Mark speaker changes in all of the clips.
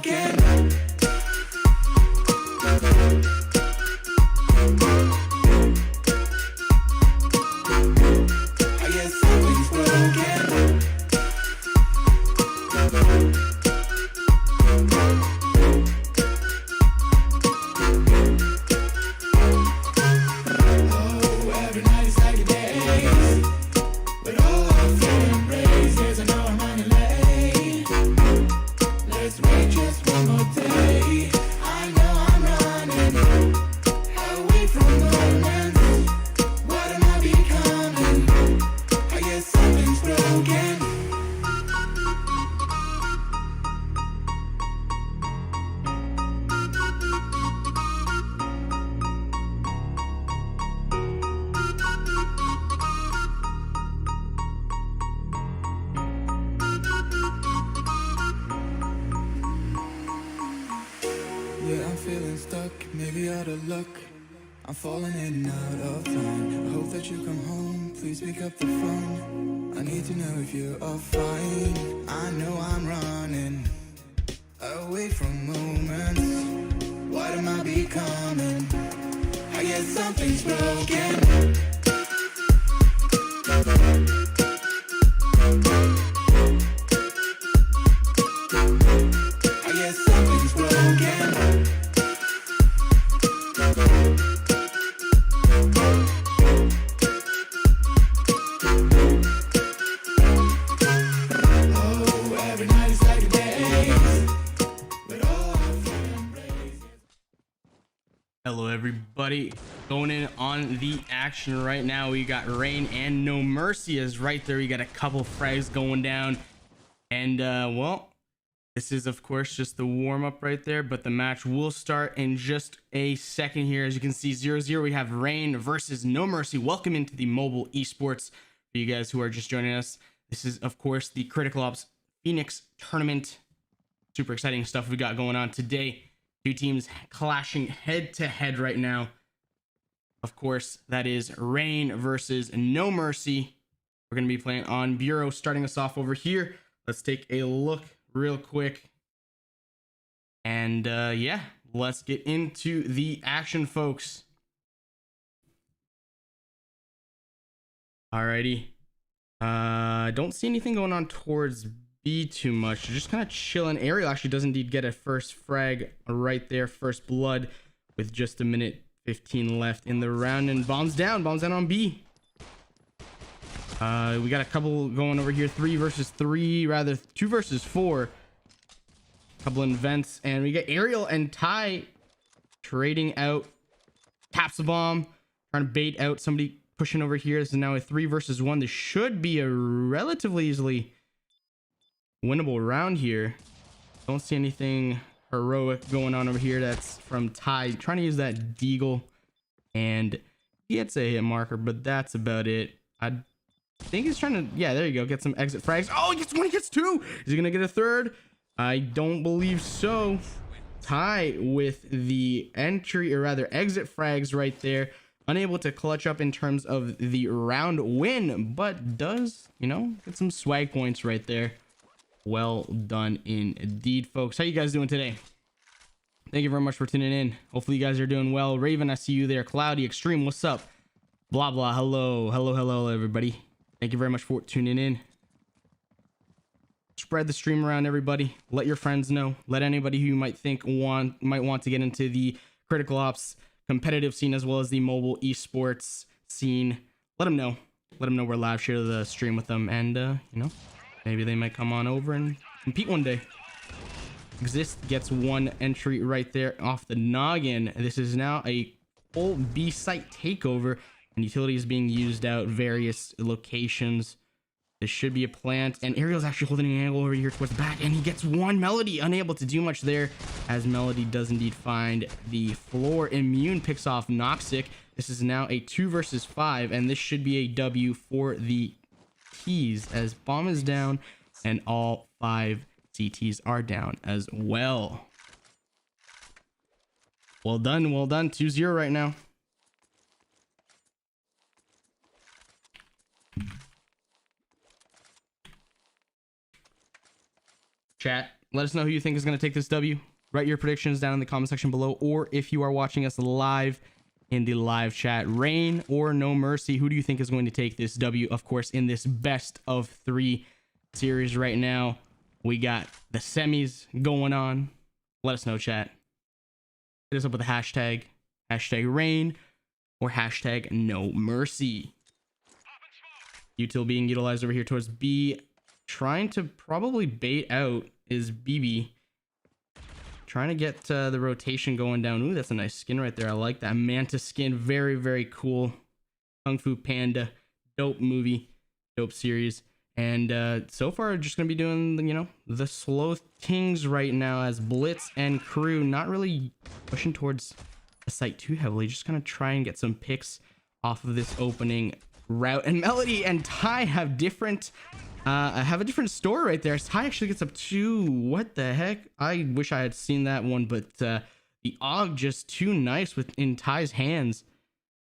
Speaker 1: broken. I guess something's broken. Oh, every night is like a day, but all I'm feeling raised is I know I'm running late. Let's wait just one more day. I know I'm running away from moments. What am I becoming? I guess something's broken. Yeah, I'm feeling stuck, maybe out of luck. I'm falling in and out of time. I hope that you come home, please pick up the phone. I need to know if you're all fine. I know I'm running away from moments. What am I becoming? I guess something's broken. I guess something's broken. Oh, every night is like a day, but all I'm feeling raised.
Speaker 2: Hello everybody, going in on the action right now. We got Rain and NoMercy is right there. We got a couple frags going down, and well, this is of course just the warm-up right there, but the match will start in just a second here. As you can see, 0-0, we have Rain versus NoMercy. Welcome into the mobile esports for you guys who are just joining us. This is of course the Critical Ops Phoenix tournament. Super exciting stuff we got going on today. Two teams clashing head to head right now. Of course, that is Rain versus NoMercy. We're going to be playing on Bureau. Starting us off over here, let's take a look real quick. And yeah, let's get into the action, folks. Alrighty. Don't see anything going on towards B too much. Just kind of chilling. Ariel actually does indeed get a first frag right there, first blood, with just a minute 15 left in the round, and bombs down on B. We got a couple going over here, 3 versus 3, rather 2 versus 4. Couple invents, and we get Ariel and Ty trading out. Taps a bomb, trying to bait out somebody pushing over here. This is now a 3 versus 1. This should be a relatively easily winnable round here. Don't see anything heroic going on over here. That's from Ty trying to use that deagle, and he gets a hit marker, but that's about it. I think he's trying to, yeah, there you go, get some exit frags. Oh, he gets 1, he gets 2. Is he gonna get a third? I don't believe so. Ty with the entry, or rather exit frags right there, unable to clutch up in terms of the round win, but does, you know, get some swag points right there. Well done indeed, folks. How you guys doing today? Thank you very much for tuning in. Hopefully you guys are doing well. Raven, I see you there. Cloudy Extreme, what's up? Blah blah, hello everybody. Thank you very much for tuning in. Spread the stream around, everybody. Let your friends know. Let anybody who you might think might want to get into the Critical Ops competitive scene as well as the mobile esports scene. Let them know. Let them know we're live. Share the stream with them, and you know, maybe they might come on over and compete one day. Exist gets 1 entry right there off the noggin. This is now a full B site takeover, and utilities being used out various locations. This should be a plant, and Ariel's actually holding an angle over here towards the back, and he gets 1. Melody unable to do much there, as Melody does indeed find the floor. Immune picks off Noxic. This is now a 2 versus 5, and this should be a W for the Keys, as bomb is down and all 5 CTs are down as well. Well done, 2-0 right now. Chat, Let us know who you think is going to take this W. Write your predictions down in the comment section below, or if you are watching us live in the live chat, Reign or NoMercy, who do you think is going to take this W? Of course, in this best of 3 series right now, we got the semis going on. Let us know, chat. Hit us up with the hashtag Reign or hashtag NoMercy. Util being utilized over here towards B, trying to probably bait out is BB. Trying to get the rotation going down. Ooh, that's a nice skin right there. I like that Manta skin. Very, very cool. Kung Fu Panda. Dope movie. Dope series. And so far, just going to be doing, you know, the slow kings right now as Blitz and crew not really pushing towards the site too heavily. Just going to try and get some picks off of this opening route. And Melody and Ty have different... have a different story right there. Ty actually gets up 2. What the heck? I wish I had seen that one, but the AUG just too nice within Ty's hands.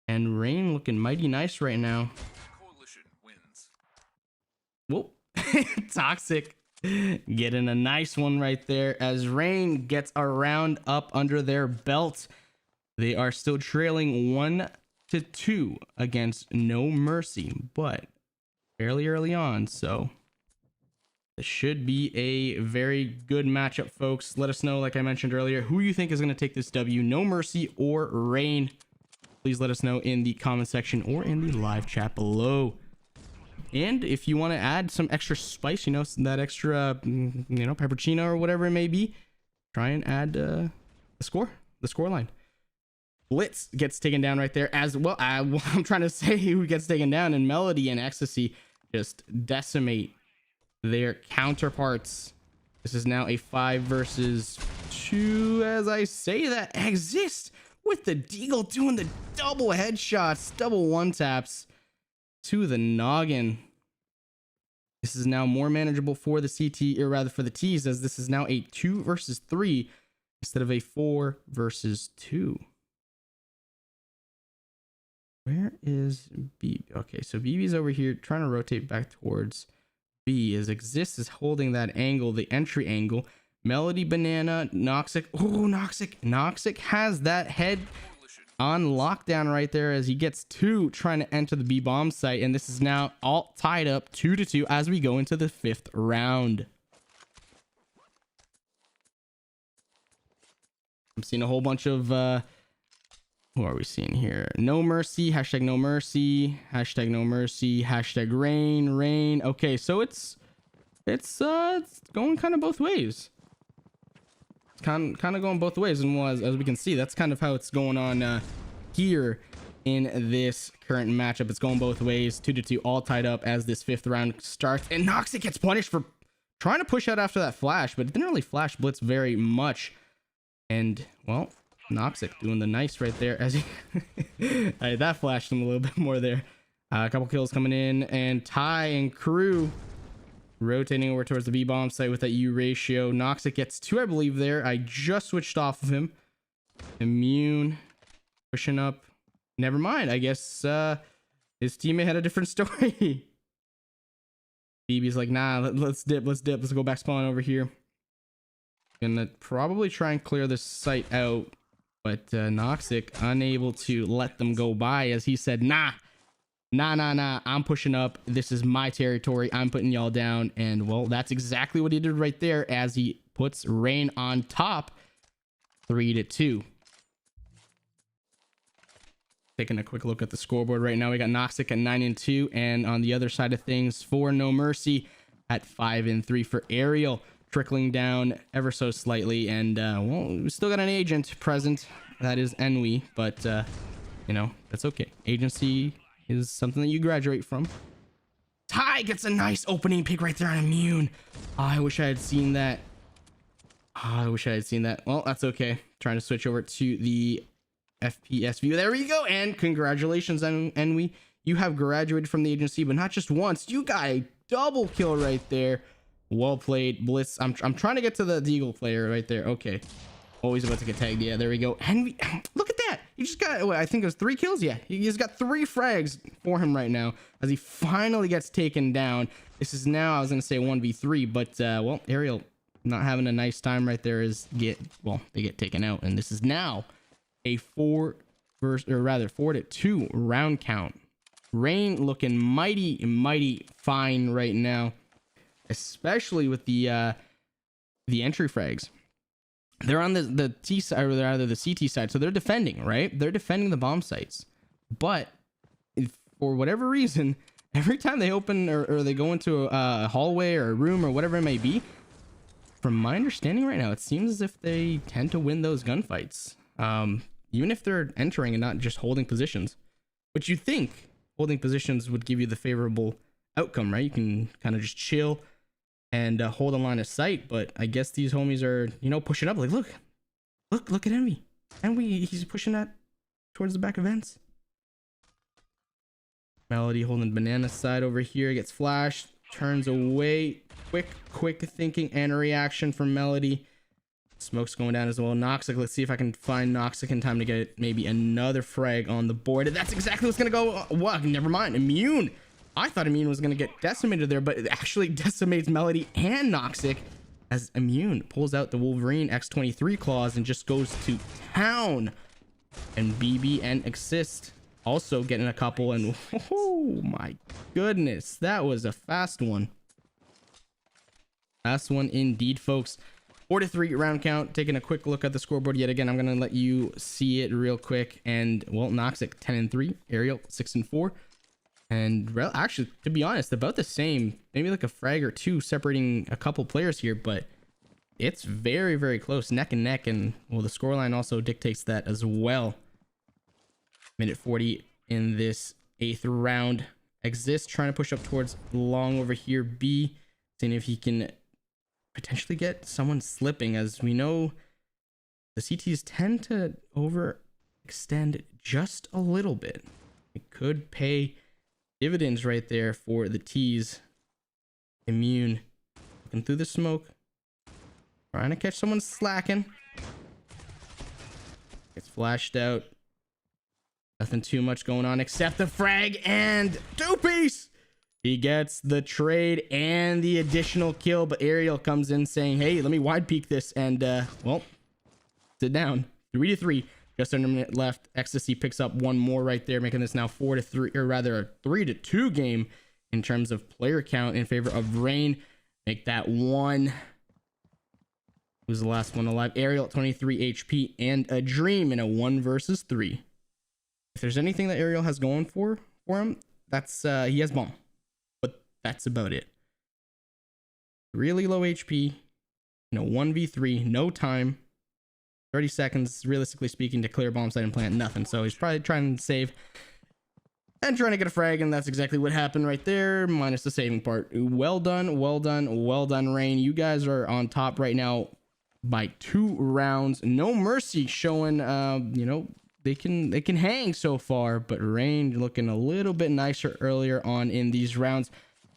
Speaker 2: And Reign looking mighty nice right now.
Speaker 3: Coalition wins.
Speaker 2: Whoa. Toxic getting a nice one right there as Reign gets a round up under their belt. They are still trailing 1-2 against NoMercy, but fairly early on, so this should be a very good matchup, folks. Let us know, like I mentioned earlier, who you think is going to take this W, NoMercy or Reign. Please let us know in the comment section or in the live chat below. And if you want to add some extra spice, you know, that extra, you know, peppercino or whatever it may be, try and add the score line. Blitz gets taken down right there as well. I'm trying to say who gets taken down, and Melody and Ecstasy just decimate their counterparts. This is now a 5 versus 2 as I say that. Exist with the Deagle doing the double headshots, double one taps to the noggin. This is now more manageable for the CT, or rather for the T's, as this is now a 2 versus 3 instead of a 4 versus 2. Where is B? Okay, so BB's over here trying to rotate back towards B. As Exist is holding that angle, the entry angle. Melody, Banana, Noxic. Oh, Noxic has that head on lockdown right there as he gets 2 trying to enter the B bomb site. And this is now all tied up 2-2 as we go into the 5th round. I'm seeing a whole bunch of who are we seeing here? NoMercy, hashtag NoMercy, hashtag NoMercy, hashtag Reign. Okay, so it's going kind of both ways. It's kind of going both ways, and as we can see, that's kind of how it's going on here in this current matchup. It's going both ways, 2-2, all tied up as this 5th round starts. And Noxic gets punished for trying to push out after that flash, but it didn't really flash Blitz very much. And well, Noxic doing the nice right there as he that flashed him a little bit more there. A couple kills coming in, and Ty and crew rotating over towards the B bomb site with that U ratio. Noxic gets 2, I believe, there. I just switched off of him. Immune pushing up. Never mind, I guess his teammate had a different story. BB's like, nah, let's dip, let's go back spawn over here. Gonna probably try and clear this site out, but Noxic unable to let them go by as he said, nah, I'm pushing up. This is my territory. I'm putting y'all down. And well, that's exactly what he did right there as he puts Reign on top, 3-2. Taking a quick look at the scoreboard right now, we got Noxic at 9-2, and on the other side of things for NoMercy at 5-3 for Aerial, trickling down ever so slightly. And well, we still got an agent present, that is Enwy, but you know, that's okay. Agency is something that you graduate from. Ty gets a nice opening pick right there on Immune. Oh, I wish I had seen that. Well, that's okay. Trying to switch over to the FPS view. There we go. And congratulations, Enwy. You have graduated from the agency, but not just once. You got a double kill right there. Well played, Blitz. I'm trying to get to the Deagle player right there. Okay. Always about to get tagged. Yeah, there we go. And look at that. He just got, I think it was 3 kills. Yeah, he just got 3 frags for him right now as he finally gets taken down. This is now, I was going to say 1v3, but well, Aerial not having a nice time right there is they get taken out. And this is now a 4-2 round count. Reign looking mighty fine right now, especially with the entry frags. They're on the T side, or they're either the CT side, so they're defending, right? They're defending the bomb sites. But for whatever reason, every time they open or they go into a hallway or a room or whatever it may be, from my understanding right now, it seems as if they tend to win those gunfights. Even if they're entering and not just holding positions, which you think holding positions would give you the favorable outcome, right? You can kind of just chill and hold a line of sight. But I guess these homies are, pushing up. Like, look at Envy. He's pushing that towards the back of vents. Melody holding banana side over here, gets flashed, turns away. Quick thinking and a reaction from Melody. Smoke's going down as well. Noxic, let's see if I can find Noxic in time to get maybe another frag on the board. And that's exactly what's gonna go. What? Never mind. Immune. I thought Immune was gonna get decimated there, but it actually decimates Melody and Noxic as Immune pulls out the Wolverine X23 claws and just goes to town. And BB and Assist also getting a couple, and oh my goodness, that was a fast one. Fast one indeed, folks. 4-3 round count. Taking a quick look at the scoreboard yet again. I'm gonna let you see it real quick. And well, Noxic 10-3, Aerial 6-4, and actually, to be honest, about the same. Maybe like a frag or two separating a couple players here, but it's very close, neck and neck. And well, the scoreline also dictates that as well. Minute 40 in this 8th round. Exist trying to push up towards long over here. B, seeing if he can potentially get someone slipping. As we know, the CTs tend to overextend just a little bit. It could pay dividends right there for the T's. Immune looking through the smoke, trying to catch someone slacking. Gets flashed out. Nothing too much going on except the frag and two-piece. He gets the trade and the additional kill, but Aerial comes in saying, hey, let me wide peek this, and well, sit down. 3-3, just under a minute left. Ecstasy picks up one more right there, making this now 4-3, or rather a 3-2 game in terms of player count in favor of Reign. Make that one. Who's the last one alive? Aerial at 23 HP and a Dream in a 1 versus 3. If there's anything that Aerial has going for him, that's he has bomb. That's about it. Really low HP, 1v3, no time, 30 seconds, realistically speaking, to clear bomb site and plant nothing. So he's probably trying to save and trying to get a frag, and that's exactly what happened right there, minus the saving part. Well done, Reign. You guys are on top right now by 2 rounds. NoMercy showing, they can hang so far, but Reign looking a little bit nicer earlier on in these rounds.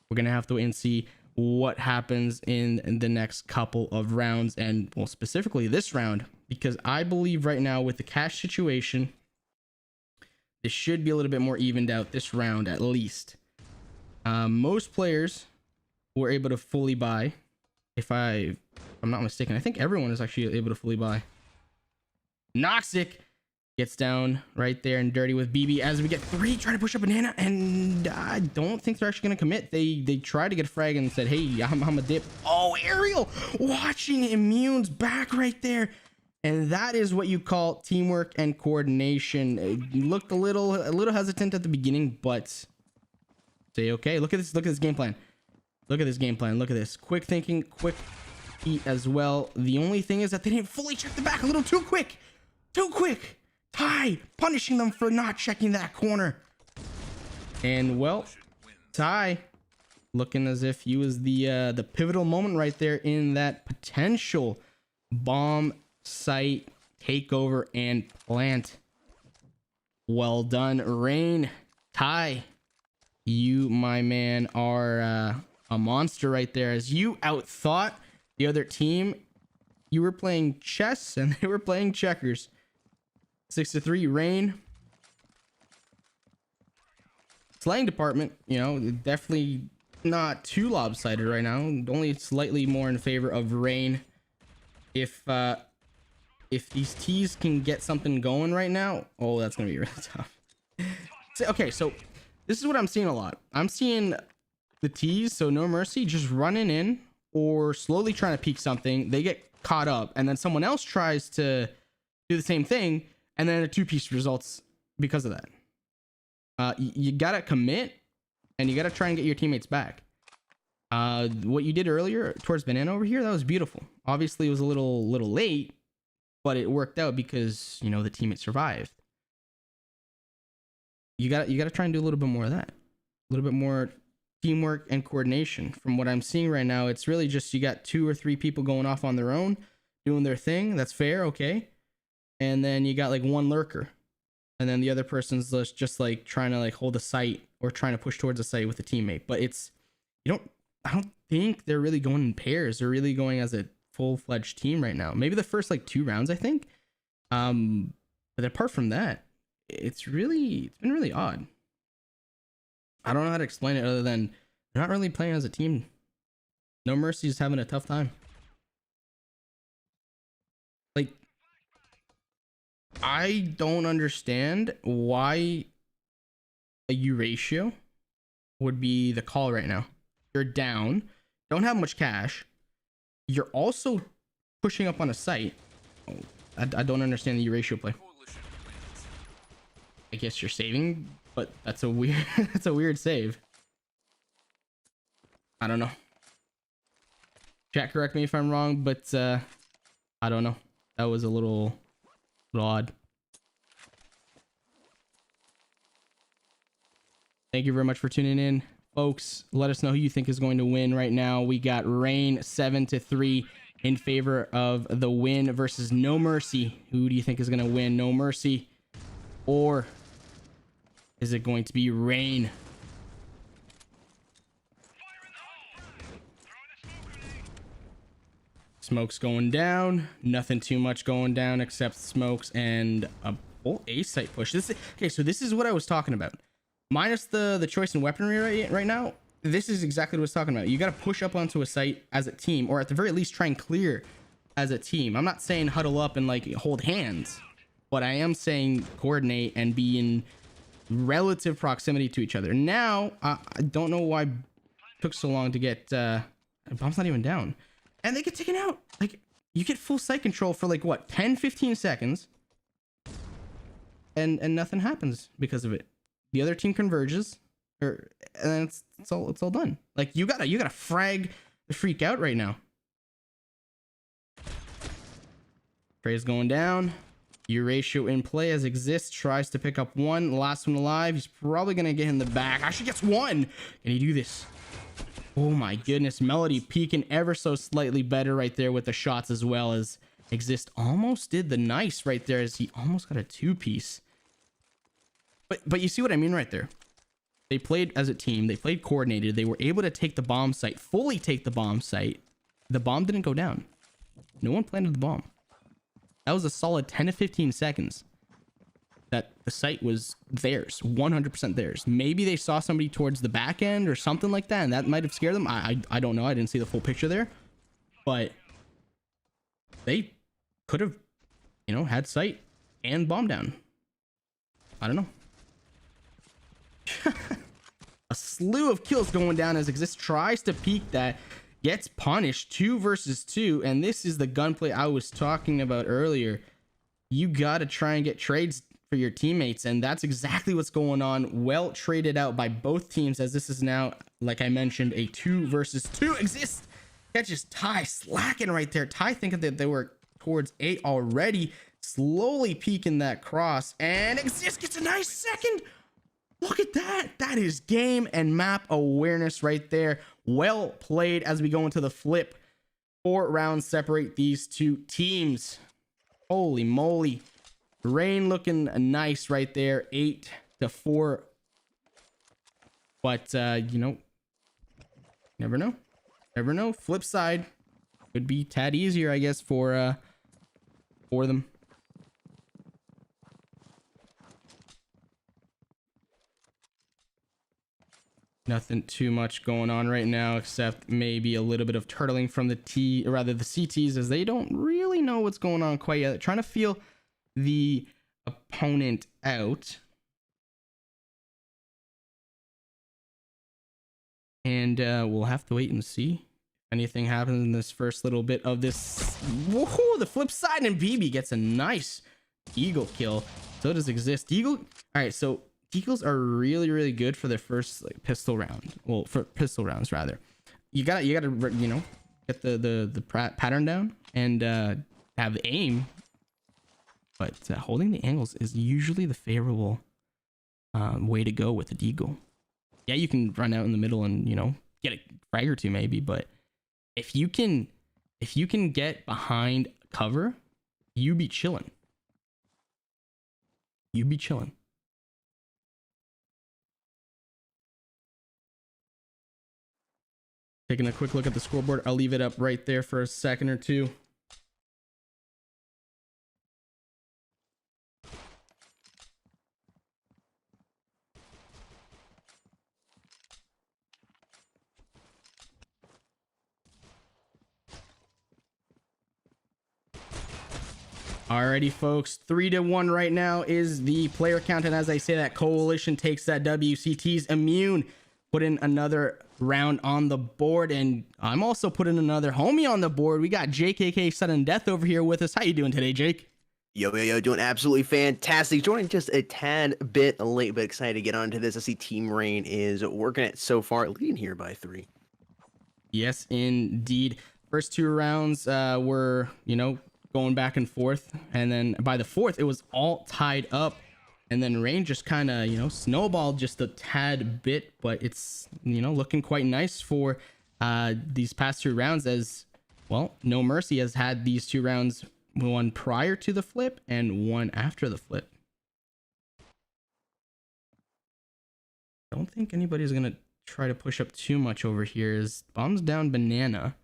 Speaker 2: We're gonna have to wait and see what happens in the next couple of rounds, and well, specifically this round, because I believe right now with the cash situation, this should be a little bit more evened out this round at least. Most players were able to fully buy. If I'm not mistaken, I think everyone is actually able to fully buy. Noxic gets down right there and dirty with BB as we get 3 trying to push up banana, and I don't think they're actually going to commit. They tried to get a frag and said, hey, I'm a dip. Oh, Aerial watching Immune's back right there. And that is what you call teamwork and coordination. You looked a little hesitant at the beginning, but say, okay, look at this game plan. Look at this game plan. Look at this. Quick thinking, quick eat as well. The only thing is that they didn't fully check the back a little too quick. Too quick. Ty punishing them for not checking that corner. And well, Ty looking as if he was the pivotal moment right there in that potential bomb site takeover and plant. Well done, Reign. Ty, you, my man, are a monster right there, as you outthought the other team. You were playing chess and they were playing checkers. 6-3, Reign. Slaying department, definitely not too lopsided right now. Only slightly more in favor of Rain. If these T's can get something going right now, oh, that's gonna be really tough. So, okay, so this is what I'm seeing a lot. I'm seeing the T's, so NoMercy, just running in or slowly trying to peek something. They get caught up, and then someone else tries to do the same thing, and then a two-piece results because of that. You gotta commit, and you gotta try and get your teammates back. What you did earlier towards Banana over here, that was beautiful. Obviously, it was a little late, but it worked out because, you know, the teammate survived. You gotta try and do a little bit more of that, a little bit more teamwork and coordination. From what I'm seeing right now, it's really just you got 2 or 3 people going off on their own, doing their thing. That's fair, okay. And then you got like one lurker, and then the other person's just like trying to like hold a site or trying to push towards a site with a teammate. But it's, I don't think they're really going in pairs. They're really going as a full-fledged team right now. Maybe the first like 2 rounds, I think. But apart from that, it's been really odd. I don't know how to explain it other than they're not really playing as a team. NoMercy is having a tough time. Like, I don't understand why a U ratio would be the call right now. You're down, don't have much cash. You're also pushing up on a site. Oh, I don't understand the U ratio play. I guess you're saving, but that's a weird that's a weird save. I don't know. Chat, correct me if I'm wrong, but I don't know. That was a little odd. Thank you very much for tuning in, folks. Let us know who you think is going to win right now. We got Rain 7-3 in favor of the win versus NoMercy. Who do you think is going to win, NoMercy, or is it going to be Rain? Smoke's going down. Nothing too much going down except smokes and a full A site push. Okay, so this is what I was talking about. Minus the choice in weaponry right now, this is exactly what I was talking about. You got to push up onto a site as a team, or at the very least try and clear as a team. I'm not saying huddle up and like hold hands, but I am saying coordinate and be in relative proximity to each other. Now, I don't know why it took so long to get bomb's not even down, and they get taken out. Like, you get full site control for like what, 10-15 seconds, and nothing happens because of it. The other team converges, and then it's all done. Like, you gotta frag the freak out right now. Trey's going down. Your ratio in play as exists, tries to pick up one, last one alive. He's probably gonna get in the back. Actually gets one. Can he do this? Oh my goodness. Melody peeking ever so slightly better right there with the shots, as well as exist almost did the nice right there, as he almost got a 2-piece. But you see what I mean right there. They played as a team. They played coordinated. They were able to take the bomb site, fully take the bomb site. The bomb didn't go down. No one planted the bomb. That was a solid 10-15 seconds that the site was theirs, 100% theirs. Maybe they saw somebody towards the back end or something like that, and that might have scared them. I don't know. I didn't see the full picture there, but they could have, you know, had site and bomb down. I don't know. A slew of kills going down as Exist tries to peek that, gets punished. 2 versus 2, and this is the gunplay I was talking about earlier. You gotta try and get trades for your teammates, and that's exactly what's going on. Well traded out by both teams, as this is now, like I mentioned, a 2 versus 2. Exist catches Ty slacking right there. Ty thinking that they were towards 8 already, slowly peeking that cross, and Exist gets a nice second. Look at that. That is game and map awareness right there. Well played as we go into the flip. 4 rounds separate these two teams. Holy moly. Rain looking nice right there. 8-4. But, you know, never know. Never know. Flip side could be a tad easier, I guess, for them. Nothing too much going on right now, except maybe a little bit of turtling from the CTs, as they don't really know what's going on quite yet. Trying to feel the opponent out. And we'll have to wait and see if anything happens in this first little bit of this. Woohoo! The flip side, and BB gets a nice eagle kill. So does exist. Eagle. All right, so eagles are really, really good for their first like pistol round. Well, for pistol rounds rather. You gotta you know, get the pattern down and have the aim. But holding the angles is usually the favorable way to go with a deagle. Yeah, you can run out in the middle and, you know, get a frag or two maybe, but if you can get behind cover, you be chilling. You be chilling. Taking a quick look at the scoreboard. I'll leave it up right there for a second or two. Alrighty, folks, 3-1 right now is the player count, and as I say that, Coalition takes that WCT's immune. Put in another round on the board, and I'm also putting another homie on the board. We got JKK Sudden Death over here with us. How you doing today, Jake?
Speaker 4: Yo, doing absolutely fantastic. Joining just a tad bit late, but excited to get onto this. I see TeamREIGN is working it so far, leading here by 3.
Speaker 2: Yes, indeed. First 2 rounds were, you know, going back and forth, and then by the 4th it was all tied up, and then Rain just kind of, you know, snowballed just a tad bit, but it's, you know, looking quite nice for these past 2 rounds, as well NoMercy has had these 2 rounds, one prior to the flip and one after the flip. Don't think anybody's gonna try to push up too much over here, as bombs down banana.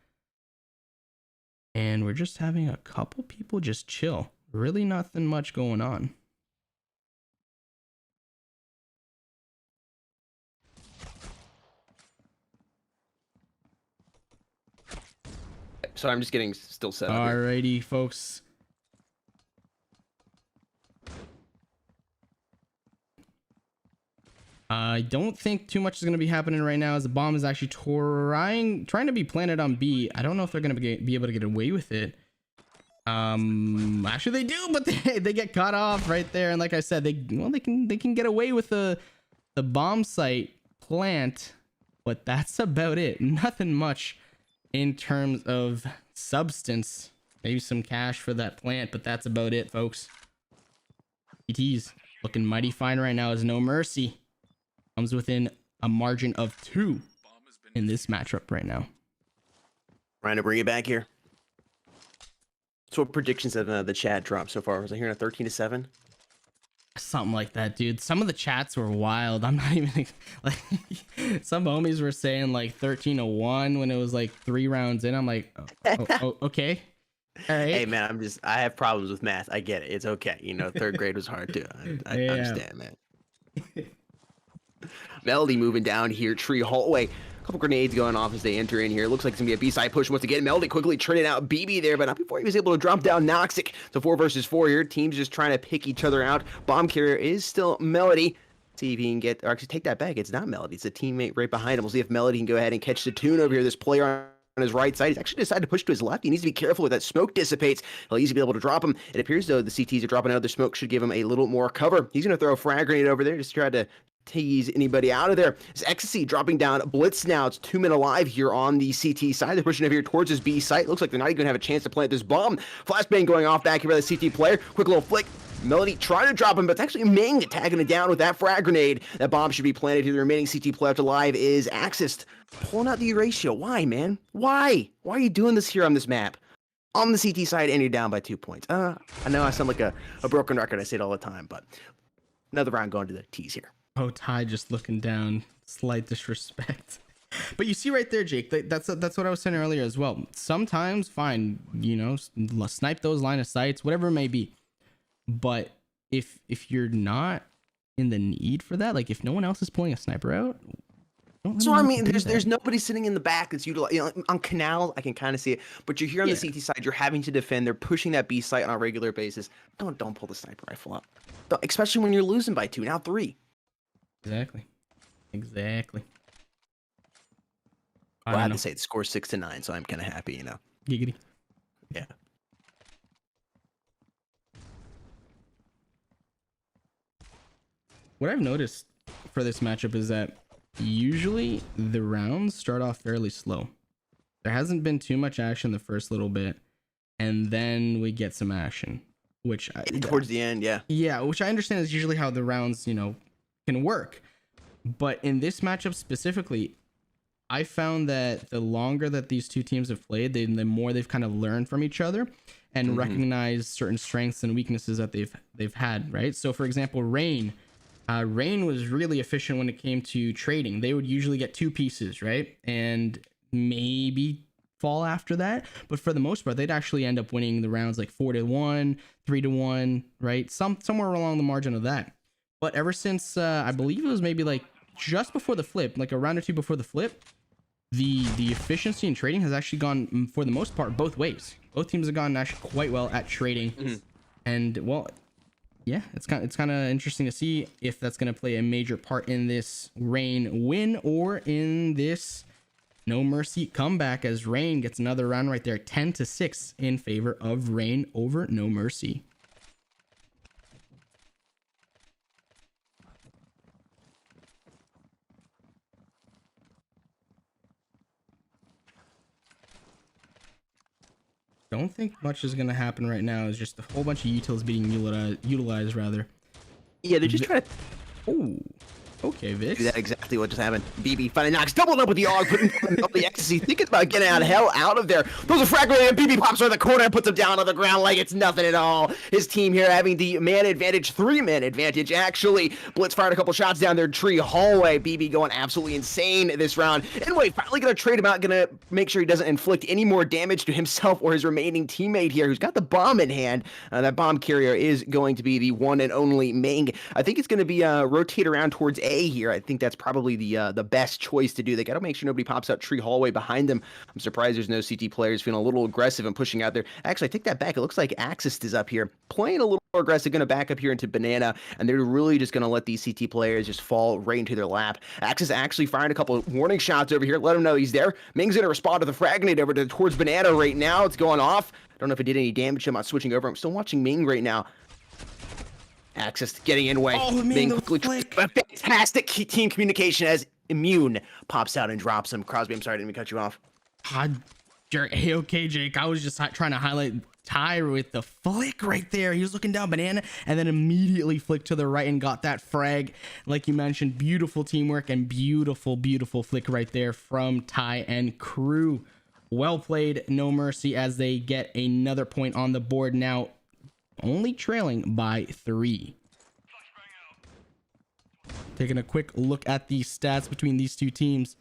Speaker 2: And we're just having a couple people just chill. Really nothing much going on.
Speaker 4: So I'm just getting still set up.
Speaker 2: Alrighty, folks. I don't think too much is going to be happening right now, as the bomb is actually trying to be planted on B. I don't know if they're going to be able to get away with it. Actually they do, but they get caught off right there. And like I said, they can get away with the bomb site plant, but that's about it. Nothing much in terms of substance. Maybe some cash for that plant, but that's about it, folks. ET's looking mighty fine right now, as NoMercy comes within a margin of 2 in this matchup right now.
Speaker 4: Trying to bring it back here. So what predictions have the chat dropped so far? Was I hearing a 13-7?
Speaker 2: Something like that, dude. Some of the chats were wild. I'm not even like some homies were saying like 13-1 when it was like 3 rounds in. I'm like, oh, okay. All right.
Speaker 4: Hey man, I have problems with math. I get it. It's okay. You know, 3rd grade was hard too. I understand, man. Melody moving down here, tree hallway. A couple grenades going off as they enter in here. Looks like it's gonna be a B-side push once again. Melody quickly turning out BB there, but not before he was able to drop down Noxic. So 4 versus 4 here. Teams just trying to pick each other out. Bomb carrier is still Melody. See if he can get, or actually take that back. It's not Melody. It's a teammate right behind him. We'll see if Melody can go ahead and catch the tune over here. This player on his right side. He's actually decided to push to his left. He needs to be careful with that smoke dissipates. He'll easily be able to drop him. It appears though the CTs are dropping out. The smoke should give him a little more cover. He's going to throw a frag grenade over there just to try to tease anybody out of there. This Ecstasy dropping down Blitz now. It's 2 men alive here on the CT side. They're pushing over here towards his B site. Looks like they're not even going to have a chance to plant this bomb. Flashbang going off back here by the CT player. Quick little flick. Melody trying to drop him, but it's actually Ming tagging it down with that frag grenade. That bomb should be planted here. The remaining CT player left alive is Axis. Pulling out the ratio. Why, man? Why? Why are you doing this here on this map? On the CT side, and you're down by 2 points. I know I sound like a broken record. I say it all the time, but another round going to the T's here.
Speaker 2: Oh, Ty just looking down. Slight disrespect. But you see right there, Jake, that's what I was saying earlier as well. Sometimes, fine, you know, snipe those line of sights, whatever it may be. But if you're not in the need for that, like if no one else is pulling a sniper out, Don't
Speaker 4: So
Speaker 2: really
Speaker 4: I
Speaker 2: need to
Speaker 4: mean,
Speaker 2: do
Speaker 4: there's
Speaker 2: that.
Speaker 4: nobody sitting in the back that's utilized. You know, on Canals, I can kind of see it, but you're here on the CT side. You're having to defend. They're pushing that B site on a regular basis. Don't pull the sniper rifle up, especially when you're losing by 2, now 3.
Speaker 2: Exactly. Exactly. I
Speaker 4: Well, I
Speaker 2: don't
Speaker 4: have
Speaker 2: know.
Speaker 4: to say the score's 6-9, so I'm kind of happy, you know.
Speaker 2: Giggity.
Speaker 4: Yeah.
Speaker 2: What I've noticed for this matchup is that usually the rounds start off fairly slow. There hasn't been too much action the first little bit, and then we get some action, which
Speaker 4: Towards the end, yeah.
Speaker 2: yeah, which I understand is usually how the rounds, can work. But in this matchup specifically, I found that the longer that these two teams have played, the more they've kind of learned from each other and recognized certain strengths and weaknesses that they've had, right? So for example, Rain was really efficient when it came to trading. They would usually get 2 pieces, right? And maybe fall after that, but for the most part, they'd actually end up winning the rounds like 4-1, 3-1, right? Somewhere along the margin of that. But ever since I believe it was maybe like just before the flip, like a round or 2 before the flip, the efficiency in trading has actually gone, for the most part, both ways. Both teams have gone actually quite well at trading, and well, yeah, it's kind of interesting to see if that's going to play a major part in this Rain win or in this NoMercy comeback, as Rain gets another round right there, 10-6 in favor of Rain over NoMercy. Don't think much is going to happen right now. It's just a whole bunch of utils being utilized rather.
Speaker 4: Yeah, they're just trying to
Speaker 2: Oh, okay, Vix.
Speaker 4: do that exactly what just happened. BB finally knocks, doubled up with the AUG, putting up the ecstasy, thinking about getting out of hell out of there. Those are fragmented, and BB pops around the corner and puts him down on the ground like it's nothing at all. His team here having the man advantage, 3-man advantage, actually. Blitz fired a couple shots down their tree hallway. BB going absolutely insane this round. Anyway, finally gonna trade him out, gonna make sure he doesn't inflict any more damage to himself or his remaining teammate here, who's got the bomb in hand. That bomb carrier is going to be the one and only Ming. I think it's gonna be rotate around towards A here. I think that's probably the best choice to do. They got to make sure nobody pops out tree hallway behind them. I'm surprised there's no CT players feeling a little aggressive and pushing out there. Actually, I take that back. It looks like Axis is up here, playing a little more aggressive, going to back up here into Banana, and they're really just going to let these CT players just fall right into their lap. Axis actually firing a couple of warning shots over here. Let him know he's there. Ming's going to respond to the frag grenade over towards Banana right now. It's going off. I don't know if it did any damage. I'm not switching over. I'm still watching Ming right now. Axis getting in way.
Speaker 2: Oh, Ming, the flick.
Speaker 4: Fantastic team communication as Immune pops out and drops him. Crosby, I'm sorry, I didn't mean to cut you off.
Speaker 2: Hey, okay, Jake. I was just trying to highlight Ty with the flick right there. He was looking down Banana and then immediately flicked to the right and got that frag. Like you mentioned, beautiful teamwork and beautiful flick right there from Ty and crew. Well played, NoMercy, as they get another point on the board now, only trailing by 3. Taking a quick look at the stats between these two teams.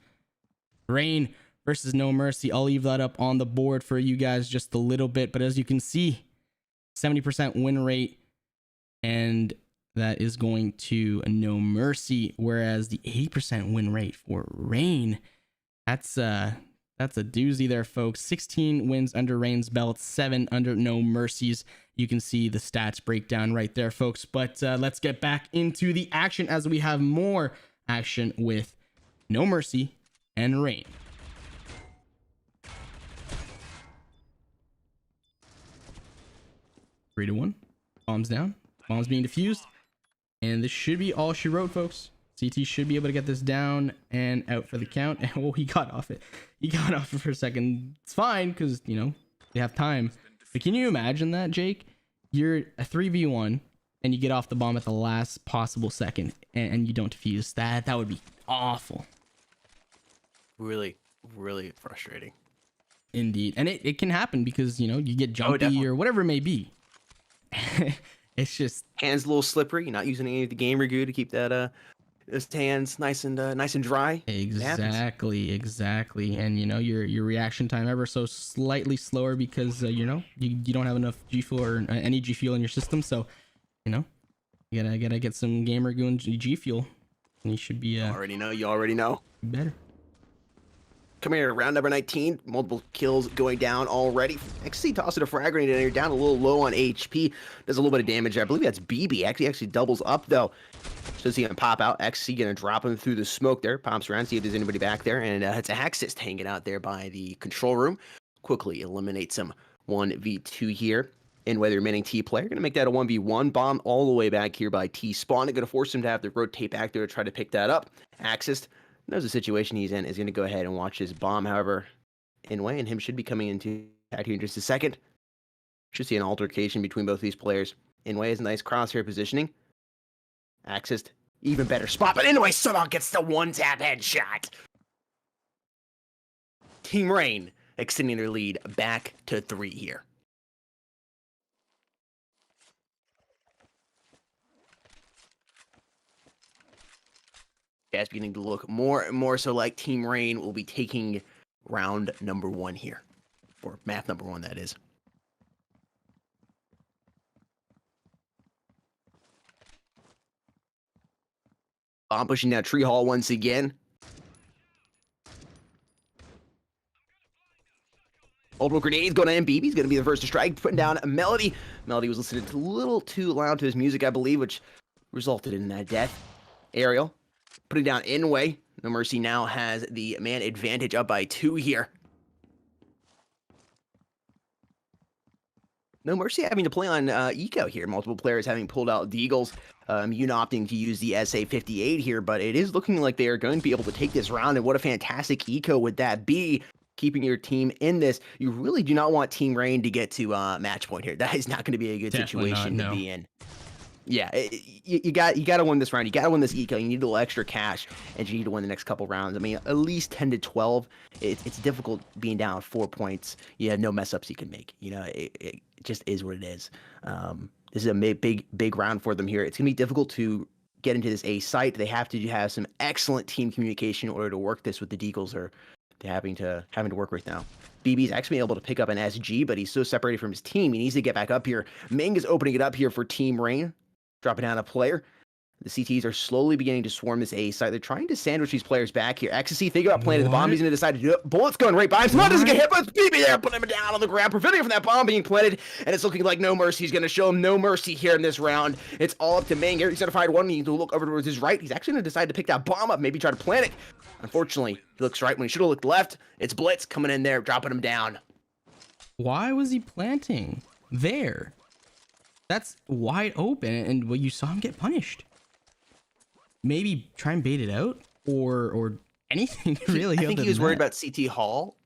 Speaker 2: Rain versus NoMercy. I'll leave that up on the board for you guys just a little bit. But as you can see, 70% win rate. And that is going to NoMercy. Whereas the 80% win rate for Rain, that's a doozy there, folks. 16 wins under Rain's belt, 7 under NoMercy's. You can see the stats breakdown right there, folks. But let's get back into the action as we have more action with NoMercy and Rain. Three to 1. Bombs down. Bombs being defused. And this should be all she wrote, folks. CT should be able to get this down and out for the count. And oh, he got off it. He got off it for a second. It's fine because, they have time. But can you imagine that, Jake? You're a 3v1 and you get off the bomb at the last possible second and you don't defuse. That would be awful.
Speaker 4: Really frustrating.
Speaker 2: Indeed. And it can happen because, you get jumpy or whatever it may be. It's just
Speaker 4: hands a little slippery. You're not using any of the gamer goo to keep that his hands nice and dry.
Speaker 2: Exactly. And your reaction time ever so slightly slower because you don't have enough G fuel or any G fuel in your system. So you gotta get some gamer goo and G fuel and he should be
Speaker 4: You already know.
Speaker 2: better.
Speaker 4: Come here, round number 19. Multiple kills going down already. XC tossing a frag grenade in here, down a little low on HP. Does a little bit of damage there. I believe that's BB. Actually doubles up, though. So he gonna pop out. XC gonna drop him through the smoke there. Pops around, see if there's anybody back there. And it's a Axis hanging out there by the control room. Quickly eliminate some 1v2 here. And whether remaining T player, gonna make that a 1v1. Bomb all the way back here by T spawn. Gonna force him to have to rotate back there to try to pick that up. Axis knows the situation he's in, is going to go ahead and watch his bomb. However, Inway and him should be coming into attack here in just a second. Should see an altercation between both these players. Inway has nice crosshair positioning. Axis, even better spot, but Inway somehow gets the one-tap headshot. TeamREIGN extending their lead back to 3 here. It's beginning to look more and more so like TeamREIGN will be taking round number 1 here. Or map number 1, that is. Bomb pushing down Tree Hall once again. Multiple grenades going to MBB. He's going to be the first to strike, putting down Melody. Melody was listening a little too loud to his music, I believe, which resulted in that death. Aerial putting down Inway. NoMercy now has the man advantage up by 2 here. NoMercy having to play on eco here. Multiple players having pulled out Deagles. Yoon opting to use the SA-58 here, but it is looking like they are going to be able to take this round, and what a fantastic eco would that be, keeping your team in this. You really do not want TeamREIGN to get to match point here. That is not going to be a good situation to be in. Yeah, you got to win this round. You got to win this eco. You need a little extra cash, and you need to win the next couple rounds. I mean, at least 10 to 12. It's difficult being down 4 points. You have no mess ups you can make. You know, it just is what it is. This is a big round for them here. It's gonna be difficult to get into this A site. They have to have some excellent team communication in order to work this with the Deagles, or they're having to work right now. BB's actually able to pick up an SG, but he's so separated from his team. He needs to get back up here. Ming is opening it up here for TeamREIGN. Dropping down a player. The CTs are slowly beginning to swarm this A site. They're trying to sandwich these players back here. Ecstasy thinking about planting the bomb. He's going to decide to do it. Bullets going right by him. Someone doesn't get hit, but BB there, putting him down on the ground, preventing him from that bomb being planted. And it's looking like NoMercy is going to show him no mercy here in this round. It's all up to Ming. He's going to find one. He needs to look over towards his right. He's actually going to decide to pick that bomb up, maybe try to plant it. Unfortunately, he looks right when he should have looked left. It's Blitz coming in there, dropping him down.
Speaker 2: Why was he planting there? That's wide open, and you saw him get punished. Maybe try and bait it out, or anything really.
Speaker 4: I think he was worried about CT Hall,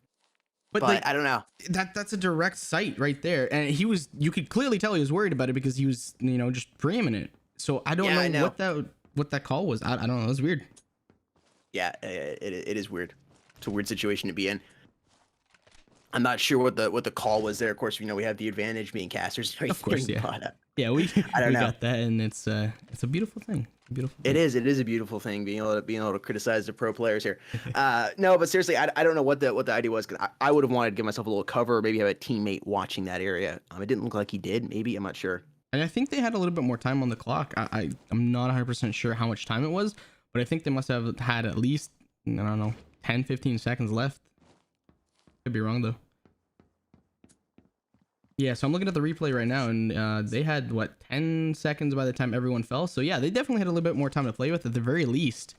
Speaker 4: but like, I don't know.
Speaker 2: That's a direct sight right there, and he was. You could clearly tell he was worried about it because he was, just preeminent. So I don't know what that call was. I don't know. It was weird.
Speaker 4: Yeah, it is weird. It's a weird situation to be in. I'm not sure what the call was there. Of course, we have the advantage being casters.
Speaker 2: Of course, yeah.
Speaker 4: But,
Speaker 2: yeah, we got that, and it's a beautiful thing.
Speaker 4: It is a beautiful thing being able to criticize the pro players here. No, but seriously, I don't know what the idea was. Cause I would have wanted to give myself a little cover, or maybe have a teammate watching that area. It didn't look like he did. Maybe, I'm not sure.
Speaker 2: And I think they had a little bit more time on the clock. I'm not 100% sure how much time it was, but I think they must have had at least, I don't know, 10, 15 seconds left. Could be wrong though. Yeah, so I'm looking at the replay right now, and they had 10 seconds by the time everyone fell. So yeah, they definitely had a little bit more time to play with. At the very least,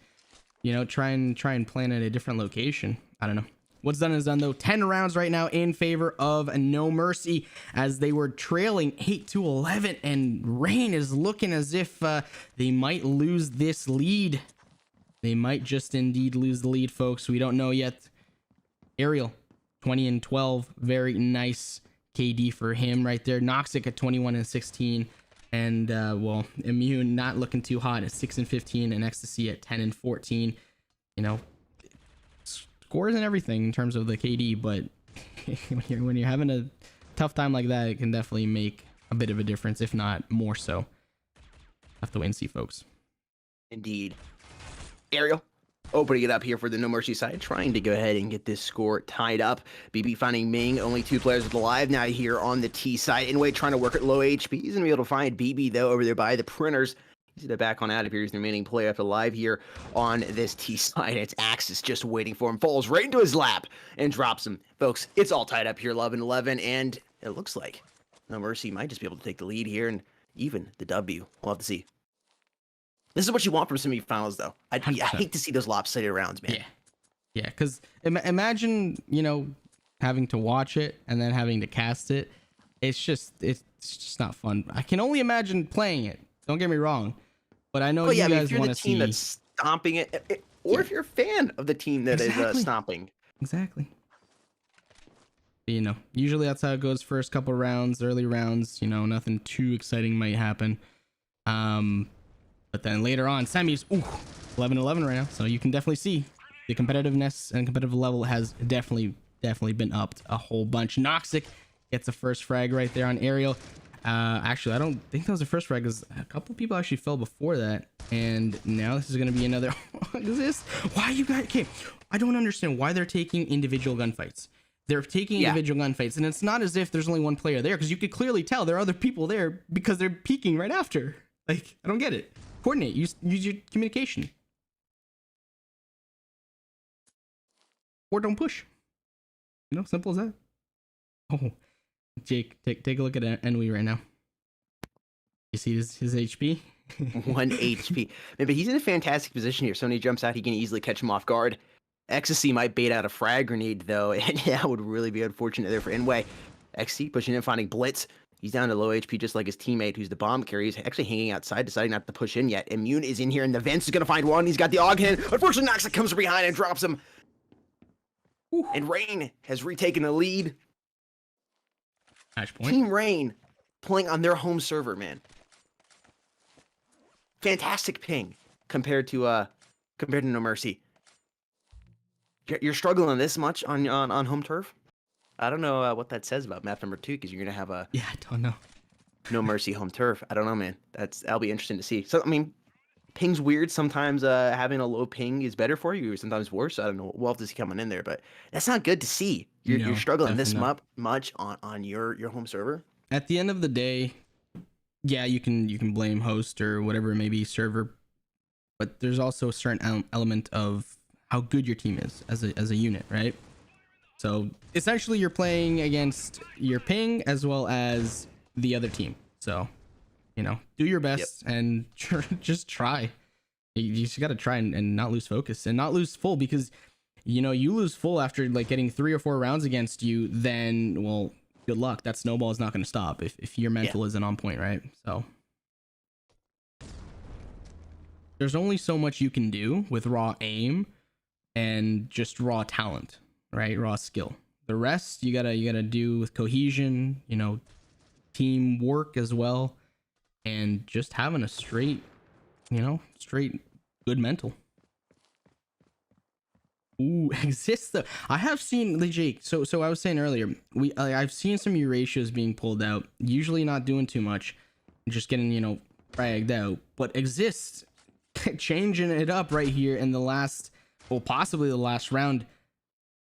Speaker 2: try and plan at a different location. I don't know. What's done is done though. 10 rounds right now in favor of NoMercy, as they were trailing 8-11, and Rain is looking as if they might lose this lead. They might just indeed lose the lead, folks. We don't know yet. Aerial, 20-12, very nice KD for him right there. Noxic at 21-16, and well, Immune not looking too hot at 6-15, and Ecstasy at 10-14. Scores and everything in terms of the KD, but when you're having a tough time like that, it can definitely make a bit of a difference, if not more so. Have to wait and see, folks.
Speaker 4: Indeed. Aerial opening it up here for the NoMercy side, trying to go ahead and get this score tied up. BB finding Ming, only 2 players alive now here on the T side. Inway trying to work at low HP. He's gonna be able to find BB though over there by the printers. Easy to back on out of here. He's the remaining player left alive here on this T side. It's Axis just waiting for him. Falls right into his lap and drops him. Folks, it's all tied up here, 11-11, and it looks like NoMercy might just be able to take the lead here and even the W. We'll have to see. This is what you want from semifinals, though. I hate to see those lopsided rounds, man.
Speaker 2: Yeah, because imagine, having to watch it and then having to cast it. It's just not fun. I can only imagine playing it. Don't get me wrong, but I know you guys want to see.
Speaker 4: If you're the team that's stomping it, or if you're a fan of the team that is stomping.
Speaker 2: Exactly. Usually that's how it goes. First couple rounds, early rounds, nothing too exciting might happen. But then later on, semis, 11-11 right now. So you can definitely see the competitiveness and competitive level has definitely been upped a whole bunch. Noxic gets a first frag right there on Aerial. Actually, I don't think that was the first frag, because a couple people actually fell before that, and now this is going to be another. What is this? Why you guys? Okay, I don't understand why they're taking individual gunfights. They're taking individual gunfights, and it's not as if there's only one player there, because you could clearly tell there are other people there because they're peeking right after. Like, I don't get it. Coordinate. Use your communication. Or don't push. Simple as that. Oh, Jake, take a look at Enwy right now. You see his HP?
Speaker 4: 1 HP. Maybe he's in a fantastic position here. So when he jumps out, he can easily catch him off guard. Ecstasy might bait out a frag grenade, though, and that would really be unfortunate there for Enwy. Ecstasy pushing in, finding Blitz. He's down to low HP, just like his teammate, who's the bomb carrier. He's actually hanging outside, deciding not to push in yet. Immune is in here, and the Vents is going to find one. He's got the AUG hand. Unfortunately, Noxic comes from behind and drops him. And Reign has retaken the lead.
Speaker 2: Match point.
Speaker 4: TeamREIGN playing on their home server, man. Fantastic ping compared to NoMercy. You're struggling this much on home turf? I don't know what that says about map number 2, because you're gonna have a
Speaker 2: I don't know.
Speaker 4: NoMercy home turf. I don't know, man. That'll be interesting to see. So I mean, ping's weird. Sometimes having a low ping is better for you, or sometimes worse. I don't know. We'll have to see coming in there, but that's not good to see. You're struggling this much on your home server.
Speaker 2: At the end of the day, yeah, you can blame host or whatever it may be, server, but there's also a certain element of how good your team is as a unit, right? So essentially, you're playing against your ping as well as the other team. So, do your best and just try. You just got to try and not lose focus and not lose full, because you lose full after like getting 3 or 4 rounds against you, then well, good luck. That snowball is not going to stop if your mental isn't on point, right? So there's only so much you can do with raw aim and just raw talent, right? Raw skill. The rest you gotta do with cohesion, teamwork as well, and just having a straight good mental. Ooh, exists though. I have seen Jake. So I was saying earlier, I've seen some Eurasias being pulled out. Usually not doing too much, just getting fragged out. But exists changing it up right here in the last, well, possibly the last round,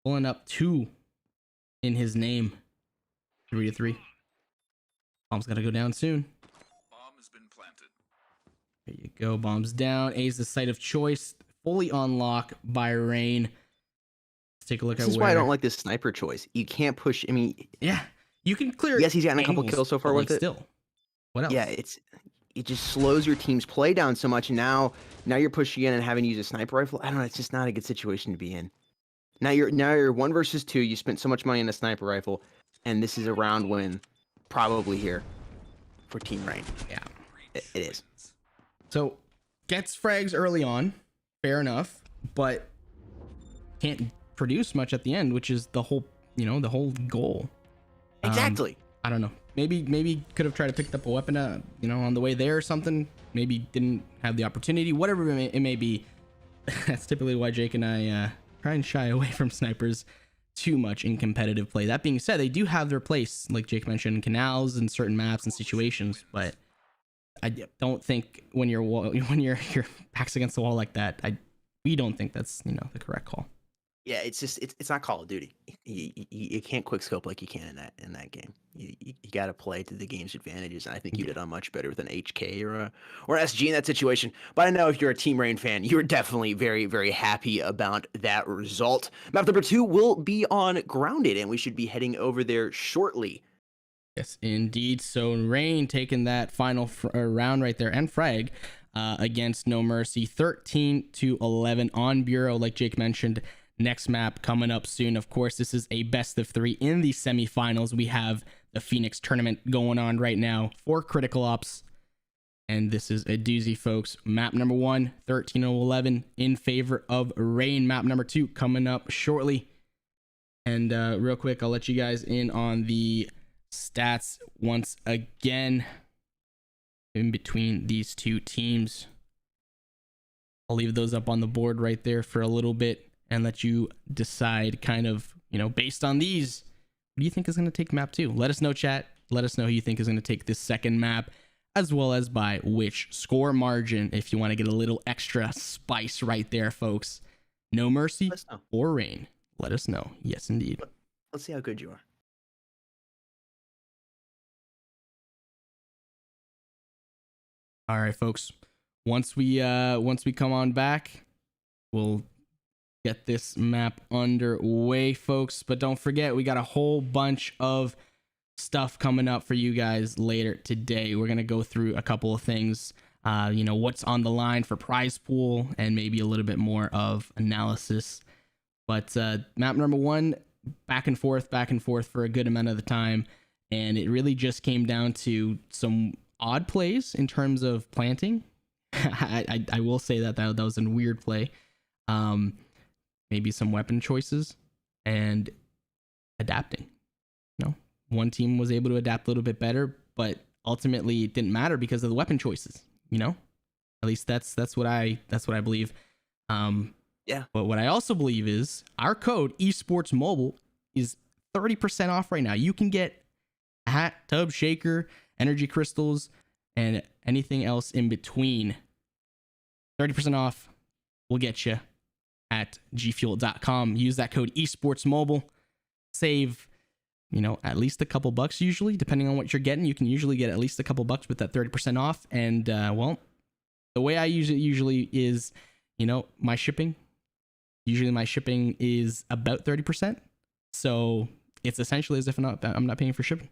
Speaker 2: pulling up 2 in his name. 3-3. Bomb's gotta go down soon.
Speaker 3: Bomb has been planted.
Speaker 2: There you go. Bomb's down. A's the site of choice. Fully on lock by Reign. Let's take a look at
Speaker 4: This is why I don't like this sniper choice. You can't push. I mean,
Speaker 2: yeah, you can clear.
Speaker 4: Yes, he's gotten a couple kills so far with it.
Speaker 2: Still, what else?
Speaker 4: Yeah, it just slows your team's play down so much. And now you're pushing in and having to use a sniper rifle. I don't know. It's just not a good situation to be in. Now you're 1 versus 2. You spent so much money on a sniper rifle, and this is a round win, probably here for TeamREIGN.
Speaker 2: Yeah,
Speaker 4: it is.
Speaker 2: So gets frags early on. Fair enough, but can't produce much at the end, which is the whole, the whole goal.
Speaker 4: Exactly.
Speaker 2: I don't know. Maybe could have tried to pick up a weapon, on the way there or something. Maybe didn't have the opportunity. Whatever it may be. That's typically why Jake and I try and shy away from snipers too much in competitive play. That being said, they do have their place, like Jake mentioned, in Canals and certain maps and situations, but I don't think when your back's against the wall like that, we don't think that's the correct call.
Speaker 4: Yeah, it's not Call of Duty. you can't quick scope like you can in that game. You got to play to the game's advantages. And I think you did much better with an HK or an SG in that situation. But I know if you're a TeamREIGN fan, you're definitely very, very happy about that result. Map number 2 will be on Grounded, and we should be heading over there shortly.
Speaker 2: Yes, indeed. So Reign taking that final round right there and frag against NoMercy, 13-11 on Bureau, like Jake mentioned. Next map coming up soon. Of course, this is a best of 3 in the semifinals. We have the Phoenix tournament going on right now for Critical Ops. And this is a doozy, folks. Map number 1, 13-11 in favor of Reign. Map number 2 coming up shortly. And real quick, I'll let you guys in on the stats once again in between these two teams. I'll leave those up on the board right there for a little bit and let you decide kind of, based on these, what do you think is going to take map 2? Let us know, chat. Let us know who you think is going to take this second map, as well as by which score margin, if you want to get a little extra spice right there, folks. NoMercy or Reign. Let us know. Yes, indeed.
Speaker 4: Let's see how good you are.
Speaker 2: All right, folks. Once we come on back, we'll get this map underway, folks. But don't forget, we got a whole bunch of stuff coming up for you guys later today. We're gonna go through a couple of things. What's on the line for prize pool and maybe a little bit more of analysis. But map number 1, back and forth for a good amount of the time, and it really just came down to some odd plays in terms of planting. I will say that was a weird play. Maybe some weapon choices and adapting. One team was able to adapt a little bit better, but ultimately it didn't matter because of the weapon choices. At least that's what I believe.
Speaker 4: Yeah.
Speaker 2: But what I also believe is our code esports mobile is 30% off right now. You can get a hat, tub, shaker, energy crystals, and anything else in between. 30% off will get you at gfuel.com. Use that code esportsmobile. Save, at least a couple bucks usually, depending on what you're getting. You can usually get at least a couple bucks with that 30% off. And, the way I use it usually is, my shipping. Usually my shipping is about 30%. So it's essentially as if I'm not paying for shipping.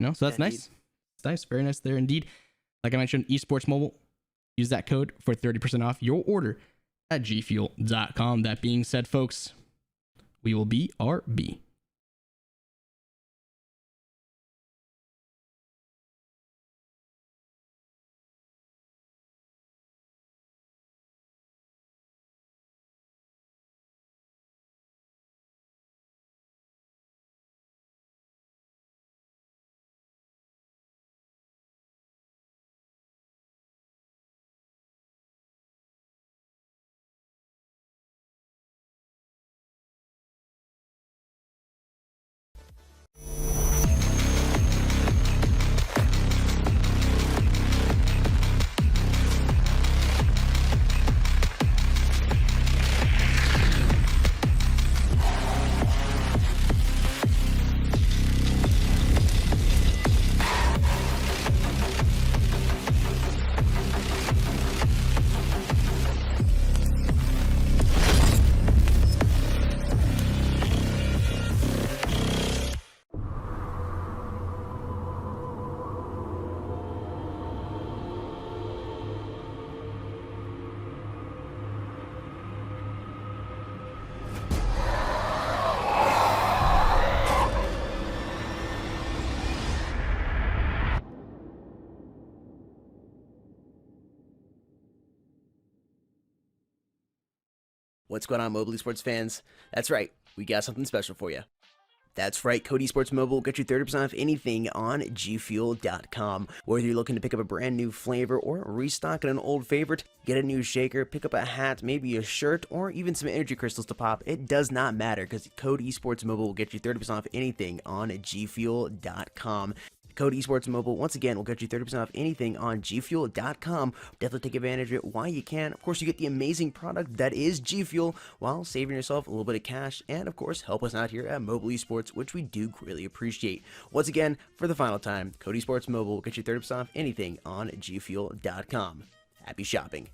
Speaker 2: So that's nice. It's nice. Very nice there indeed. Like I mentioned, esports mobile. Use that code for 30% off your order at gfuel.com. That being said, folks, we will be RB.
Speaker 4: What's going on, mobile esports fans? That's right, we got something special for you. That's right, Code Esports Mobile will get you 30% off anything on gfuel.com. Whether you're looking to pick up a brand new flavor or restock an old favorite, get a new shaker, pick up a hat, maybe a shirt, or even some energy crystals to pop, it does not matter because Code Esports Mobile will get you 30% off anything on gfuel.com. Code esports mobile, once again, will get you 30% off anything on gfuel.com. Definitely take advantage of it while you can. Of course, you get the amazing product that is G Fuel while saving yourself a little bit of cash, and of course, help us out here at Mobile Esports, which we do greatly appreciate. Once again, for the final time, Code esports mobile will get you 30% off anything on gfuel.com. Happy shopping.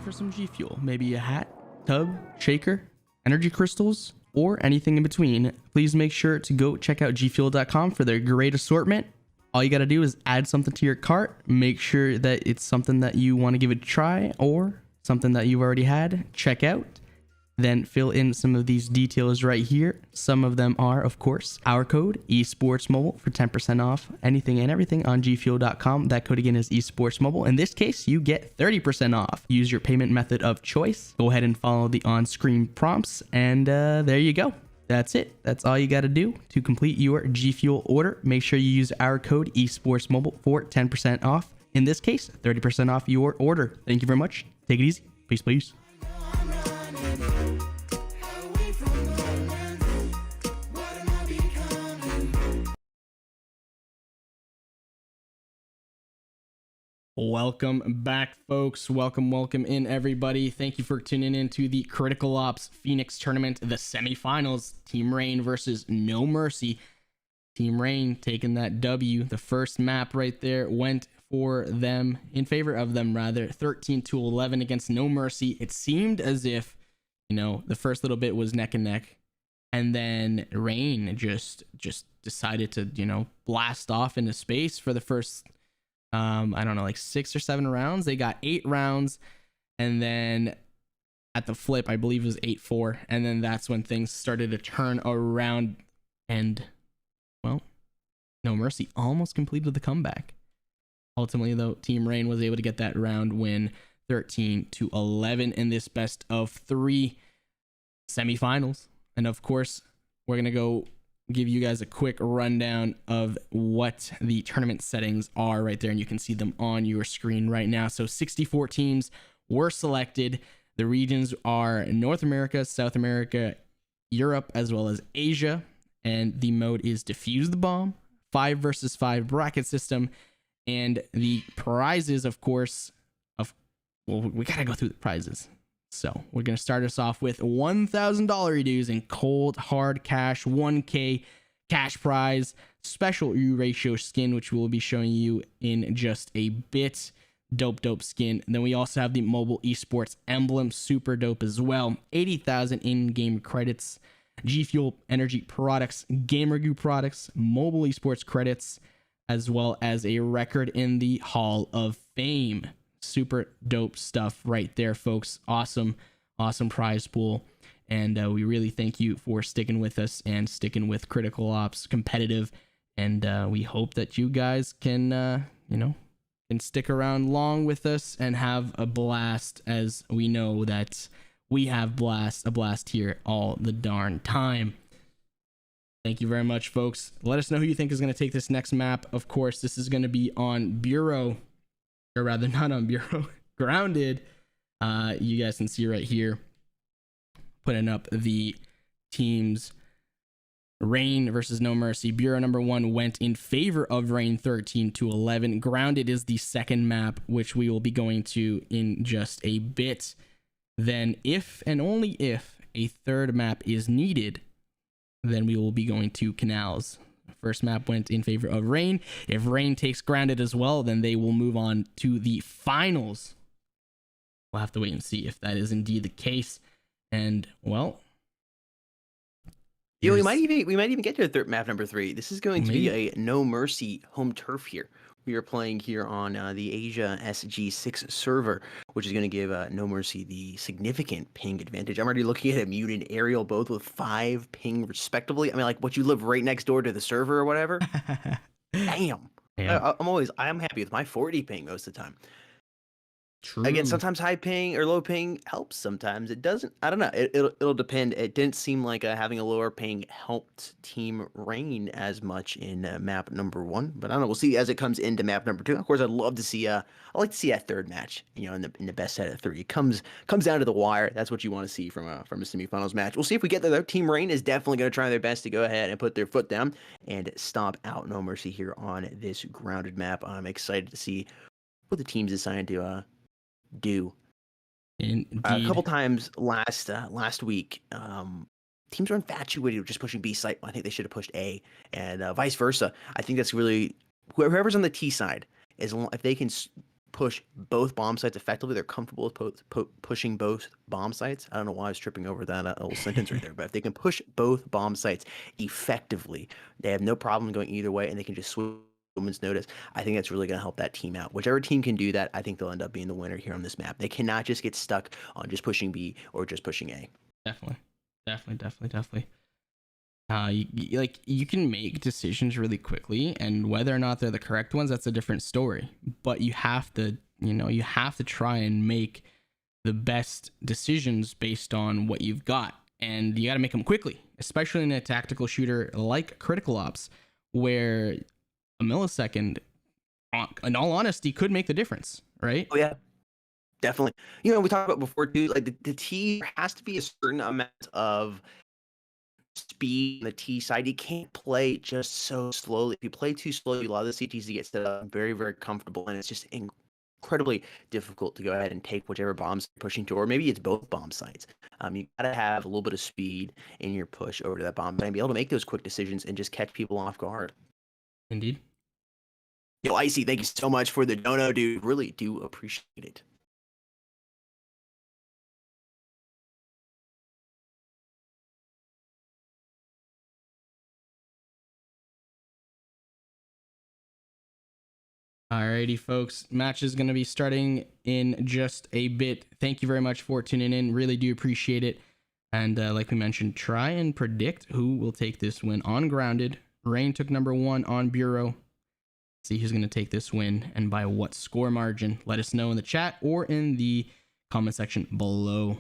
Speaker 2: For some G Fuel, maybe a hat, tub, shaker, energy crystals, or anything in between, please make sure to go check out gfuel.com for their great assortment. All you got to do is add something to your cart, make sure that it's something that you want to give it a try or something that you've already had, check out, then fill in some of these details right here. Some of them are, of course, our code esportsmobile for 10% off anything and everything on gfuel.com. That code again is esportsmobile. In this case, you get 30% off. Use your payment method of choice. Go ahead and follow the on-screen prompts, and there you go. That's it. That's all you got to do to complete your G Fuel order. Make sure you use our code esportsmobile for 10% off. In this case, 30% off your order. Thank you very much. Take it easy. Peace, please. Welcome back, folks. Welcome in, everybody. Thank you for tuning in to the Critical Ops Phoenix tournament, the semifinals. TeamREIGN versus NoMercy. TeamREIGN taking that W. The first map right there went for them, in favor of them rather, 13-11 against NoMercy. It seemed as if, you know, the first little bit was neck and neck, and then REIGN just decided to, you know, blast off into space for the first I don't know, like 6 or 7 rounds. They got 8 rounds, and then at the flip, I believe it was 8-4, and then that's when things started to turn around, and well, NoMercy almost completed the comeback. Ultimately, though, TeamREIGN was able to get that round win, 13-11 in this best of 3 semifinals. And of course, we're gonna go give you guys a quick rundown of what the tournament settings are right there, and you can see them on your screen right now. So 64 teams were selected. The regions are North America, South America, Europe, as well as Asia, and the mode is Defuse the Bomb, 5 versus 5 bracket system, and the prizes, of course, well, we gotta go through the prizes. So we're going to start us off with $1,000 dues in cold hard cash, 1K cash prize, special U ratio skin, which we'll be showing you in just a bit. Dope skin. And then we also have the mobile esports emblem, super dope as well. 80,000 in-game credits, G Fuel energy products, Gamer Goo products, mobile esports credits, as well as a record in the Hall of Fame. Super dope stuff right there, folks. Awesome prize pool, and we really thank you for sticking with us and sticking with Critical Ops competitive, and we hope that you guys can can stick around long with us and have a blast, as we know that we have a blast here all the darn time. Thank you very much, folks. Let us know who you think is going to take this next map. Of course, this is going to be on Bureau, or rather not on Bureau, Grounded. You guys can see right here, putting up the teams. REIGN versus NoMercy. Bureau number 1 went in favor of REIGN, 13-11. Grounded is the second map, which we will be going to in just a bit. Then if and only if a third map is needed, then we will be going to Canals. First map went in favor of REIGN. If REIGN takes Grounded as well, then they will move on to the finals. We'll have to wait and see if that is indeed the case. And well,
Speaker 4: we might even get to the third map number 3. This is going to be a NoMercy home turf here. We are playing here on the Asia SG6 server, which is going to give NoMercy the significant ping advantage. I'm already looking at a muted aerial, both with 5 ping respectively. I mean, like, what, you live right next door to the server or whatever? Damn.
Speaker 2: Yeah.
Speaker 4: I'm happy with my 40 ping most of the time.
Speaker 2: True.
Speaker 4: Again, sometimes high ping or low ping helps. Sometimes it doesn't. I don't know. It'll depend. It didn't seem like having a lower ping helped TeamREIGN as much in map number 1, but I don't know. We'll see as it comes into map number 2. Of course, I'd love to see. I like to see that third match. You know, in the best set of 3, it comes down to the wire. That's what you want to see from a semifinals match. We'll see if we get there though. TeamREIGN is definitely going to try their best to go ahead and put their foot down and stomp out NoMercy here on this grounded map. I'm excited to see what the teams decided to do.
Speaker 2: Indeed.
Speaker 4: A couple times last week, teams are infatuated with just pushing B site. I think they should have pushed A, and vice versa. I think that's really whoever's on the T side, if they can push both bomb sites effectively, they're comfortable with pushing both bomb sites. I don't know why I was tripping over that little sentence right there, but if they can push both bomb sites effectively, they have no problem going either way, and they can just switch moment's notice. I think that's really going to help that team out. Whichever team can do that, I think they'll end up being the winner here on this map. They cannot just get stuck on just pushing B or just pushing A.
Speaker 2: Definitely. You can make decisions really quickly, and whether or not they're the correct ones, that's a different story. But you have to try and make the best decisions based on what you've got, and you got to make them quickly, especially in a tactical shooter like Critical Ops, where a millisecond, in all honesty, could make the difference, right?
Speaker 4: Oh yeah, definitely. You know, we talked about before too, like the T, there has to be a certain amount of speed on the T side. You can't play just so slowly. If you play too slowly, a lot of the CTC get set up very, very comfortable, and it's just incredibly difficult to go ahead and take whichever bombs you're pushing to, or maybe it's both bomb sites. You gotta have a little bit of speed in your push over to that bomb and be able to make those quick decisions and just catch people off guard.
Speaker 2: Indeed.
Speaker 4: Yo, Icy, thank you so much for the dono, dude. Really do appreciate it.
Speaker 2: Alrighty, folks. Match is going to be starting in just a bit. Thank you very much for tuning in. Really do appreciate it. And like we mentioned, try and predict who will take this win on Grounded. Rain took number 1 on Bureau. See who's going to take this win and by what score margin. Let us know in the chat or in the comment section below.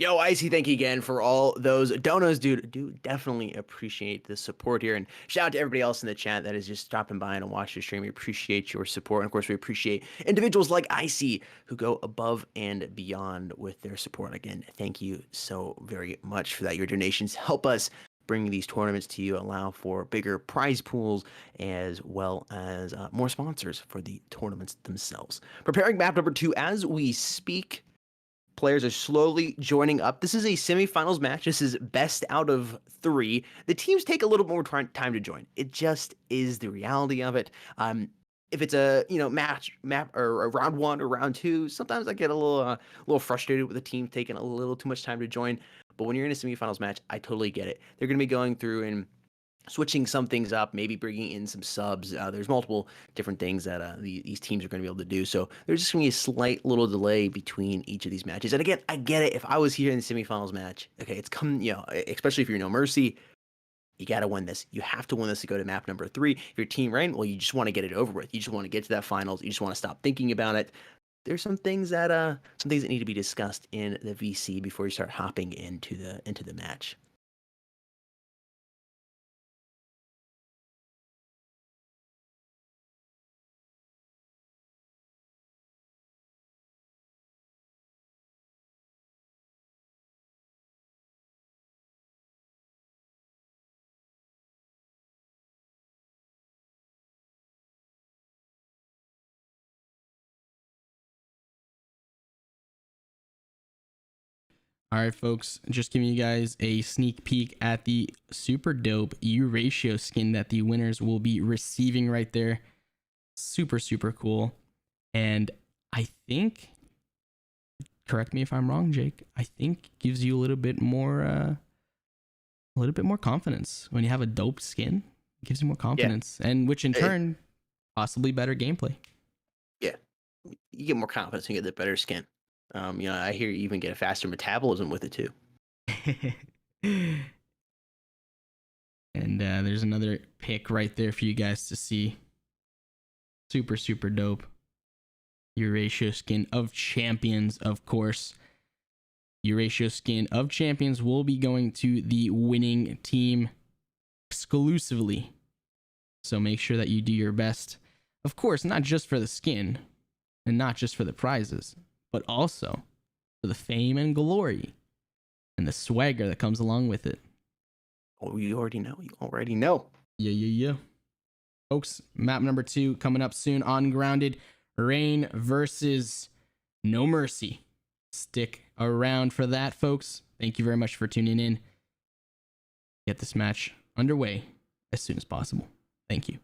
Speaker 4: Yo, Icy, thank you again for all those donos, dude. Do definitely appreciate the support here. And shout out to everybody else in the chat that is just stopping by and watching the stream. We appreciate your support. And of course, we appreciate individuals like Icy who go above and beyond with their support. Again, thank you so very much for that. Your donations help us bring these tournaments to you, allow for bigger prize pools, as well as more sponsors for the tournaments themselves. Preparing map number 2 as we speak. Players are slowly joining up. This is a semifinals match. This is best out of 3. The teams take a little more time to join. It just is the reality of it. If it's a map or a round 1 or round 2, sometimes I get a little frustrated with the team taking a little too much time to join. But when you're in a semifinals match, I totally get it. They're going to be going through and switching some things up, maybe bringing in some subs. There's multiple different things that these teams are going to be able to do. So there's just going to be a slight little delay between each of these matches. And again, I get it. If I was here in the semifinals match, okay, it's come, especially if you're NoMercy, you got to win this. You have to win this to go to map number 3. If you're TeamREIGN, well, you just want to get it over with. You just want to get to that finals. You just want to stop thinking about it. there's some things that need to be discussed in the VC before you start hopping into the match.
Speaker 2: All right, folks, just giving you guys a sneak peek at the super dope U ratio skin that the winners will be receiving right there. Super, super cool. And I think, correct me if I'm wrong, Jake, I think gives you a little bit more confidence when you have a dope skin. It gives you more confidence, and which in turn, possibly better gameplay.
Speaker 4: Yeah, you get more confidence when you get the better skin. I hear you even get a faster metabolism with it too.
Speaker 2: And there's another pick right there for you guys to see. Super, super dope. Your ratio skin of champions, of course. Your ratio skin of champions will be going to the winning team exclusively. So make sure that you do your best. Of course, not just for the skin and not just for the prizes, but also for the fame and glory and the swagger that comes along with it.
Speaker 4: Oh, you already know.
Speaker 2: Yeah. Folks, map number 2 coming up soon on Grounded. Reign versus NoMercy. Stick around for that, folks. Thank you very much for tuning in. Get this match underway as soon as possible. Thank you.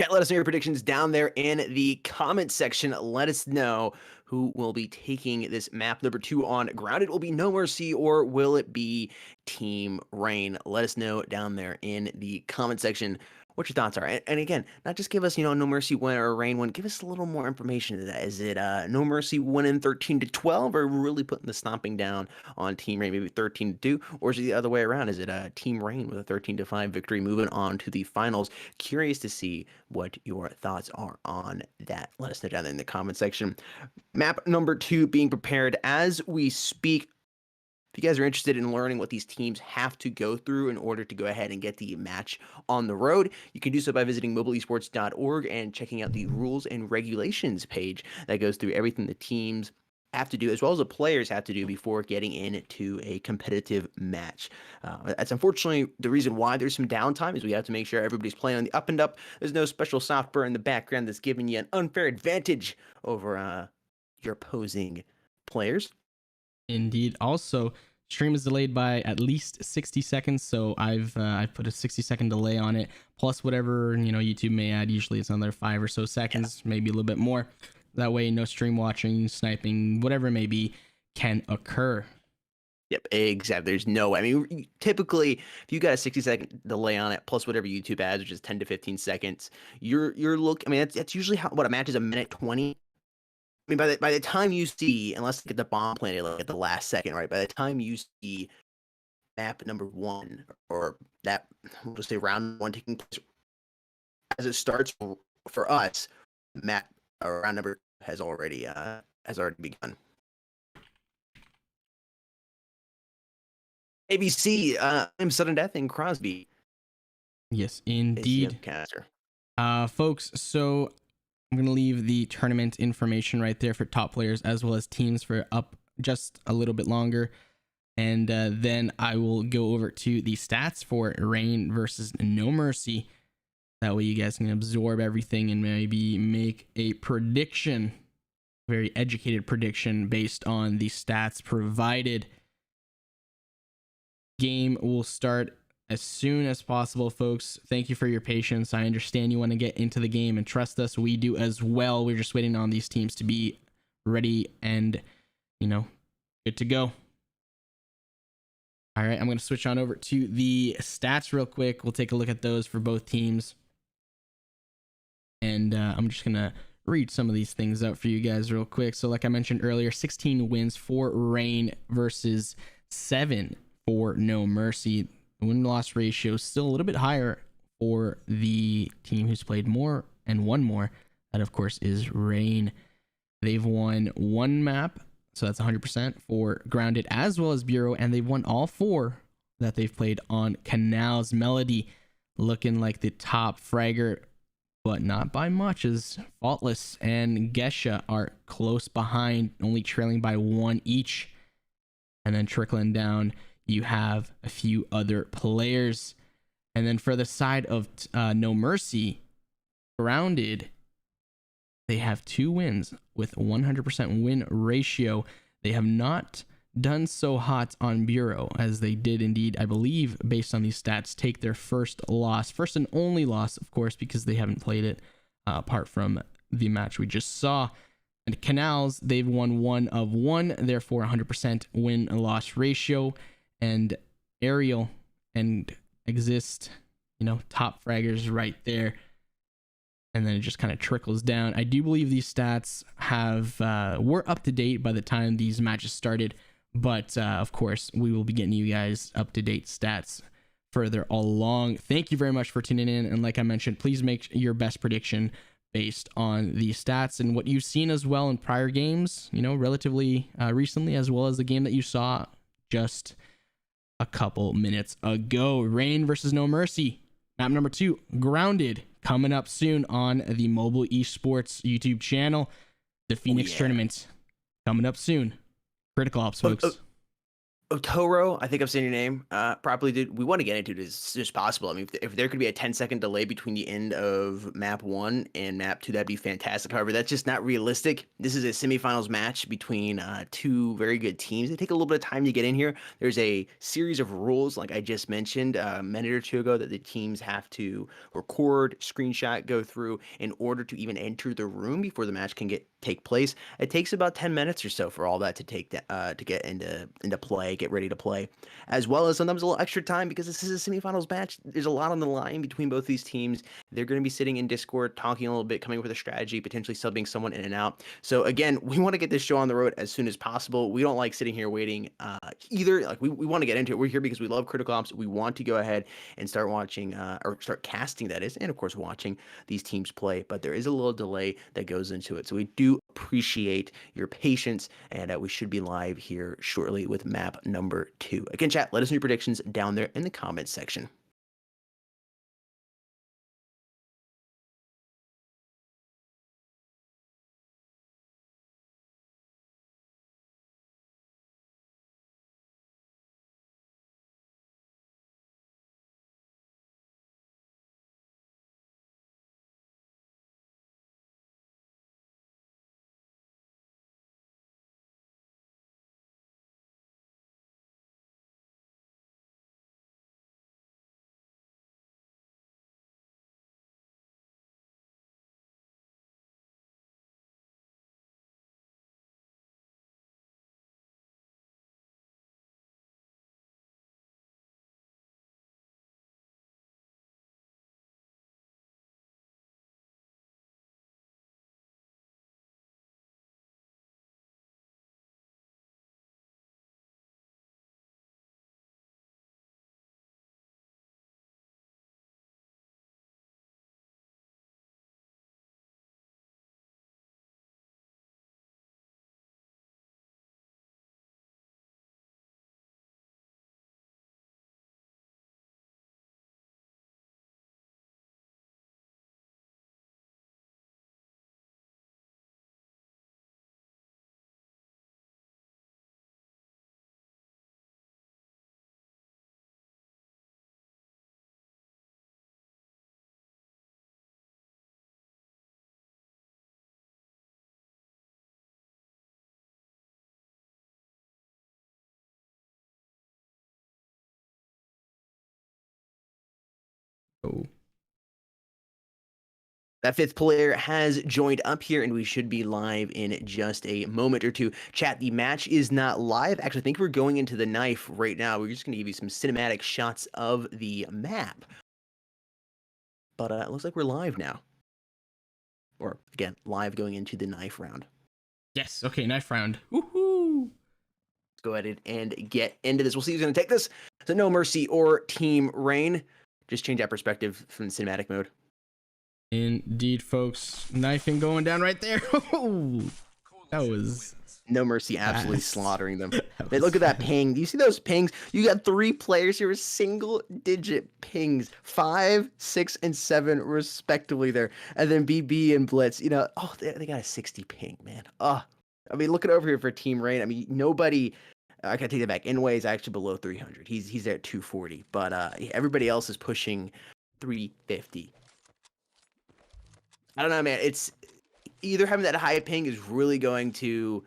Speaker 4: Chat, let us know your predictions down there in the comment section. Let us know who will be taking this map number 2 on Grounded. Will it be NoMercy or will it be TeamREIGN? Let us know down there in the comment section. what your thoughts are. And again, not just give us, No Mercy win or Rain win. Give us a little more information to that. Is it No Mercy winning 13-12, or really putting the stomping down on Team Rain, maybe 13-2, or is it the other way around? Is it Team Rain with a 13-5 victory, moving on to the finals? Curious to see what your thoughts are on that. Let us know down there in the comment section. Map number 2 being prepared as we speak. If you guys are interested in learning what these teams have to go through in order to go ahead and get the match on the road, you can do so by visiting mobileesports.org and checking out the rules and regulations page that goes through everything the teams have to do, as well as the players have to do before getting into a competitive match. That's unfortunately the reason why there's some downtime, is we have to make sure everybody's playing on the up and up. There's no special software in the background that's giving you an unfair advantage over your opposing players.
Speaker 2: Indeed. Also, stream is delayed by at least 60 seconds, so I've put a 60-second delay on it, plus whatever YouTube may add. Usually it's another 5 or so seconds, maybe a little bit more. That way, no stream watching, sniping, whatever it may be, can occur.
Speaker 4: Yep, exactly. There's no way. I mean, typically, if you got a 60-second delay on it, plus whatever YouTube adds, which is 10 to 15 seconds, you're I mean, that's usually what a match is, a minute 20. I mean, by the time you see, unless you get the bomb planted like at the last second, right? By the time you see map number 1, or that, we'll just say round 1 taking place, as it starts for us, map or round number has already begun. ABC, I'm Sudden Death and Crosby.
Speaker 2: Yes, indeed. Folks, so I'm going to leave the tournament information right there for top players as well as teams for up just a little bit longer. And then I will go over to the stats for Rain versus NoMercy. That way you guys can absorb everything and maybe make a prediction, very educated prediction based on the stats provided. Game will start as soon as possible, folks. Thank you for your patience. I understand you want to get into the game, and trust us, we do as well. We're just waiting on these teams to be ready and, good to go. All right, I'm going to switch on over to the stats real quick. We'll take a look at those for both teams. And I'm just going to read some of these things out for you guys real quick. So like I mentioned earlier, 16 wins for Rain versus 7 for NoMercy. Win-loss ratio still a little bit higher for the team who's played more and won more. That, of course, is Rain. They've won 1 map, so that's 100% for Grounded as well as Bureau, and they've won all 4 that they've played on Canals. Melody looking like the top fragger, but not by much, as Faultless and Gesha are close behind, only trailing by 1 each. And then trickling down, you have a few other players. And then for the side of NoMercy, Grounded, they have 2 wins with 100% win ratio. They have not done so hot on Bureau, as they did indeed, I believe, based on these stats, take their first and only loss, of course, because they haven't played it apart from the match we just saw. And Canals, they've won 1 of 1, therefore 100% win-loss ratio. And Aerial and Exist, top fraggers right there. And then it just kind of trickles down. I do believe these stats were up to date by the time these matches started. But of course, we will be getting you guys up-to-date stats further along. Thank you very much for tuning in. And like I mentioned, please make your best prediction based on the stats and what you've seen as well in prior games, relatively recently, as well as the game that you saw just a couple minutes ago. Rain versus NoMercy. Map number 2, Grounded, coming up soon on the Mobile Esports YouTube channel. The Phoenix tournament coming up soon. Critical Ops, folks.
Speaker 4: Otoro, I think I'm saying your name properly, dude. We want to get into it as soon as possible. I mean, if there could be a 10-second delay between the end of map 1 and map 2, that'd be fantastic. However, that's just not realistic. This is a semifinals match between 2 very good teams. They take a little bit of time to get in here. There's a series of rules, like I just mentioned a minute or 2 ago, that the teams have to record, screenshot, go through in order to even enter the room before the match can get take place. It takes about 10 minutes or so for all that to to get into play, get ready to play, as well as sometimes a little extra time because this is a semifinals match. There's a lot on the line between both these teams. They're going to be sitting in Discord, talking a little bit, coming up with a strategy, potentially subbing someone in and out. So again, we want to get this show on the road as soon as possible. We don't like sitting here waiting either. Like we want to get into it. We're here because we love Critical Ops. We want to go ahead and start watching or start casting, that is, and of course watching these teams play. But there is a little delay that goes into it. So we do appreciate your patience, and we should be live here shortly with map number 2. Again, chat, let us know your predictions down there in the comments section.
Speaker 2: Oh.
Speaker 4: That 5th player has joined up here, and we should be live in just a moment or two. Chat, the match is not live. Actually, I think we're going into the knife right now. We're just going to give you some cinematic shots of the map. But it looks like we're live now. Or, again, live going into the knife round.
Speaker 2: Yes. Okay, knife round. Woohoo!
Speaker 4: Let's go ahead and get into this. We'll see who's going to take this. So, NoMercy or TeamREIGN. Just change that perspective from the cinematic mode.
Speaker 2: Indeed, folks. Knifing going down right there. That was
Speaker 4: NoMercy absolutely
Speaker 2: fast.
Speaker 4: slaughtering them.
Speaker 2: That
Speaker 4: Man, look
Speaker 2: was
Speaker 4: at that ping. Do you see those pings? You got 3 players here with single-digit pings, 5, 6, and 7 respectively there. And then BB and Blitz, you know, oh, they got a 60 ping, man. Oh, I mean, look it over here for TeamREIGN. I mean, nobody. I gotta take that back. Inway is actually below 300. He's there at 240, but everybody else is pushing 350. I don't know, man. It's either having that high ping is really going to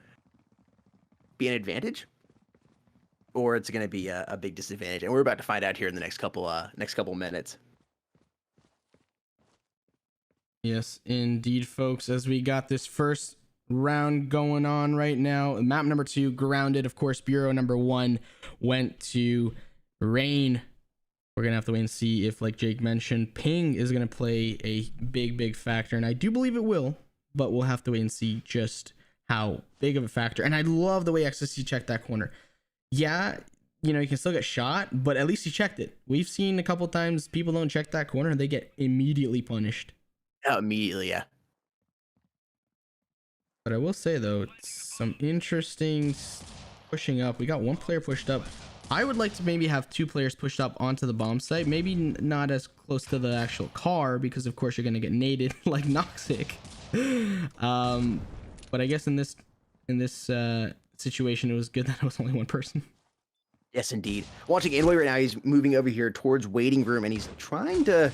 Speaker 4: be an advantage, or it's going to be a big disadvantage, and we're about to find out here in the next couple minutes.
Speaker 2: Yes, indeed, folks. As we got this first round going on right now, map number 2 grounded. Of course, bureau number 1 went to Rain. We're gonna have to wait and see if, like Jake mentioned, ping is gonna play a big factor, and I do believe it will, but we'll have to wait and see just how big of a factor. And I love the way XSC checked that corner. Yeah, you know, you can still get shot, but at least he checked it. We've seen a couple times people don't check that corner and they get immediately punished.
Speaker 4: Oh, immediately, yeah.
Speaker 2: But I will say though, it's some interesting pushing up. We got 1 player pushed up. I would like to maybe have 2 players pushed up onto the bomb site. Maybe not as close to the actual car, because of course you're gonna get naded like Noxic. But I guess in this situation, it was good that it was only 1 person.
Speaker 4: Yes, indeed. Watching Inway right now, he's moving over here towards waiting room, and he's trying to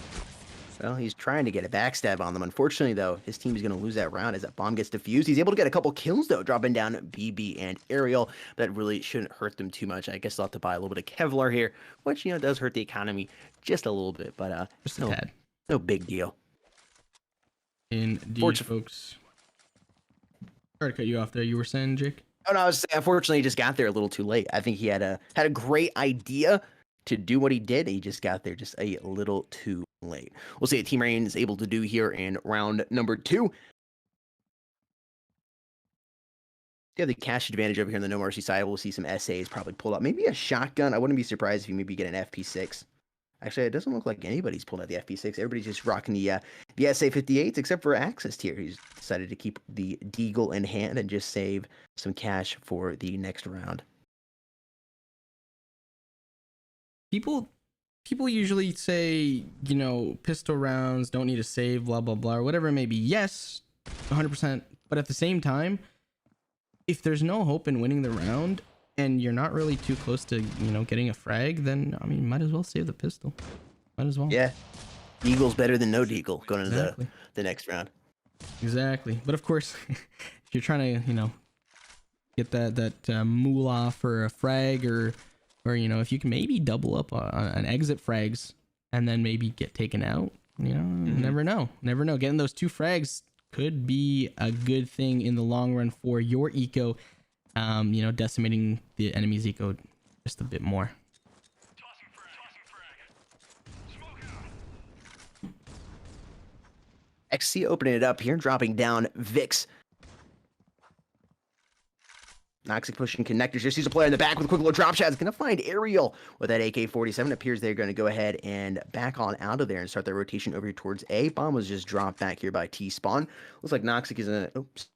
Speaker 4: get a backstab on them. Unfortunately, though, his team is going to lose that round as that bomb gets defused. He's able to get a couple kills, though, dropping down BB and Aerial. That really shouldn't hurt them too much. I guess they'll have to buy a little bit of Kevlar here, which, you know, does hurt the economy just a little bit, but
Speaker 2: Just a tad.
Speaker 4: No big deal.
Speaker 2: Indeed, folks. Sorry to cut you off there. You were saying, Jake?
Speaker 4: Oh no, I was saying, unfortunately, he just got there a little too late. I think he had a great idea to do what he did. He just got there just a little too late. We'll see what TeamREIGN is able to do here in round number 2. You have the cash advantage over here on the NoMercy side. We'll see some SAs probably pulled out. Maybe a shotgun. I wouldn't be surprised if you maybe get an FP6. Actually, it doesn't look like anybody's pulling out the FP6. Everybody's just rocking the SA58s, except for Axis here. He's decided to keep the Deagle in hand and just save some cash for the next round.
Speaker 2: People usually say, you know, pistol rounds don't need to save, blah blah blah, or whatever it may be. Yes, 100%. But at the same time, if there's no hope in winning the round and you're not really too close to, you know, getting a frag, then I mean, might as well save the pistol. Might as well.
Speaker 4: Yeah, Deagle's better than no Deagle going into the next round.
Speaker 2: Exactly. But of course, if you're trying to, you know, get that moolah for a frag, or you know, if you can maybe double up on exit frags and then maybe get taken out, you know, never know. Getting those 2 frags could be a good thing in the long run for your eco, you know, decimating the enemy's eco just a bit more.
Speaker 4: XC opening it up here, dropping down Vix. Noxic pushing connectors. Just sees a player in the back with a quick little drop shot. Is going to find Aerial with that AK-47. Appears they're going to go ahead and back on out of there and start their rotation over here towards A. Bomb was just dropped back here by T-Spawn. Looks like Noxic is in a... Oops.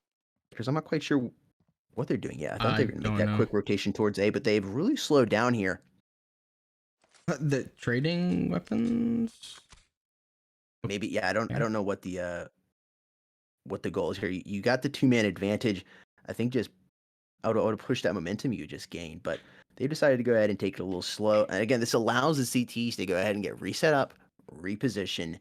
Speaker 4: Because I'm not quite sure what they're doing yet. I thought they were going to make that quick rotation towards A, but they've really slowed down here.
Speaker 2: The trading weapons?
Speaker 4: Maybe, yeah. I don't know what the goal is here. You got the 2-man advantage. I think just I would push that momentum you just gained, but they decided to go ahead and take it a little slow. And again, this allows the CTs to go ahead and get reset up, reposition.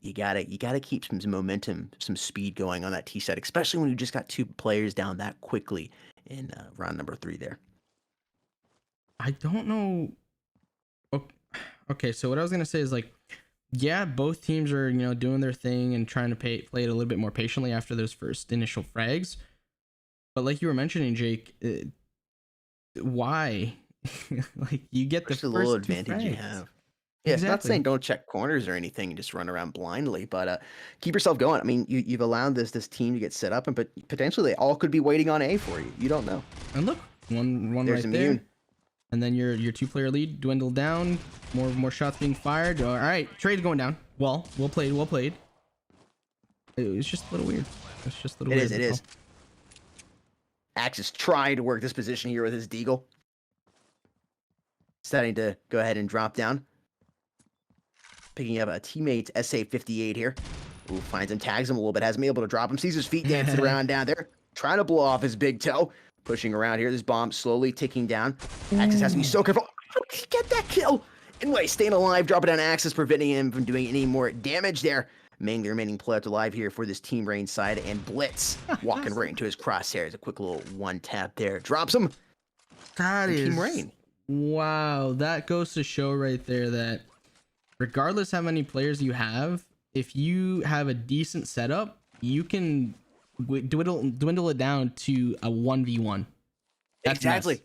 Speaker 4: You gotta keep some momentum, some speed going on that T side, especially when you just got 2 players down that quickly in round number 3 there.
Speaker 2: I don't know. Okay, so what I was gonna say is, like, yeah, both teams are, you know, doing their thing and trying to play it a little bit more patiently after those first initial frags. But like you were mentioning, Jake, why? Like, you get the first
Speaker 4: little
Speaker 2: 2
Speaker 4: advantage
Speaker 2: frags.
Speaker 4: you have. Yeah, it's not saying don't check corners or anything and just run around blindly, but keep yourself going. I mean, you've allowed this team to get set up, but potentially they all could be waiting on A for you. You don't know.
Speaker 2: And look, one
Speaker 4: There's
Speaker 2: right
Speaker 4: immune.
Speaker 2: there. And then your 2-player lead dwindled down. More shots being fired. All right, trade going down. Well played. It's just a little weird. It's just a little weird.
Speaker 4: It is. Axis trying to work this position here with his Deagle. Starting to go ahead and drop down. Picking up a teammate's SA-58 here. Ooh, finds him, tags him a little bit, hasn't been able to drop him. Sees his feet dancing around down there. Trying to blow off his big toe. Pushing around here. This bomb slowly ticking down. Axis has to be so careful. How did he get that kill? Anyway, staying alive, dropping down Axis, preventing him from doing any more damage there. Mainly remaining players alive here for this TeamREIGN side, and Blitz walking right into his crosshairs. A quick little 1-tap there. Drops him.
Speaker 2: That is
Speaker 4: TeamREIGN.
Speaker 2: Wow, that goes to show right there that regardless how many players you have, if you have a decent setup, you can dwindle it down to a 1v1. That's
Speaker 4: Exactly.
Speaker 2: nice.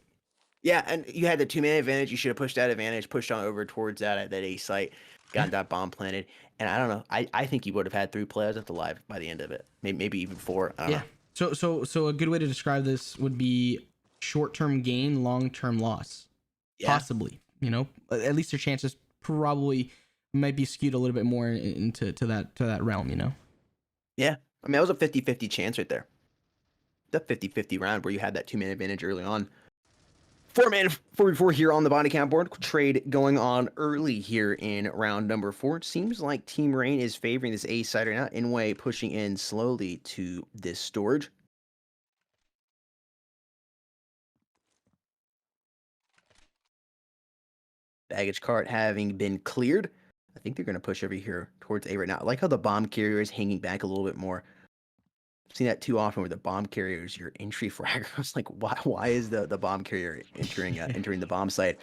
Speaker 4: Yeah, and you had the 2-man advantage. You should have pushed that advantage, pushed on over towards that A site, got that bomb planted. And I don't know. I think you would have had 3 players left alive by the end of it. Maybe even 4. I don't know.
Speaker 2: So a good way to describe this would be short-term gain, long-term loss.
Speaker 4: Yeah.
Speaker 2: Possibly. You know, at least your chances probably might be skewed a little bit more into that realm, you know?
Speaker 4: Yeah. I mean, that was a 50-50 chance right there. The 50-50 round where you had that 2-man advantage early on. 4-man 4v4 here on the body count board. Trade going on early here in round number 4. It seems like TeamREIGN is favoring this A side right now. Inway pushing in slowly to this storage. Baggage cart having been cleared. I think they're going to push over here towards A right now. I like how the bomb carrier is hanging back a little bit more. I've seen that too often where the bomb carrier is your entry frag. I was like, why is the bomb carrier entering the bomb site?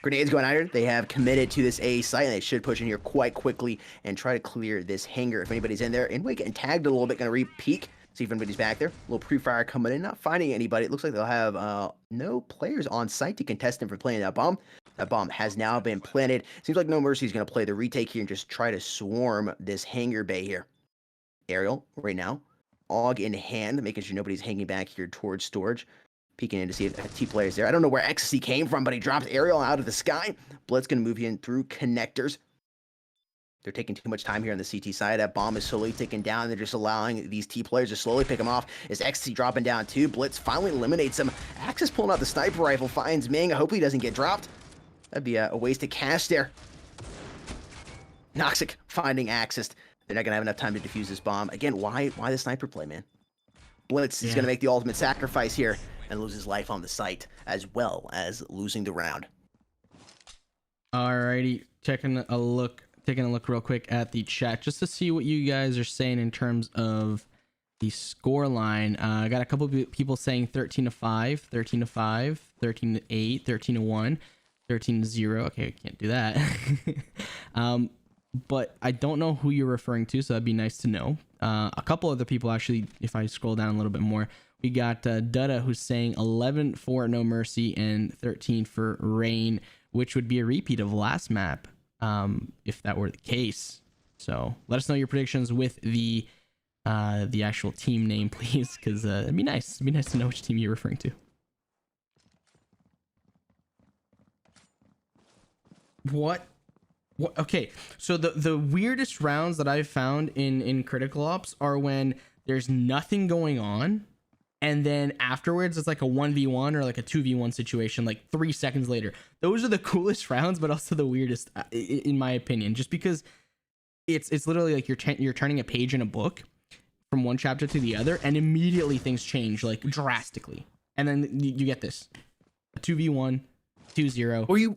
Speaker 4: Grenades going out here. They have committed to this A site, and they should push in here quite quickly and try to clear this hangar if anybody's in there. Anyway, getting tagged a little bit, going to re-peek. See if anybody's back there. A little pre-fire coming in, not finding anybody. It looks like they'll have no players on site to contest him for playing that bomb. That bomb has now been planted. Seems like NoMercy is going to play the retake here and just try to swarm this hangar bay here. Aerial right now. AUG in hand, making sure nobody's hanging back here towards storage. Peeking in to see if a T player's there. I don't know where Ecstasy came from, but he drops Aerial out of the sky. Blitz going to move in through connectors. They're taking too much time here on the CT side. That bomb is slowly ticking down. They're just allowing these T players to slowly pick them off. Is Ecstasy dropping down too? Blitz finally eliminates him. Axis pulling out the sniper rifle, finds Ming. Hopefully he doesn't get dropped. That'd be a wasted cash there. Noxic finding Axis. They're not going to have enough time to defuse this bomb. Again, why the sniper play, man? Blitz is going to make the ultimate sacrifice here and lose his life on the site, as well as losing the round.
Speaker 2: Alrighty, taking a look real quick at the chat just to see what you guys are saying in terms of the score line. I got a couple of people saying 13-5, 13-5, 13-8, 13-1, 13-0. Okay, I can't do that. But I don't know who you're referring to, so that'd be nice to know. A couple other people actually, if I scroll down a little bit more, we got Dutta who's saying 11 for NoMercy and 13 for Rain, which would be a repeat of last map, if that were the case. So let us know your predictions with the actual team name, please, because it'd be nice. It'd be nice to know which team you're referring to. What? Okay, so the weirdest rounds that I've found in Critical Ops are when there's nothing going on, and then afterwards it's like a 1v1 or like a 2v1 situation like 3 seconds later. Those are the coolest rounds, but also the weirdest in my opinion, just because it's literally like you're turning a page in a book from one chapter to the other, and immediately things change like drastically, and then you get this a 2v1 2-0.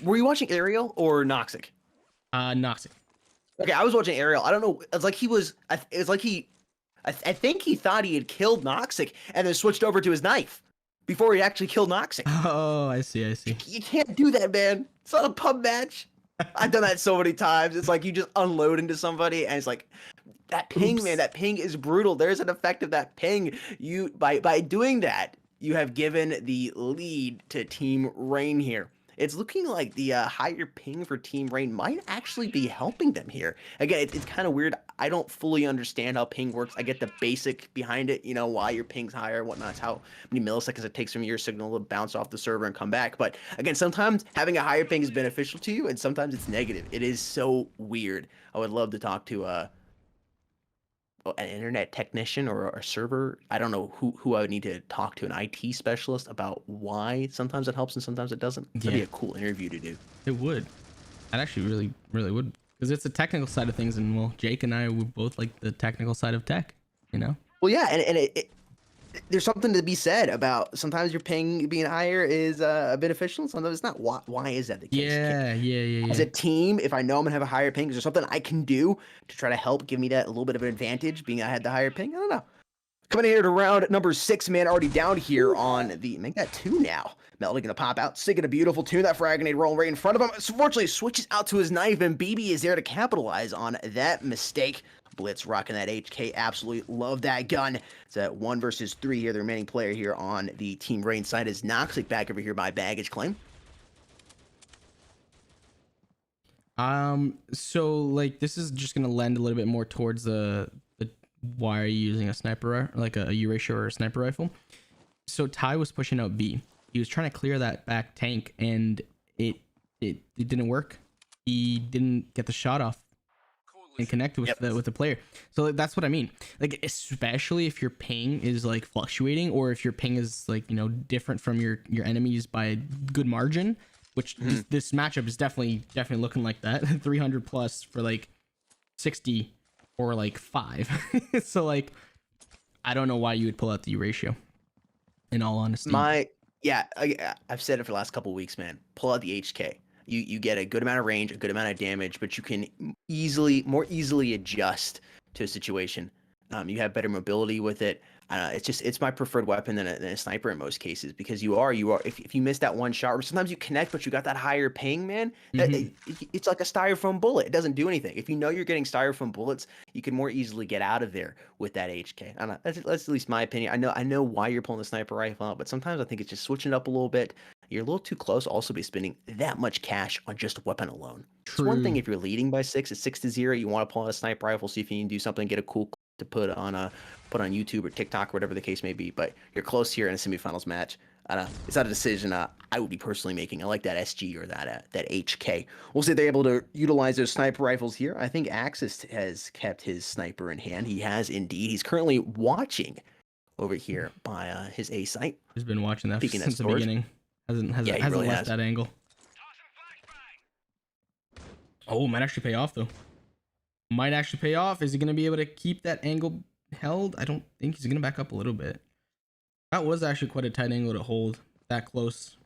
Speaker 4: Were you watching Aerial or Noxic?
Speaker 2: Noxic.
Speaker 4: Okay, I was watching Aerial. I don't know. It's like he was. It's like he. I think he thought he had killed Noxic and then switched over to his knife before he actually killed Noxic.
Speaker 2: Oh, I see.
Speaker 4: You can't do that, man. It's not a pub match. I've done that so many times. It's like you just unload into somebody, and it's like that ping, man. That ping is brutal. There's an effect of that ping. You by doing that, you have given the lead to TeamREIGN here. It's looking like the higher ping for TeamREIGN might actually be helping them here. Again, it's kind of weird. I don't fully understand how ping works. I get the basic behind it, you know, why your ping's higher, whatnot. It's how many milliseconds it takes from your signal to bounce off the server and come back. But again, sometimes having a higher ping is beneficial to you, and sometimes it's negative. It is so weird. I would love to talk to an internet technician or a server. I don't know who I would need to talk to, an IT specialist, about why sometimes it helps and sometimes it doesn't. That'd be a cool interview to do.
Speaker 2: It would. That actually really would, because it's the technical side of things, and well, Jake and I would both like the technical side of tech, you know.
Speaker 4: Well, yeah, and there's something to be said about sometimes your ping being higher is beneficial, sometimes it's not. Why is that the case?
Speaker 2: Yeah.
Speaker 4: As a team, if I know I'm gonna have a higher ping, is there something I can do to try to help give me that a little bit of an advantage, being I had the higher ping? I don't know. Coming in here to round number 6, man, already down here on the, make that 2 now. Melody gonna pop out, singing a beautiful tune. That frag grenade rolling right in front of him. Unfortunately, switches out to his knife, and BB is there to capitalize on that mistake. Blitz rocking that HK, absolutely love that gun. It's a 1 versus 3 here. The remaining player here on the TeamREIGN side is Noxic, back over here by baggage claim.
Speaker 2: So like this is just gonna lend a little bit more towards the why are you using a sniper, like a U-ratio or a sniper rifle. So Ty was pushing out B. He was trying to clear that back tank, and it didn't work. He didn't get the shot off and connect with the player. So that's what I mean. Like, especially if your ping is like fluctuating, or if your ping is like, you know, different from your enemies by a good margin, which this matchup is definitely looking like that. 300 plus for like 60 or like 5. So like, I don't know why you would pull out the U ratio, in all honesty.
Speaker 4: I've said it for the last couple of weeks, man. Pull out the HK. You get a good amount of range, a good amount of damage, but you can more easily adjust to a situation. You have better mobility with it. I don't know, it's my preferred weapon than a sniper in most cases, because you are if you miss that one shot, or sometimes you connect but you got that higher ping, man, it's like a styrofoam bullet. It doesn't do anything. If you know you're getting styrofoam bullets, you can more easily get out of there with that HK. I don't know, that's at least my opinion. I know why you're pulling the sniper rifle out, but sometimes I think it's just switching it up a little bit. You're a little too close to also be spending that much cash on just a weapon alone. It's one thing
Speaker 2: True.
Speaker 4: if you're leading by 6, it's 6-0, you want to pull out a sniper rifle, see if you can do something, get a cool to put on YouTube or TikTok or whatever the case may be. But you're close here in a semifinals match. It's not a decision I would be personally making. I like that SG or that HK. We'll see if they're able to utilize those sniper rifles here. I think Axis has kept his sniper in hand. He has indeed. He's currently watching over here by his A site.
Speaker 2: He's been watching that
Speaker 4: Speaking of
Speaker 2: since the
Speaker 4: storage.
Speaker 2: beginning. Hasn't
Speaker 4: really
Speaker 2: left
Speaker 4: has.
Speaker 2: that angle. Oh, might actually pay off though. Might actually pay off. Is he going to be able to keep that angle held? I don't think he's going to back up a little bit. That was actually quite a tight angle to hold that close.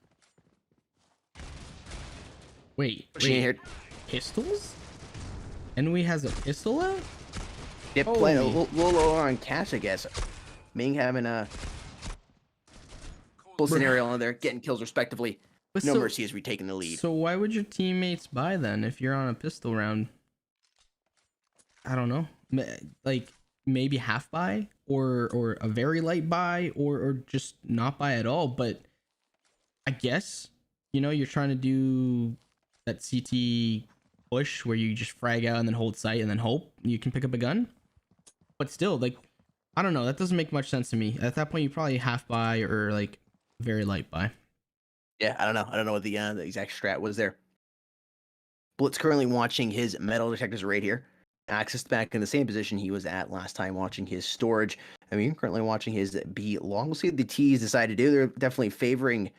Speaker 2: Wait.
Speaker 4: Here.
Speaker 2: Pistols? Enwy has a pistol out?
Speaker 4: Yep, playing a little lower on cash, I guess. Ming having a full scenario on there, getting kills respectively.
Speaker 2: But
Speaker 4: NoMercy is retaking the lead.
Speaker 2: So why would your teammates buy then if you're on a pistol round? I don't know. Like maybe half buy or a very light buy or just not buy at all. But I guess, you know, you're trying to do that CT push where you just frag out and then hold sight and then hope you can pick up a gun. But still, like, I don't know. That doesn't make much sense to me. At that point, you probably half buy or like very light buy.
Speaker 4: Yeah, I don't know. I don't know what the exact strat was there. Blitz currently watching his metal detectors right here. Axis back in the same position he was at last time, watching his storage. I mean, currently watching his B long. We'll see what the T's decide to do. They're definitely favoring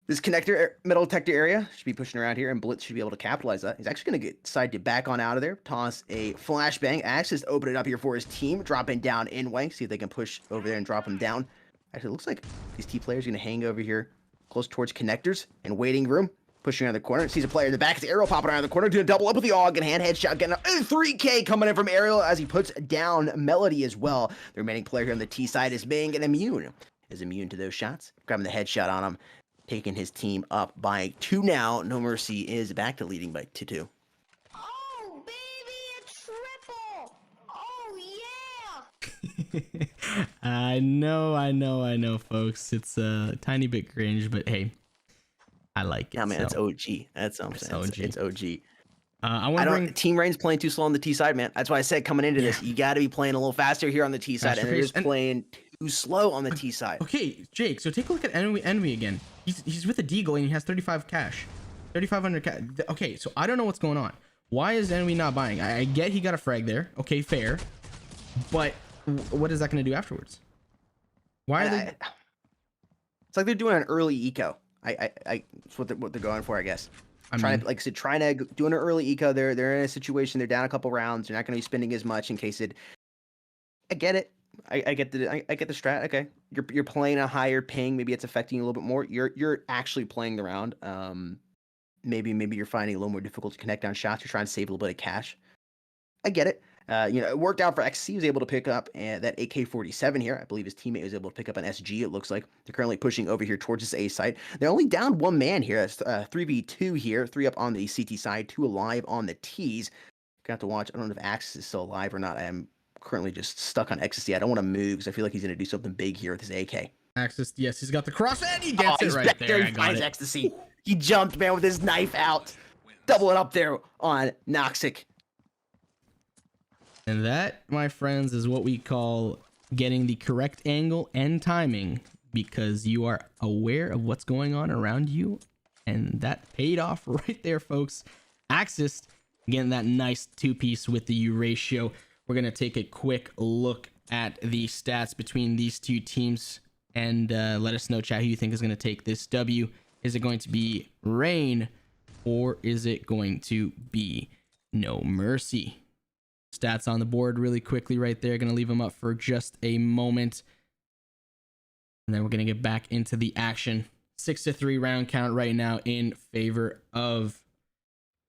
Speaker 4: this connector metal detector area. Should be pushing around here, and Blitz should be able to capitalize that. He's actually going to decide to back on out of there, toss a flashbang. Axis open it up here for his team, dropping down in way. See if they can push over there and drop him down. Actually, it looks like these T players are going to hang over here close towards connectors and waiting room. Pushing around the corner, sees a player in the back. His Aerial popping around the corner, doing a double up with the AUG and hand headshot, getting a 3K coming in from Aerial as he puts down Melody as well. The remaining player here on the T side is Ming, and immune to those shots. Grabbing the headshot on him, taking his team up by 2 now. NoMercy is back to leading by 2-2.
Speaker 5: Oh, baby, a triple! Oh, yeah!
Speaker 2: I know, folks. It's a tiny bit cringe, but hey, I like it.
Speaker 4: Yeah, man,
Speaker 2: so.
Speaker 4: that's OG. That's what I'm saying. It's OG.
Speaker 2: I want to bring
Speaker 4: TeamREIgn's playing too slow on the T side, man. That's why I said coming into this, you got to be playing a little faster here on the T side, and they're just playing too slow on the T side.
Speaker 2: Okay, Jake. So take a look at Enemy again. He's with a deagle and he has 35 cash, 3,500 cash. Okay, so I don't know what's going on. Why is Enemy not buying? I get he got a frag there. Okay, fair. But what is that going to do afterwards? Why are they?
Speaker 4: It's like they're doing an early eco. It's what they're going for, I guess. Trying to doing an early eco. They're in a situation. They're down a couple rounds. They're not going to be spending as much in case it. I get it. I get the strat. Okay, you're playing a higher ping. Maybe it's affecting you a little bit more. You're actually playing the round. Maybe you're finding it a little more difficult to connect on shots. You're trying to save a little bit of cash. I get it. It worked out for XC. He was able to pick up that AK-47 here. I believe his teammate was able to pick up an SG. It looks like they're currently pushing over here towards this A site. They're only down 1 man here. That's 3v2 here. 3 up on the CT side, 2 alive on the T's. Gonna have to watch. I don't know if Axis is still alive or not. I am currently just stuck on ecstasy. I don't want to move because I feel like he's gonna do something big here with his AK.
Speaker 2: Axis, yes, he's got the cross and he gets it right
Speaker 4: back
Speaker 2: there.
Speaker 4: He finds ecstasy. He jumped, man, with his knife out. Double it up there on Noxic.
Speaker 2: And that, my friends, is what we call getting the correct angle and timing, because you are aware of what's going on around you. And that paid off right there, folks. Axis getting that nice 2-piece with the U ratio. We're going to take a quick look at the stats between these two teams and let us know, chat, who you think is going to take this W. Is it going to be Reign or is it going to be NoMercy? Stats on the board really quickly right there. Going to leave them up for just a moment. And then we're going to get back into the action. 6-3 round count right now in favor of,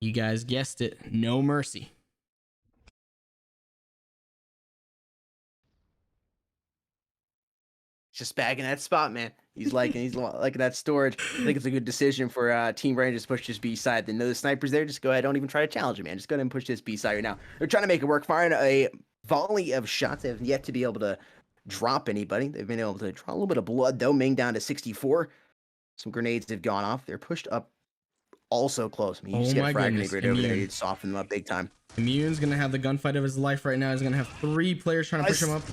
Speaker 2: you guys guessed it, NoMercy.
Speaker 4: just bagging that spot, man. He's liking that storage. I think it's a good decision for TeamREIGN to push this B side. They know the sniper's there. Just go ahead. Don't even try to challenge him, man. Just go ahead and push this B side right now. They're trying to make it work. Firing a volley of shots. They have yet to be able to drop anybody. They've been able to draw a little bit of blood, though. Ming down to 64. Some grenades have gone off. They're pushed up also close. I mean, you just get a frag grenade right over there. You'd soften them up big time.
Speaker 2: Immune's going to have the gunfight of his life right now. He's going to have 3 players trying to push him up.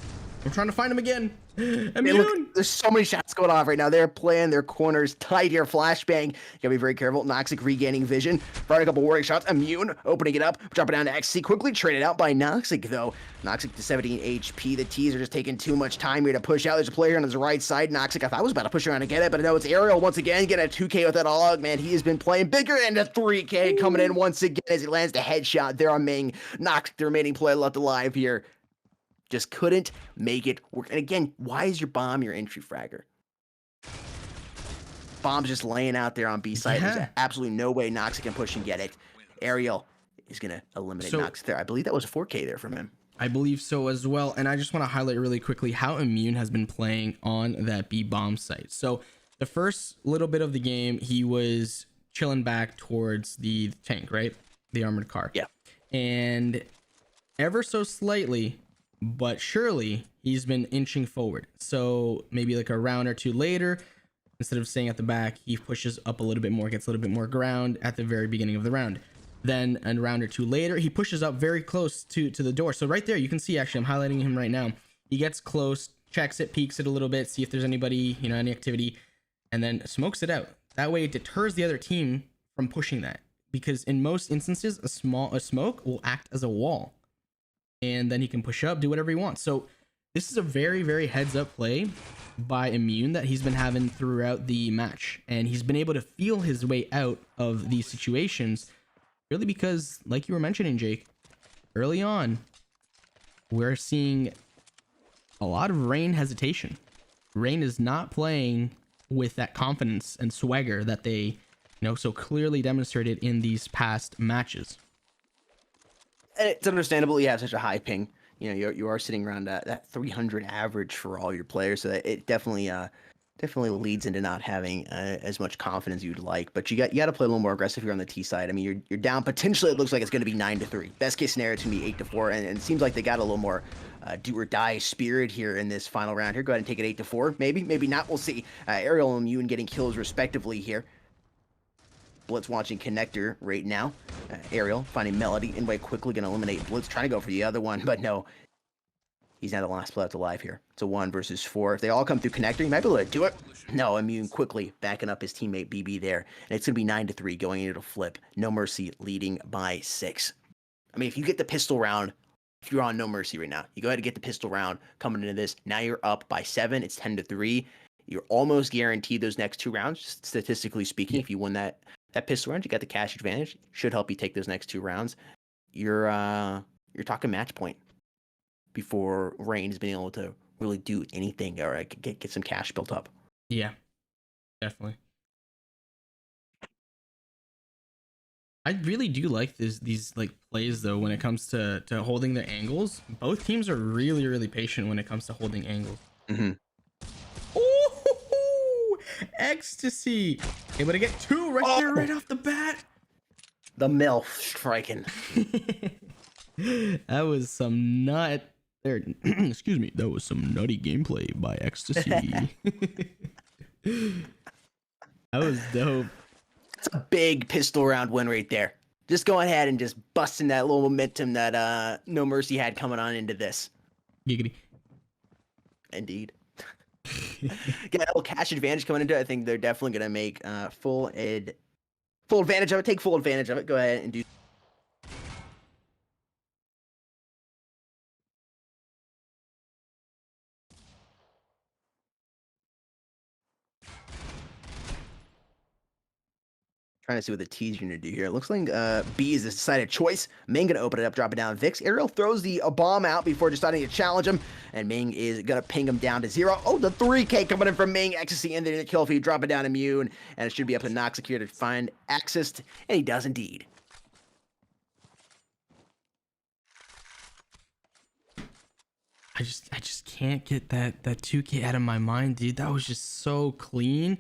Speaker 2: I'm trying to find him again. Immune!
Speaker 4: Hey, look, there's so many shots going off right now. They're playing their corners tight here. Flashbang. You gotta be very careful. Noxic regaining vision. Firing a couple warning shots. Immune opening it up. Dropping down to XC. Quickly traded out by Noxic, though. Noxic to 17 HP. The T's are just taking too much time here to push out. There's a player on his right side. Noxic, I thought was about to push around and get it, but no, it's Aerial once again. Getting a 2K with that log. Man, he has been playing bigger, and a 3K coming in once again as he lands the headshot there on Ming. Noxic, the remaining player left alive here. Just couldn't make it work. And again, why is your bomb your entry fragger? Bomb's just laying out there on B side.
Speaker 2: Yeah.
Speaker 4: There's absolutely no way Noxic can push and get it. Aerial is going to eliminate Noxic there. I believe that was a 4K there from him.
Speaker 2: I believe so as well. And I just want to highlight really quickly how Immune has been playing on that B bomb site. So the first little bit of the game, he was chilling back towards the tank, right? The armored car.
Speaker 4: Yeah.
Speaker 2: And ever so slightly, but surely, he's been inching forward. So maybe like a round or two later, instead of staying at the back, he pushes up a little bit more, gets a little bit more ground at the very beginning of the round. Then a round or two later, he pushes up very close to the door. So right there, you can see, actually, I'm highlighting him right now. He gets close, checks it, peeks it a little bit, see if there's anybody, you know, any activity, and then smokes it out. That way it deters the other team from pushing that. Because in most instances, a smoke will act as a wall. And then he can push up, do whatever he wants. So this is a very, very heads up play by Immune that he's been having throughout the match. And he's been able to feel his way out of these situations really because, like you were mentioning, Jake, early on, we're seeing a lot of Reign hesitation. Reign is not playing with that confidence and swagger that they, you know, so clearly demonstrated in these past matches.
Speaker 4: It's understandable you have such a high ping. You know, you are sitting around that 300 average for all your players, so that it definitely leads into not having as much confidence you'd like. But you got to play a little more aggressive here on the T side. I mean, you're down. Potentially, it looks like it's going to be 9-3. Best case scenario, it's going to be 8-4, and it seems like they got a little more do or die spirit here in this final round. Here, go ahead and take it 8-4. Maybe not. We'll see. Aerial and Immune getting kills respectively here. Blitz watching connector right now. Aerial finding Melody and way quickly going to eliminate Blitz, trying to go for the other one, but no. He's now the last player left alive here. It's a 1 versus 4. If they all come through connector, he might be able to do it. No, Immune quickly backing up his teammate BB there. And it's going to be 9-3 going into the flip. NoMercy leading by 6. I mean, if you get the pistol round, if you're on NoMercy right now, you go ahead and get the pistol round coming into this. Now you're up by 7. It's 10-3. You're almost guaranteed those next 2 rounds, statistically speaking. If you win that pistol round, you got the cash advantage. Should help you take those next 2 rounds. You're talking match point before Reign has been able to really do anything or get some cash built up.
Speaker 2: Yeah, definitely. I really do like these like plays though when it comes to holding the angles. Both teams are really, really patient when it comes to holding angles.
Speaker 4: Mm-hmm.
Speaker 2: Oh, ecstasy! Able to get 2 right there, right off the bat.
Speaker 4: The MILF striking.
Speaker 2: That was some nut. There, excuse me. That was some nutty gameplay by Ecstasy. That was dope.
Speaker 4: That's a big pistol round win right there. Just going ahead and just busting that little momentum that NoMercy had coming on into this.
Speaker 2: Giggity.
Speaker 4: Indeed. Get a little cash advantage coming into it. I think they're definitely going to make full advantage of it. Take full advantage of it. Go ahead and do. Trying to see what the T's going to do here. It looks like B is the decided choice. Ming going to open it up, drop it down. Vix. Aerial throws the bomb out before deciding to challenge him. And Ming is going to ping him down to 0. Oh, the 3K coming in from Ming. Ecstasy ended in the kill feed. Drop it down Immune. And it should be up to Noxic here to find access. And he does indeed.
Speaker 2: I just can't get that 2K out of my mind, dude. That was just so clean.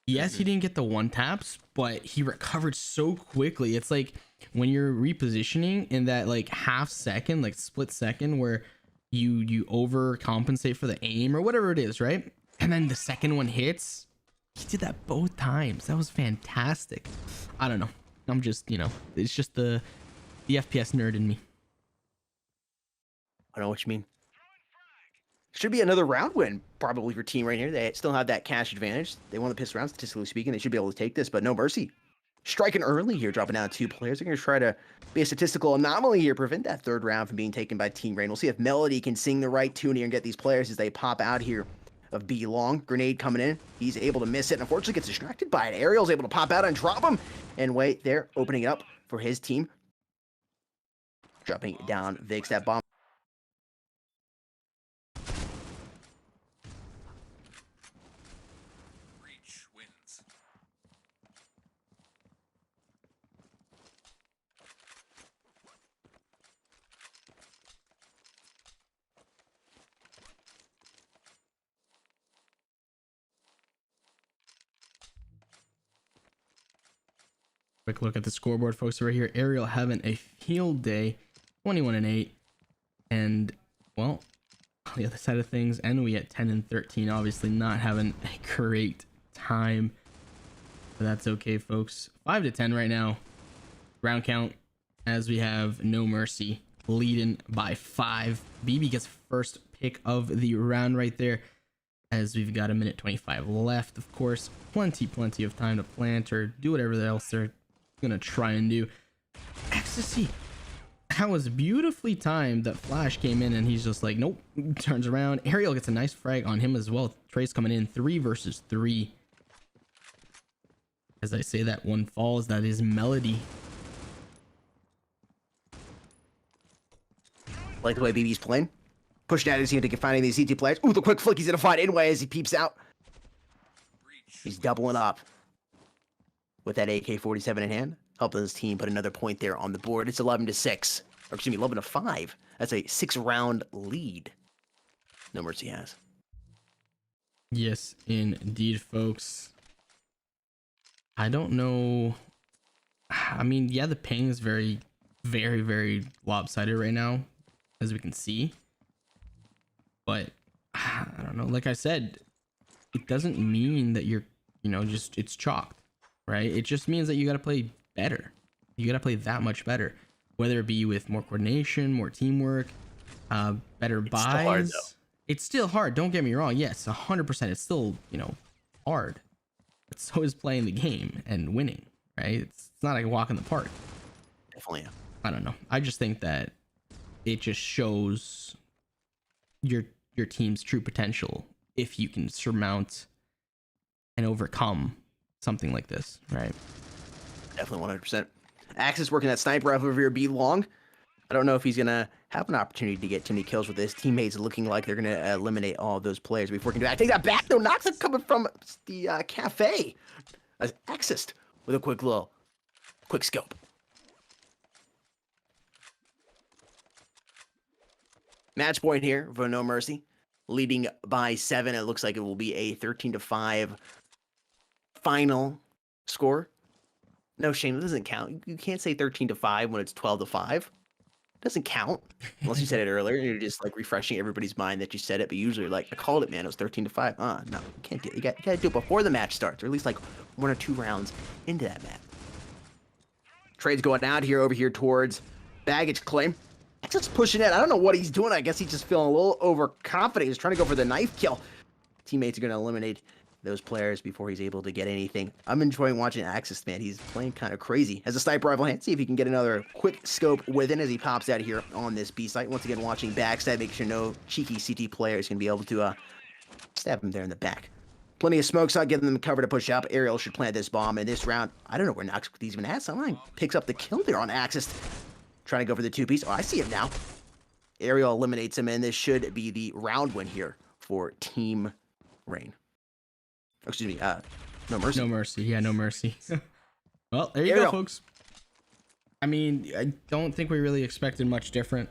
Speaker 2: Yes, he didn't get the one taps, but he recovered so quickly. It's like when you're repositioning in that like half second, like split second, where you overcompensate for the aim or whatever it is, right? And then the second one hits. He did that both times. That was fantastic. I don't know. I'm just, you know, it's just the FPS nerd in me.
Speaker 4: I know what you mean. Should be another round win probably for Team right here. They still have that cash advantage. They won the pistol round, statistically speaking. They should be able to take this, but NoMercy striking early here, dropping down 2 players. They're going to try to be a statistical anomaly here, prevent that third round from being taken by TeamREIGN. We'll see if Melody can sing the right tune here and get these players as they pop out here of B long. Grenade coming in. He's able to miss it and unfortunately gets distracted by it. Ariel's able to pop out and drop him. And wait there, opening it up for his team. Dropping it down, Vix that bomb.
Speaker 3: Reach wins.
Speaker 2: Quick look at the scoreboard, folks. Right here, Ariel having a field day, 21-8, and well, on the other side of things, Enwy at 10-13, obviously not having a great time, but that's okay, folks. 5-10 right now. Round count as we have NoMercy leading by 5. BB gets first pick of the round right there, as we've got 1:25 left. Of course, plenty of time to plant or do whatever else they're gonna try and do. Ecstasy, that was beautifully timed. That flash came in and he's just like, nope, turns around. Ariel gets a nice frag on him as well. Trace coming in 3 versus 3. As I say that one falls, that is Melody.
Speaker 4: Like the way BB's playing. Pushing out his team to find any of these CT players. Ooh, the quick flick. He's gonna find Inway as he peeps out. He's doubling up with that AK-47 in hand, helping his team put another point there on the board. It's 11-6, or excuse me, 11-5. That's a 6-round lead NoMercy has.
Speaker 2: Yes, indeed, folks. I don't know. I mean, yeah, the ping is very lopsided right now, as we can see. But I don't know. Like I said, it doesn't mean that you're, you know, just it's chalked. Right? It just means that you got to play better. You got to play that much better, whether it be with more coordination, more teamwork, better buys.
Speaker 4: Still hard, though.
Speaker 2: It's still hard. Don't get me wrong. Yes, 100%. It's still, you know, hard. But so is playing the game and winning, right? It's not like a walk in the park.
Speaker 4: Definitely.
Speaker 2: I don't know. I just think that it just shows your team's true potential if you can surmount and overcome something like this, right?
Speaker 4: Definitely 100%. Axis working that sniper rifle over here, B long. I don't know if he's gonna have an opportunity to get too many kills with his teammates looking like they're gonna eliminate all of those players before he can do that. I take that back though. Knocks it coming from the cafe. As Axis with a quick scope. Match point here for NoMercy, leading by 7. It looks like it will be a 13-5 final score. No, Shane, it doesn't count. You can't say 13-5 when it's 12-5. It doesn't count unless you said it earlier. You're just like refreshing everybody's mind that you said it, but usually you're like, I called it, man. It was 13-5. No, you can't do it. You got to do it before the match starts, or at least like 1 or 2 rounds into that match. Trade's going out here over here towards baggage claim. Just pushing it. I don't know what he's doing. I guess he's just feeling a little overconfident. He's trying to go for the knife kill. Teammates are going to eliminate those players before he's able to get anything. I'm enjoying watching Axis, man. He's playing kind of crazy. Has a sniper rifle hand. See if he can get another quick scope within as he pops out here on this B site. Once again, watching backside, make sure no cheeky CT player is going to be able to stab him there in the back. Plenty of smoke shot, getting them cover to push up. Ariel should plant this bomb in this round. I don't know where Nox even at. Someone picks up the kill there on Axis. Trying to go for the 2-piece. Oh, I see him now. Ariel eliminates him, and this should be the round win here for TeamREIGN. Oh, excuse me, NoMercy.
Speaker 2: NoMercy. Yeah, NoMercy. Well, there you
Speaker 4: Ariel.
Speaker 2: go, folks. I mean, I don't think we really expected much different.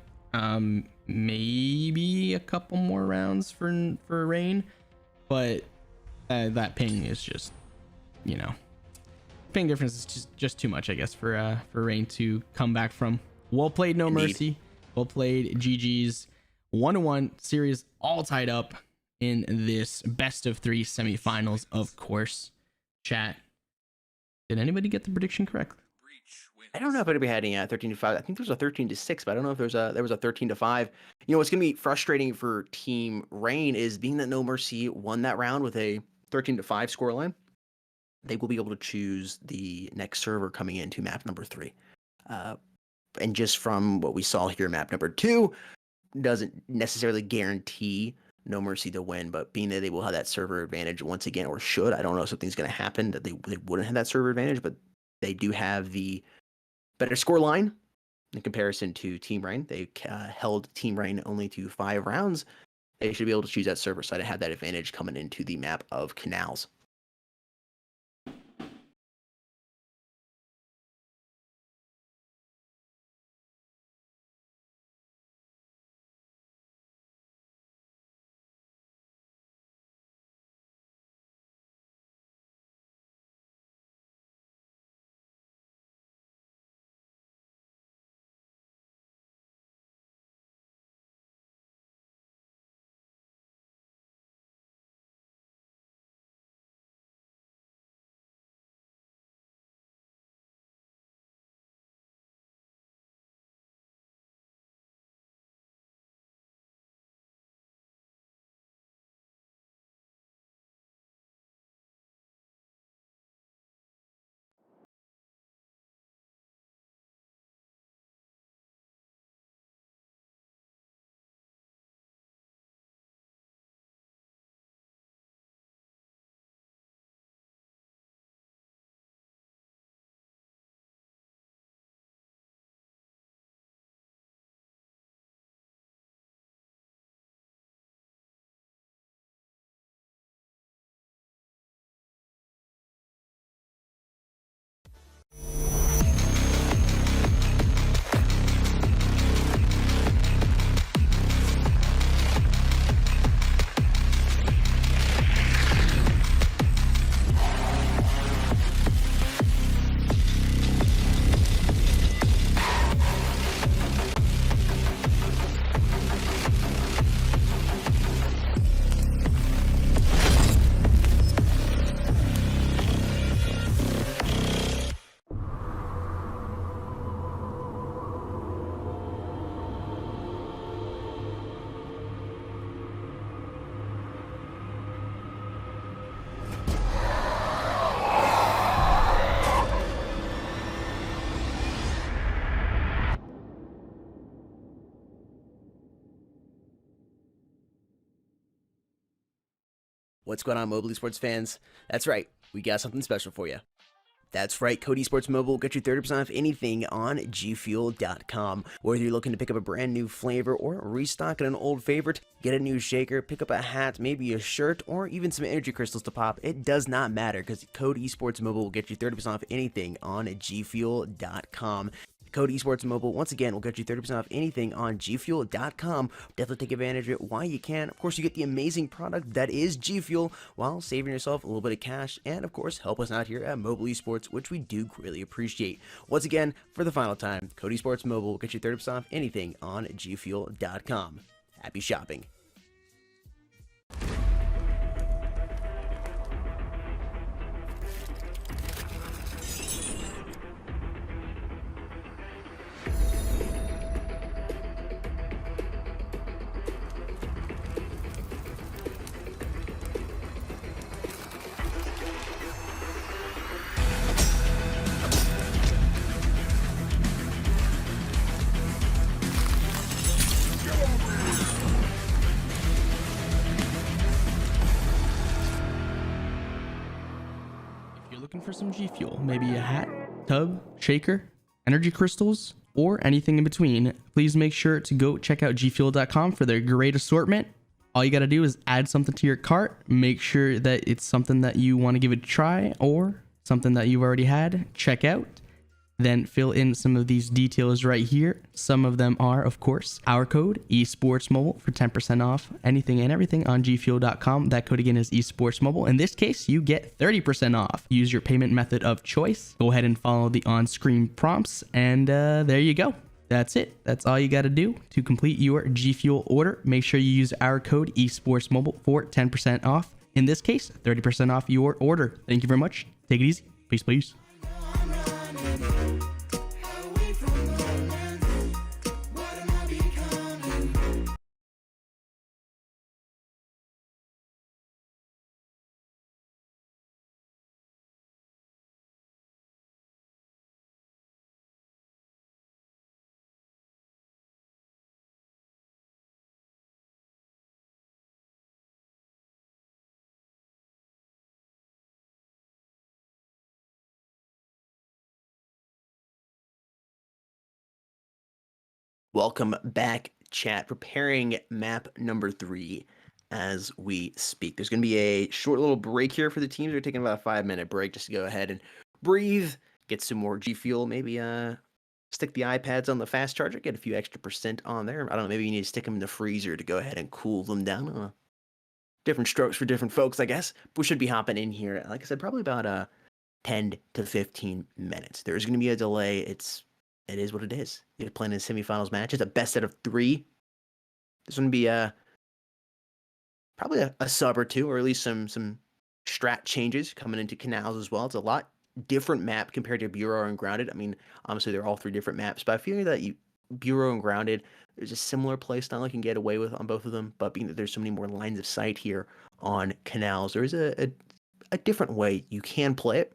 Speaker 2: maybe a couple more rounds for Rain, but that ping is just, you know, ping difference is just too much, I guess, for Rain to come back from. Well played, No Mercy. Well played, GG's. 1-1 series all tied up in this best of 3 semifinals, of course. Chat, did anybody get the prediction correct?
Speaker 3: Breach wins.
Speaker 4: I don't know if anybody had any 13-5. I think there was a 13-6, but I don't know if there was a 13-5. You know, what's gonna be frustrating for Team Rain is being that No Mercy won that round with a 13-5 scoreline. They will be able to choose the next server coming into map number 3. And just from what we saw here, map number 2 doesn't necessarily guarantee No Mercy to win, but being that they will have that server advantage once again, or should, I don't know if something's going to happen that they wouldn't have that server advantage, but they do have the better score line in comparison to TeamREIGN. They held TeamREIGN only to 5 rounds. They should be able to choose that server side to have that advantage coming into the map of Canals. What's going on, mobile esports fans? That's right, we got something special for you. That's right, Code Esports Mobile will get you 30% off anything on gfuel.com. Whether you're looking to pick up a brand new flavor or restock an old favorite, get a new shaker, pick up a hat, maybe a shirt, or even some energy crystals to pop, it does not matter because Code Esports Mobile will get you 30% off anything on gfuel.com. Code Esports Mobile, once again, will get you 30% off anything on gfuel.com. Definitely take advantage of it while you can. Of course, you get the amazing product that is G Fuel while saving yourself a little bit of cash and, of course, help us out here at Mobile Esports, which we do greatly appreciate. Once again, for the final time, Code Esports Mobile will get you 30% off anything on gfuel.com. Happy shopping.
Speaker 2: Looking for some G Fuel, maybe a hat, tub, shaker, energy crystals, or anything in between, please make sure to go check out gfuel.com for their great assortment. All you got to do is add something to your cart, make sure that it's something that you want to give it a try or something that you've already had. Check out, then fill in some of these details right here. Some of them are, of course, our code esportsmobile for 10% off anything and everything on gfuel.com. That code again is esportsmobile. In this case, you get 30% off. Use your payment method of choice. Go ahead and follow the on-screen prompts, and there you go. That's it. That's all you got to do to complete your G Fuel order. Make sure you use our code esportsmobile for 10% off. In this case, 30% off your order. Thank you very much. Take it easy. Peace, please.
Speaker 4: Welcome back, chat. Preparing map number 3 as we speak. There's going to be a short little break here for the teams. We're taking about a 5-minute break just to go ahead and breathe, get some more G Fuel, maybe stick the iPads on the fast charger, get a few extra percent on there. I don't know, maybe you need to stick them in the freezer to go ahead and cool them down. Different strokes for different folks, I guess. But we should be hopping in here, like I said, probably about 10 to 15 minutes. There's going to be a delay. It is what it is. You're playing in a semifinals match. It's a best out of 3. There's going to be probably a sub or two, or at least some strat changes coming into Canals as well. It's a lot different map compared to Bureau and Grounded. I mean, honestly, they're all 3 different maps, but I feel that Bureau and Grounded, there's a similar play style you can get away with on both of them, but being that there's so many more lines of sight here on Canals, there is a different way you can play it.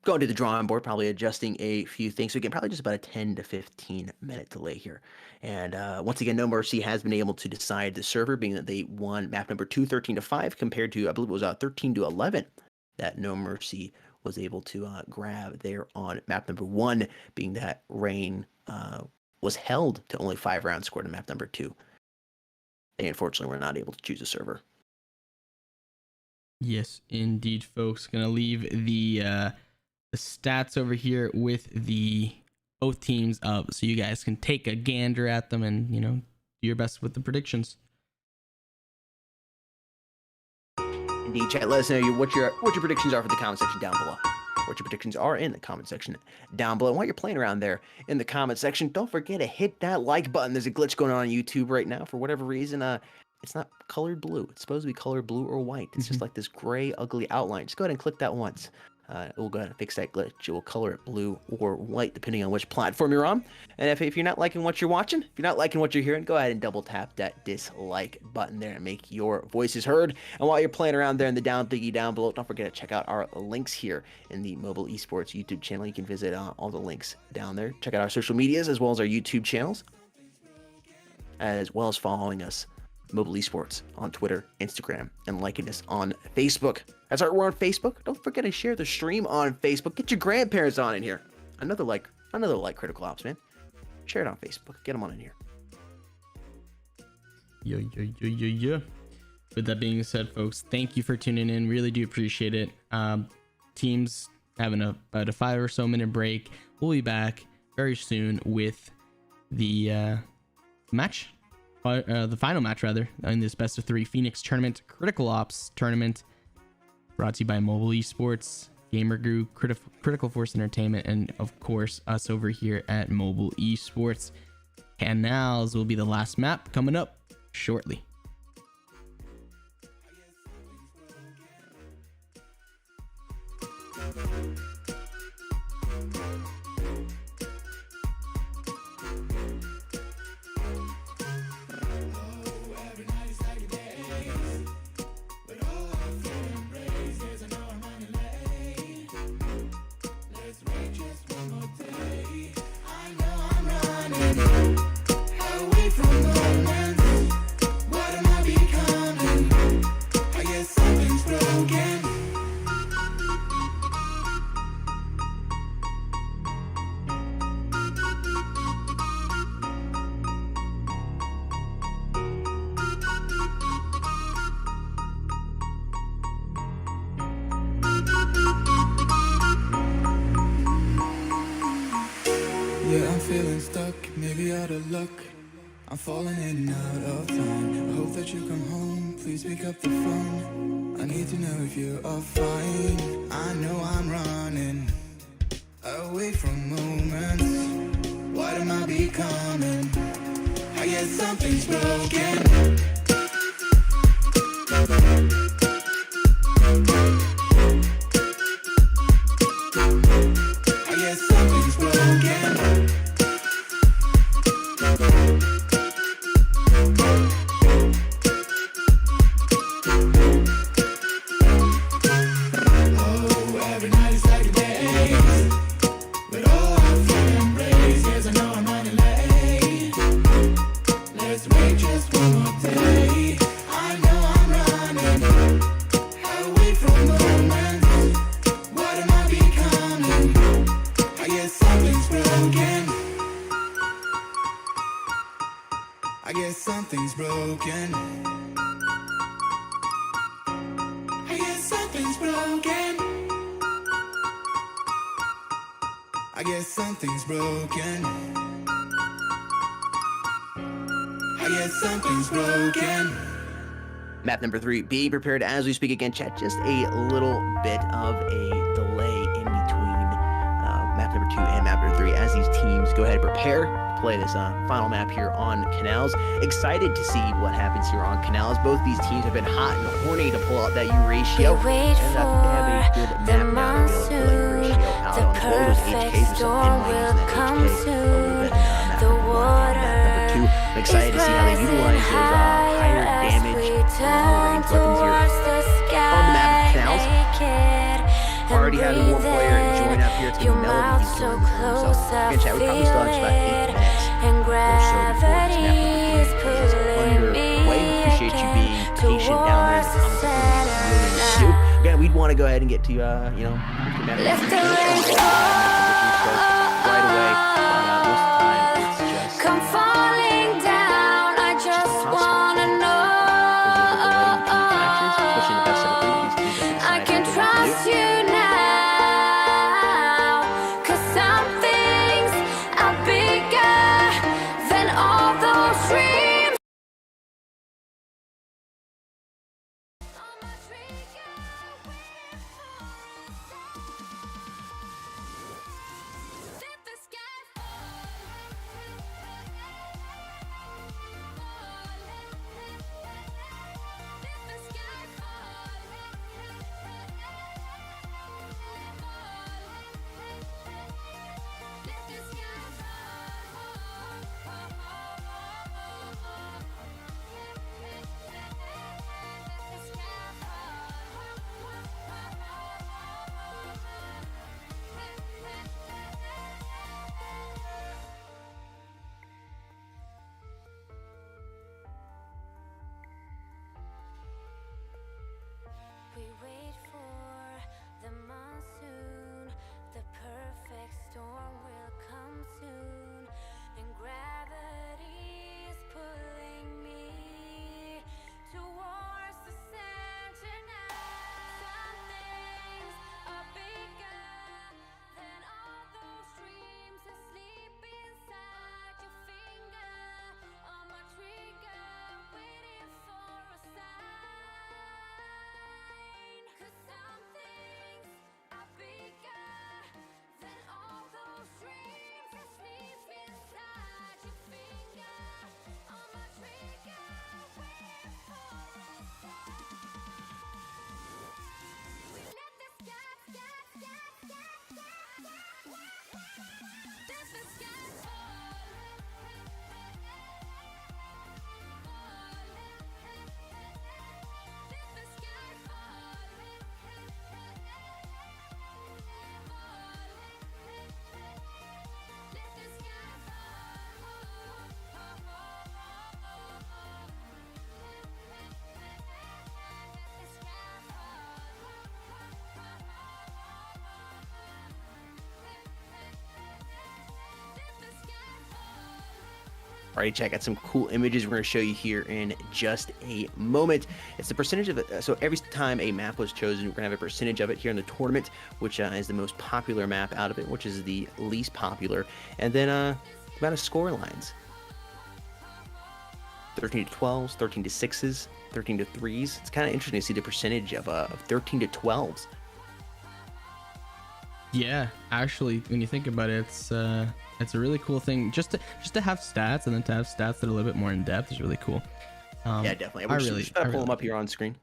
Speaker 4: Going to the drawing board, probably adjusting a few things. So again, probably just about a 10 to 15 minute delay here. And once again, NoMercy has been able to decide the server, being that they won map number 2, 13-5, compared to, I believe it was 13-11 that NoMercy was able to grab there on map number 1, being that Rain was held to only 5 rounds scored in map number 2. They unfortunately were not able to choose a server.
Speaker 2: Yes, indeed, folks. Gonna leave the stats over here with the both teams up, so you guys can take a gander at them and, you know, do your best with the predictions.
Speaker 4: Indeed, chat. Let us know what your predictions are for the comment section down below. What your predictions are in the comment section down below. And while you're playing around there in the comment section, don't forget to hit that like button. There's a glitch going on YouTube right now for whatever reason. It's not colored blue. It's supposed to be colored blue or white. It's just like this gray, ugly outline. Just go ahead and click that once. We'll go ahead and fix that glitch. It will color it blue or white depending on which platform you're on. And if you're not liking what you're watching, if you're not liking what you're hearing, go ahead and double tap that dislike button there and make your voices heard. And while you're playing around there in the down biggie down below, don't forget to check out our links here in the Mobile Esports YouTube channel. You can visit all the links down there. Check out our social medias as well as our YouTube channels, as well as following us, Mobile Esports, on Twitter, Instagram, and liking us on Facebook. That's right, we're on Facebook. Don't forget to share the stream on Facebook. Get your grandparents on in here. Another like Critical Ops, man. Share it on Facebook. Get them on in here.
Speaker 2: Yeah. With that being said, folks, thank you for tuning in. Really do appreciate it. Teams having about a 5 or so minute break. We'll be back very soon with the match. The final match, rather, in this best of 3 Phoenix tournament, Critical Ops tournament, brought to you by Mobile Esports, Gamer Group, Critical Force Entertainment, and of course us over here at Mobile Esports. Canals will be the last map coming up shortly.
Speaker 1: Yeah, I'm feeling stuck, maybe out of luck. I'm falling in and out of time. I hope that you come home, please pick up the phone. I need to know if you are fine. I know I'm running away from moments. What am I becoming? I guess something's broken. I guess something's broken. Oh, every night is like a day. With all our fun and embrace, yes, I know I'm running late. Let's wait just one more day. I know I'm running away from moments. What am I becoming? I guess something's broken. I guess something's broken. I guess something's broken. I guess something's broken. I guess something's broken.
Speaker 4: Map number 3, being prepared as we speak again. Chat, just a little bit of a delay in between map number 2 and map number 3 as these teams go ahead and prepare to play this final map here on Canals. Excited to see what happens here on Canals. Both these teams have been hot and horny to pull out that U ratio.
Speaker 5: We wait
Speaker 4: and they have a good
Speaker 5: for the
Speaker 4: map now to be able to pull that U ratio out
Speaker 5: The
Speaker 4: on the board. Those
Speaker 5: perfect
Speaker 4: HKs with some
Speaker 5: storm
Speaker 4: pin
Speaker 5: will
Speaker 4: lanes and
Speaker 5: come
Speaker 4: then HK a little bit in map
Speaker 5: The
Speaker 4: number 1 and map number 2. I'm excited to see how they utilize those higher damage long-range weapons here on the map of Canals. Already having one player join up here. It's going to be Melody. He's joining himself. Again, chat, we probably still have just about 8 minutes or so before this map number 3 is underway. We appreciate you being patient down there in the comments. Really do. Again, we'd want to go ahead and get to, you know, map number 3 right away. But most of the time, it's just
Speaker 5: Come falling down, I just wanna know
Speaker 4: especially in the best set of 3 of these teams.
Speaker 5: I can trust you now, 'cause some things are bigger than all those dreams.
Speaker 4: Alrighty, check out some cool images we're going to show you here in just a moment. It's the percentage of it. So every time a map was chosen, we're going to have a percentage of it here in the tournament, which is the most popular map out of it, which is the least popular. And then amount of score lines. 13 to 12s, 13 to 6s, 13 to 3s. It's kind of interesting to see the percentage of 13 to 12s.
Speaker 2: Yeah, actually, when you think about it, it's a really cool thing just to have stats, and then to have stats that are a little bit more in depth is really cool.
Speaker 4: Yeah, definitely. We're just gonna pull them up here on screen.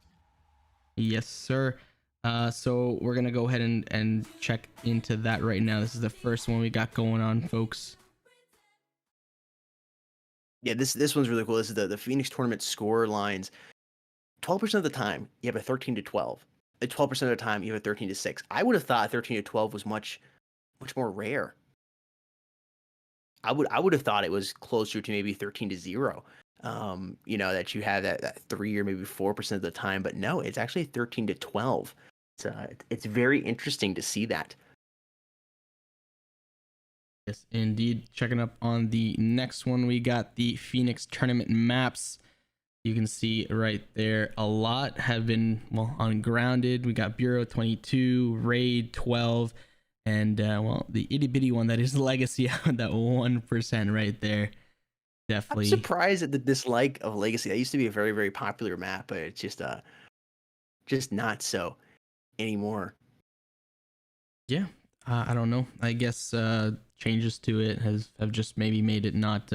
Speaker 2: Yes, sir. So we're gonna go ahead and check into that right now. This is the first one we got going on, folks.
Speaker 4: Yeah, this one's really cool. This is the Phoenix tournament score lines. 12% of the time, you have a 13 to 12. 12% of the time, you have a 13 to 6. I would have thought 13 to 12 was much more rare. I would have thought it was closer to maybe 13 to 0. You know, that you have that 3 or maybe 4% of the time, but no, it's actually 13 to 12. It's very interesting to see that.
Speaker 2: Yes, indeed. Checking up on the next one, we got the Phoenix tournament maps. You can see right there, a lot have been, well, on Grounded. We got Bureau 22, Raid 12, and well, the itty bitty one that is Legacy, that 1% right there. Definitely.
Speaker 4: I'm surprised at the dislike of Legacy. That used to be a very, very popular map, but it's just not so anymore.
Speaker 2: Yeah, I don't know. I guess changes to it have just maybe made it not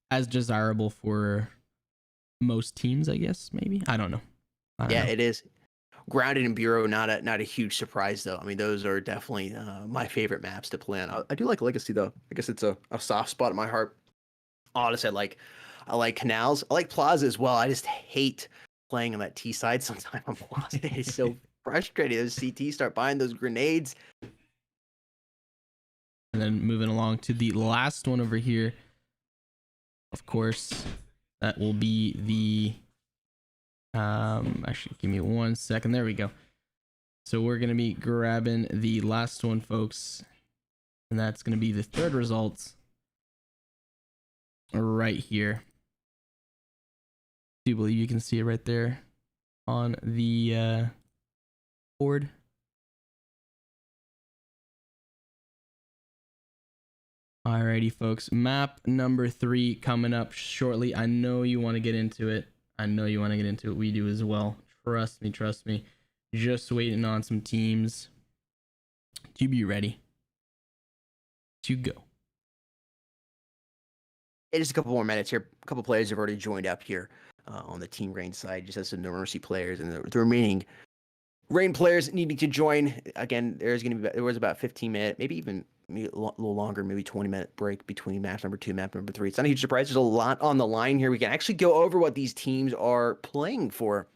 Speaker 2: as desirable for most teams, I guess. Maybe, I don't know.
Speaker 4: It is. Grounded and Bureau, not a huge surprise though. I mean, those are definitely my favorite maps to play on. I do like Legacy though. I guess it's a soft spot in my heart. Honestly, I like Canals. I like Plaza as well. I just hate playing on that T side sometimes on Plaza. It's so frustrating. Those CT start buying those grenades.
Speaker 2: And then moving along to the last one over here, of course, that will be the actually give me 1 second. There we go. So we're gonna be grabbing the last one, folks, and that's gonna be the third results right here. Do you believe you can see it right there on the board? Alrighty, folks. Map number 3 coming up shortly. I know you want to get into it. We do as well. Trust me. Just waiting on some teams to be ready to go.
Speaker 4: Hey, just a couple more minutes here. A couple players have already joined up here on the TeamREIGN side. Just as some NoMercy players, and the remaining Reign players needing to join. Again, there was about 15-minute, maybe even a little longer, maybe 20-minute break between match number 2 and match number 3. It's not a huge surprise. There's a lot on the line here. We can actually go over what these teams are playing for.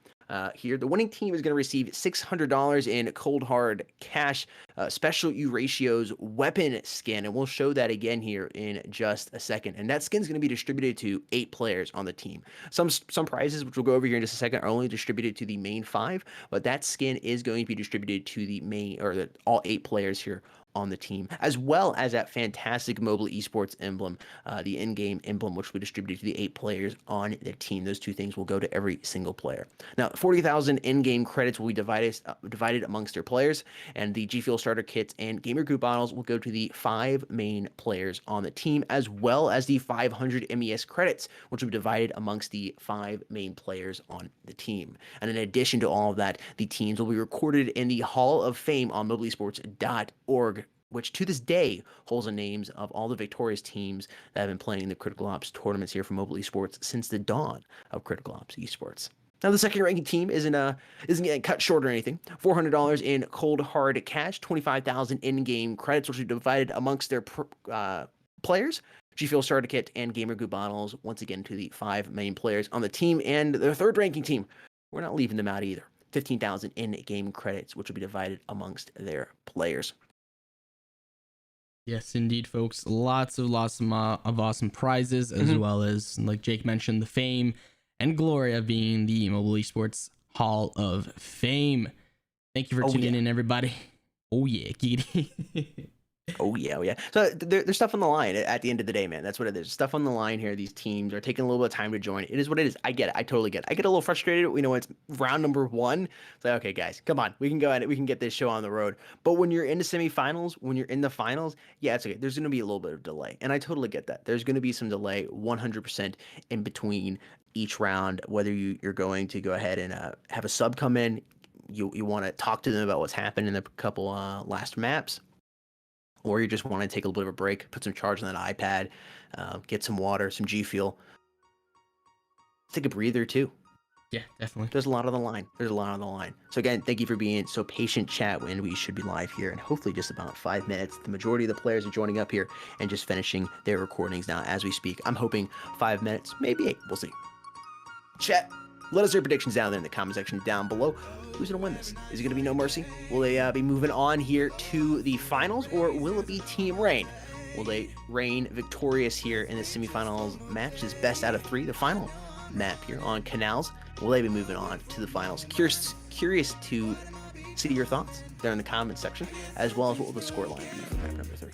Speaker 4: Here, the winning team is going to receive $600 in cold hard cash, special U ratios weapon skin, and we'll show that again here in just a second. And that skin is going to be distributed to 8 players on the team. Some prizes, which we'll go over here in just a second, are only distributed to the main 5, but that skin is going to be distributed to the main, or all 8 players here on the team, as well as that fantastic mobile esports emblem, the in-game emblem, which we distributed to the 8 players on the team. Those 2 things will go to every single player. Now, 40,000 in-game credits will be divided amongst their players, and the G Fuel starter kits and gamer group bottles will go to the 5 main players on the team, as well as the 500 MES credits, which will be divided amongst the 5 main players on the team. And in addition to all of that, the teams will be recorded in the Hall of Fame on mobileesports.org, which to this day holds the names of all the victorious teams that have been playing the Critical Ops tournaments here for mobile esports since the dawn of Critical Ops esports. Now, the second ranking team isn't getting cut short or anything. $400 in cold hard cash, 25,000 in-game credits, which are divided amongst their players. G Fuel starter kit and gamer group bottles, once again to the 5 main players on the team. And their third ranking team, we're not leaving them out either. 15,000 in-game credits, which will be divided amongst their players.
Speaker 2: Yes, indeed, folks. Lots of awesome prizes, as well as, like Jake mentioned, the fame and glory of being the Mobile Esports Hall of Fame. Thank you for tuning in, everybody. Oh yeah, giggity.
Speaker 4: Oh yeah, oh yeah. So there's stuff on the line at the end of the day, man. That's what it is. Stuff on the line here. These teams are taking a little bit of time to join. It is what it is. I get it. I totally get it. I get a little frustrated. We know it's round number 1. It's like, okay, guys, come on. We can go at it. We can get this show on the road. But when you're in the semifinals, when you're in the finals, yeah, it's okay. There's going to be a little bit of delay. And I totally get that. There's going to be some delay 100% in between each round, whether you're going to go ahead and have a sub come in. You want to talk to them about what's happened in the couple last maps, or you just want to take a little bit of a break, put some charge on that iPad, get some water, some G Fuel. Take a breather too.
Speaker 2: Yeah, definitely.
Speaker 4: There's a lot on the line. There's a lot on the line. So again, thank you for being so patient, chat, when we should be live here in hopefully just about 5 minutes. The majority of the players are joining up here and just finishing their recordings now as we speak. I'm hoping 5 minutes, maybe 8. We'll see. Chat, let us know your predictions down there in the comment section down below. Who's going to win this? Is it going to be NoMercy? Will they be moving on here to the finals, or will it be TeamREIGN? Will they reign victorious here in the semifinals match? Is best out of 3, the final map here on Canals? Will they be moving on to the finals? Curious to see your thoughts there in the comment section, as well as what will the score line be for map number 3.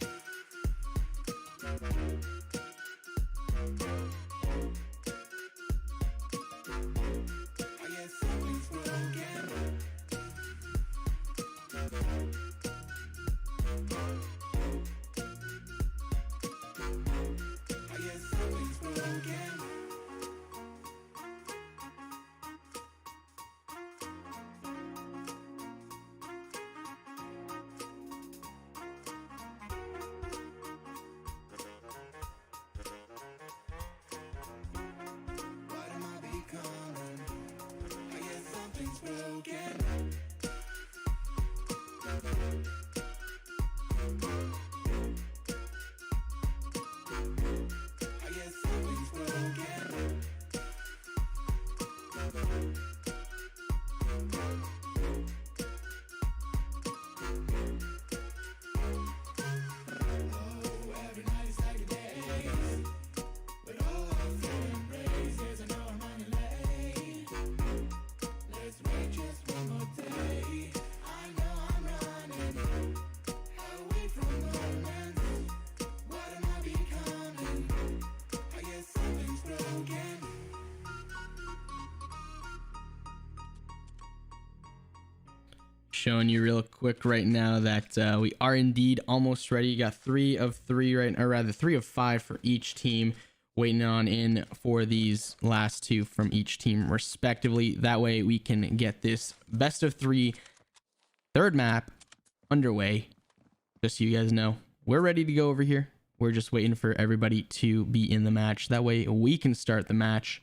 Speaker 2: Showing you real quick right now that we are indeed almost ready. You got 3 of 3 right, or rather 3 of 5 for each team, waiting on in for these last 2 from each team respectively. That way we can get this best of 3 third map underway. Just so you guys know, we're ready to go over here. We're just waiting for everybody to be in the match. That way we can start the match,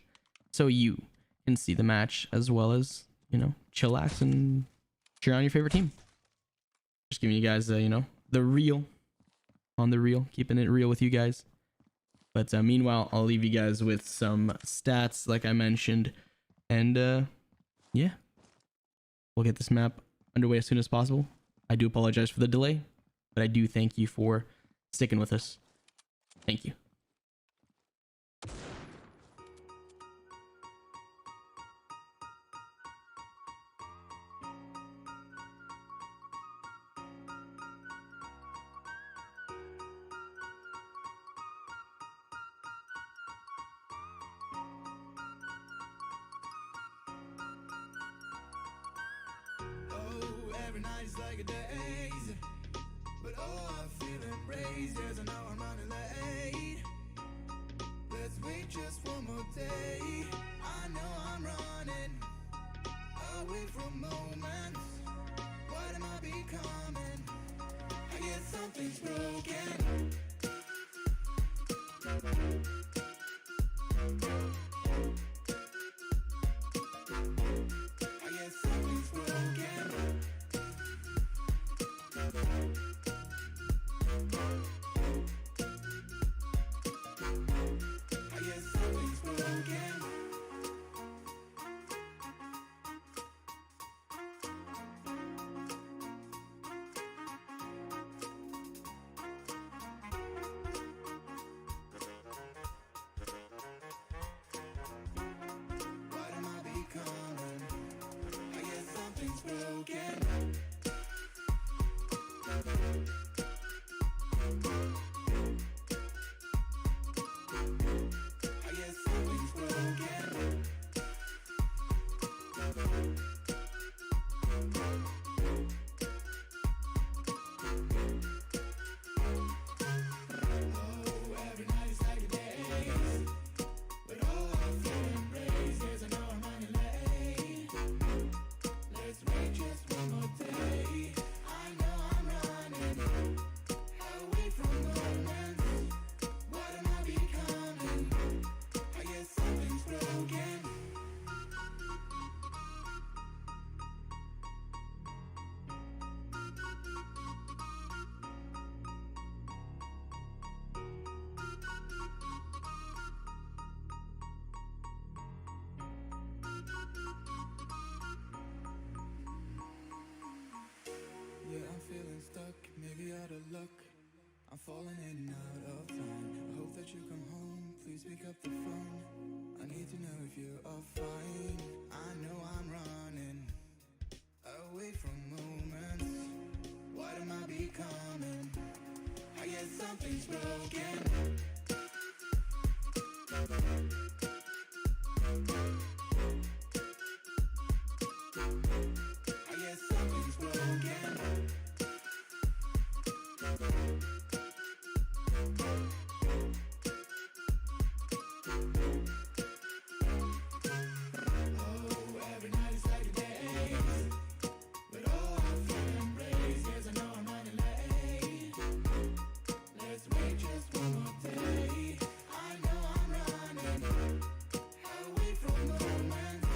Speaker 2: so you can see the match as well as, you know, chillax and cheer on your favorite team. Just giving you guys, you know, the real on the real, keeping it real with you guys. But meanwhile, I'll leave you guys with some stats, like I mentioned, and yeah, we'll get this map underway as soon as possible. I do apologize for the delay, but I do thank you for sticking with us. Thank you.
Speaker 1: Every night is like a daze, but oh, I feel embraced. Yes, I know I'm running late. Let's wait just one more day. I know I'm running away from moments. What am I becoming? I guess something's broken. I guess something's broken. I guess something's broken. What am I becoming? I guess something's broken. I'm falling in and out of time. I hope that you come home. Please pick up the phone. I need to know if you are fine. I know I'm running away from moments. What am I becoming? I guess something's broken. I guess something's broken. Oh, every night is like a daze. But oh, I feel embraced. Yes, I know I'm running late. Let's wait just one more day. I know I'm running away from moments.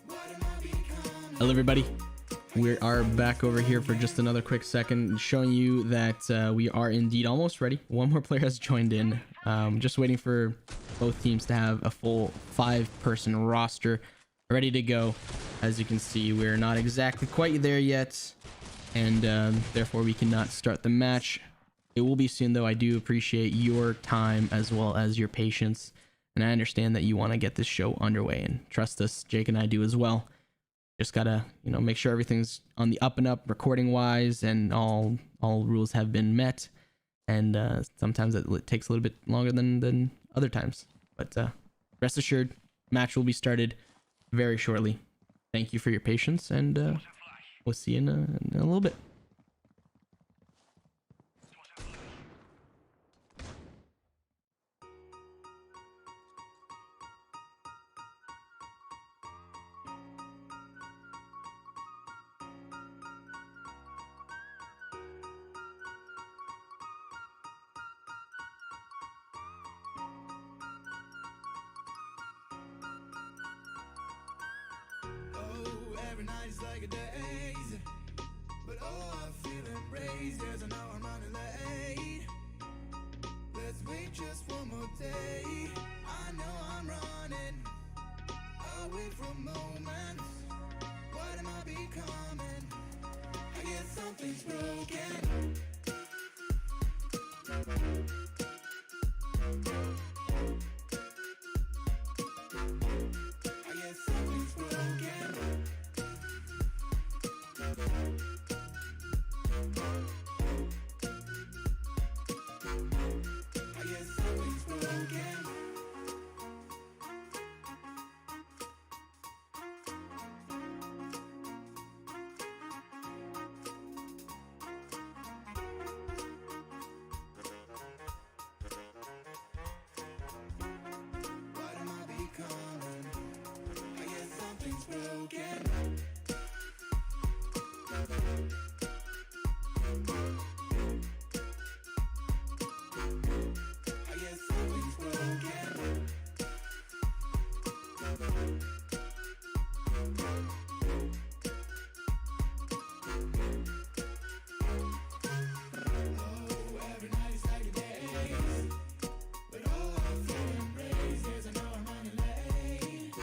Speaker 1: What am I becoming?
Speaker 2: Hello, everybody. We are back over here for just another quick second, showing you that we are indeed almost ready. One more player has joined in. Just waiting for both teams to have a full 5-person roster ready to go. As you can see, we're not exactly quite there yet, and therefore we cannot start the match. It will be soon, though. I do appreciate your time as well as your patience, and I understand that you want to get this show underway, and trust us, Jake and I do as well. Just gotta, make sure everything's on the up and up recording wise, and all rules have been met. And sometimes it takes a little bit longer than other times. But rest assured, match will be started very shortly. Thank you for your patience, and we'll see you in a little bit.
Speaker 1: Oh, every night is like a daze. But oh, I feel embraced. Yes, I know I'm running late. Let's wait just one more day. I know I'm running away from moments. What am I becoming? I guess something's broken. I guess something's broken. I guess something's broken. What am I becoming? I guess something's broken. I guess something's broken. Oh, every night is like a daze. But oh, I feel embraced. Yes, I know I'm running late.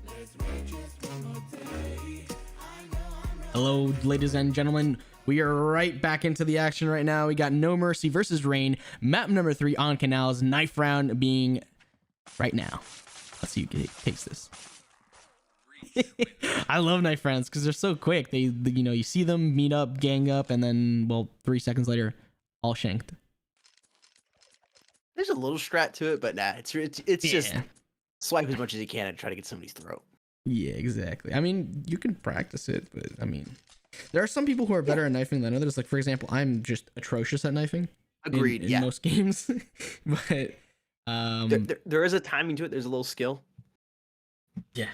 Speaker 1: Let's wait just one more day. I know I'm running.
Speaker 2: Hello, ladies and gentlemen. We are right back into the action right now. We got NoMercy versus Reign, map number 3 on Canals. Knife round being right now. Let's see who takes this. I love knife rounds because they're so quick. They you see them meet up, gang up, and then, well, 3 seconds later, all shanked.
Speaker 4: There's a little strat to it, but nah, it's just
Speaker 2: Yeah.
Speaker 4: swipe as much as you can and try to get somebody's throat.
Speaker 2: Yeah, exactly. I mean, you can practice it, but I mean, there are some people who are better at knifing than others. Like, for example, I'm just atrocious at knifing.
Speaker 4: Agreed.
Speaker 2: In
Speaker 4: Yeah.
Speaker 2: most games, but
Speaker 4: There is a timing to it. There's a little skill,
Speaker 2: yeah.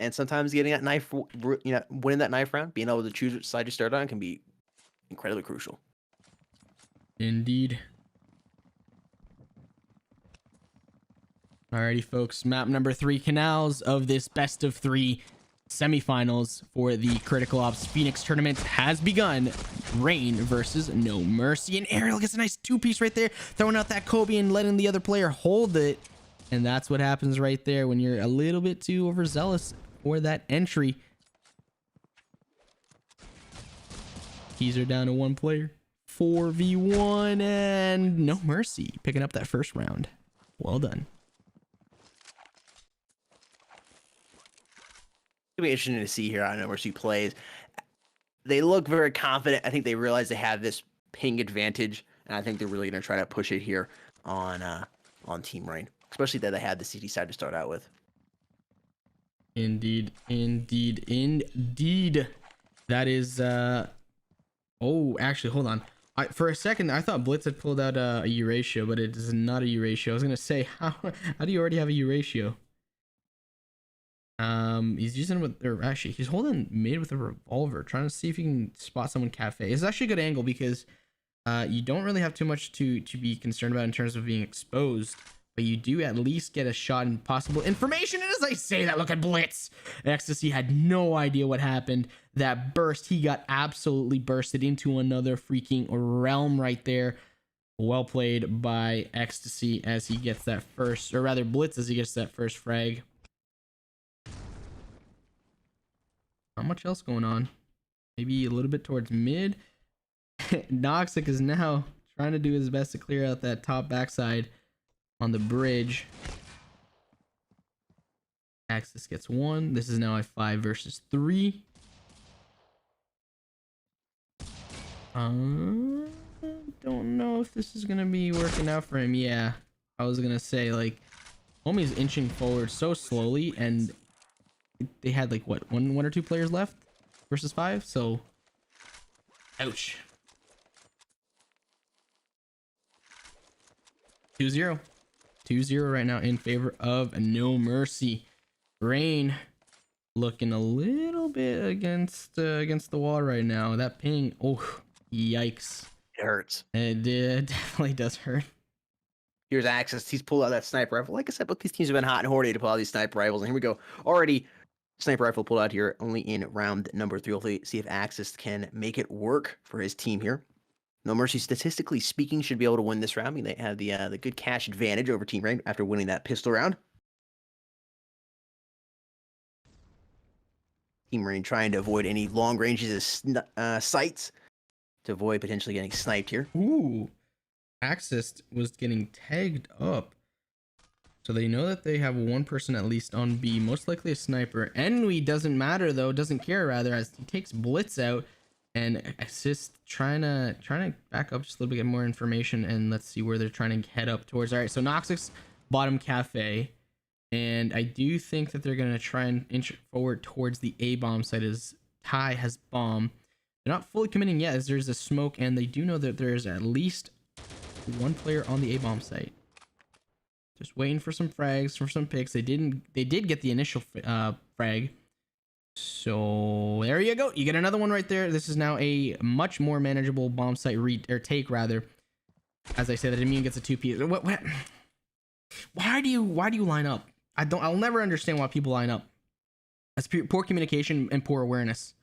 Speaker 4: and sometimes getting that knife, winning that knife round, being able to choose which side you start on, can be incredibly crucial.
Speaker 2: Indeed. Alrighty, folks. Map number 3, Canals, of this best of 3 semifinals for the Critical Ops Phoenix tournament has begun. Reign versus NoMercy, and Ariel gets a nice 2-piece right there, throwing out that Kobe and letting the other player hold it. And that's what happens right there when you're a little bit too overzealous for that entry. Keys are down to 1 player. 4v1 and NoMercy picking up that first round. Well done.
Speaker 4: It'll be interesting to see here how NoMercy plays. They look very confident. I think they realize they have this ping advantage, and I think they're really going to try to push it here on TeamREIGN, especially that they had the CT side to start out with.
Speaker 2: Indeed, indeed, indeed. That is oh, actually, hold on. For a second I thought Blitz had pulled out a U ratio, but it is not a U ratio. I was gonna say, how do you already have a U ratio? He's using it with, or actually he's holding mid with a revolver, trying to see if he can spot someone cafe. It's actually a good angle because you don't really have too much to be concerned about in terms of being exposed, but you do at least get a shot and possible information. And as I say that, look at Blitz. Ecstasy had no idea what happened. That burst, he got absolutely bursted into another freaking realm right there. Well played by Ecstasy as he gets that first, or rather Blitz as he gets that first frag. Not much else going on. Maybe a little bit towards mid. Noxic is now trying to do his best to clear out that top backside on the bridge. Axis gets one. This is now a 5 versus 3. Don't know if this is gonna be working out for him. Yeah, I was gonna say, like, homie's inching forward so slowly, and they had like what, one or two players left versus 5. So, ouch. 2-0. 2-0 right now in favor of NoMercy. Rain looking a little bit against the wall right now. That ping, oh, yikes.
Speaker 4: It hurts.
Speaker 2: It definitely does hurt.
Speaker 4: Here's Axis. He's pulled out that sniper rifle. Like I said, both these teams have been hot and horny to pull out these sniper rifles. And here we go. Already sniper rifle pulled out here, only in round number 3. Hopefully see if Axis can make it work for his team here. NoMercy, statistically speaking, should be able to win this round. I mean, they have the good cash advantage over TeamREIGN after winning that pistol round. TeamREIGN trying to avoid any long ranges of sights to avoid potentially getting sniped here.
Speaker 2: Ooh, Axis was getting tagged up. So they know that they have one person at least on B, most likely a sniper. Enwy doesn't matter though, doesn't care rather, as he takes Blitz out, and Assist trying to back up just a little bit, get more information, and let's see where they're trying to head up towards. All right, so Noxic's bottom cafe, and I do think that they're gonna try and inch forward towards the A bomb site as Ty has bomb. They're not fully committing yet as there's a smoke, and they do know that there's at least one player on the A bomb site. Just waiting for some frags, for some picks. They did get the initial frag. So there you go. You get another one right there. This is now a much more manageable bomb site take rather. As I say, that Immune gets a 2P. What? Why do you line up? I'll never understand why people line up. That's poor communication and poor awareness.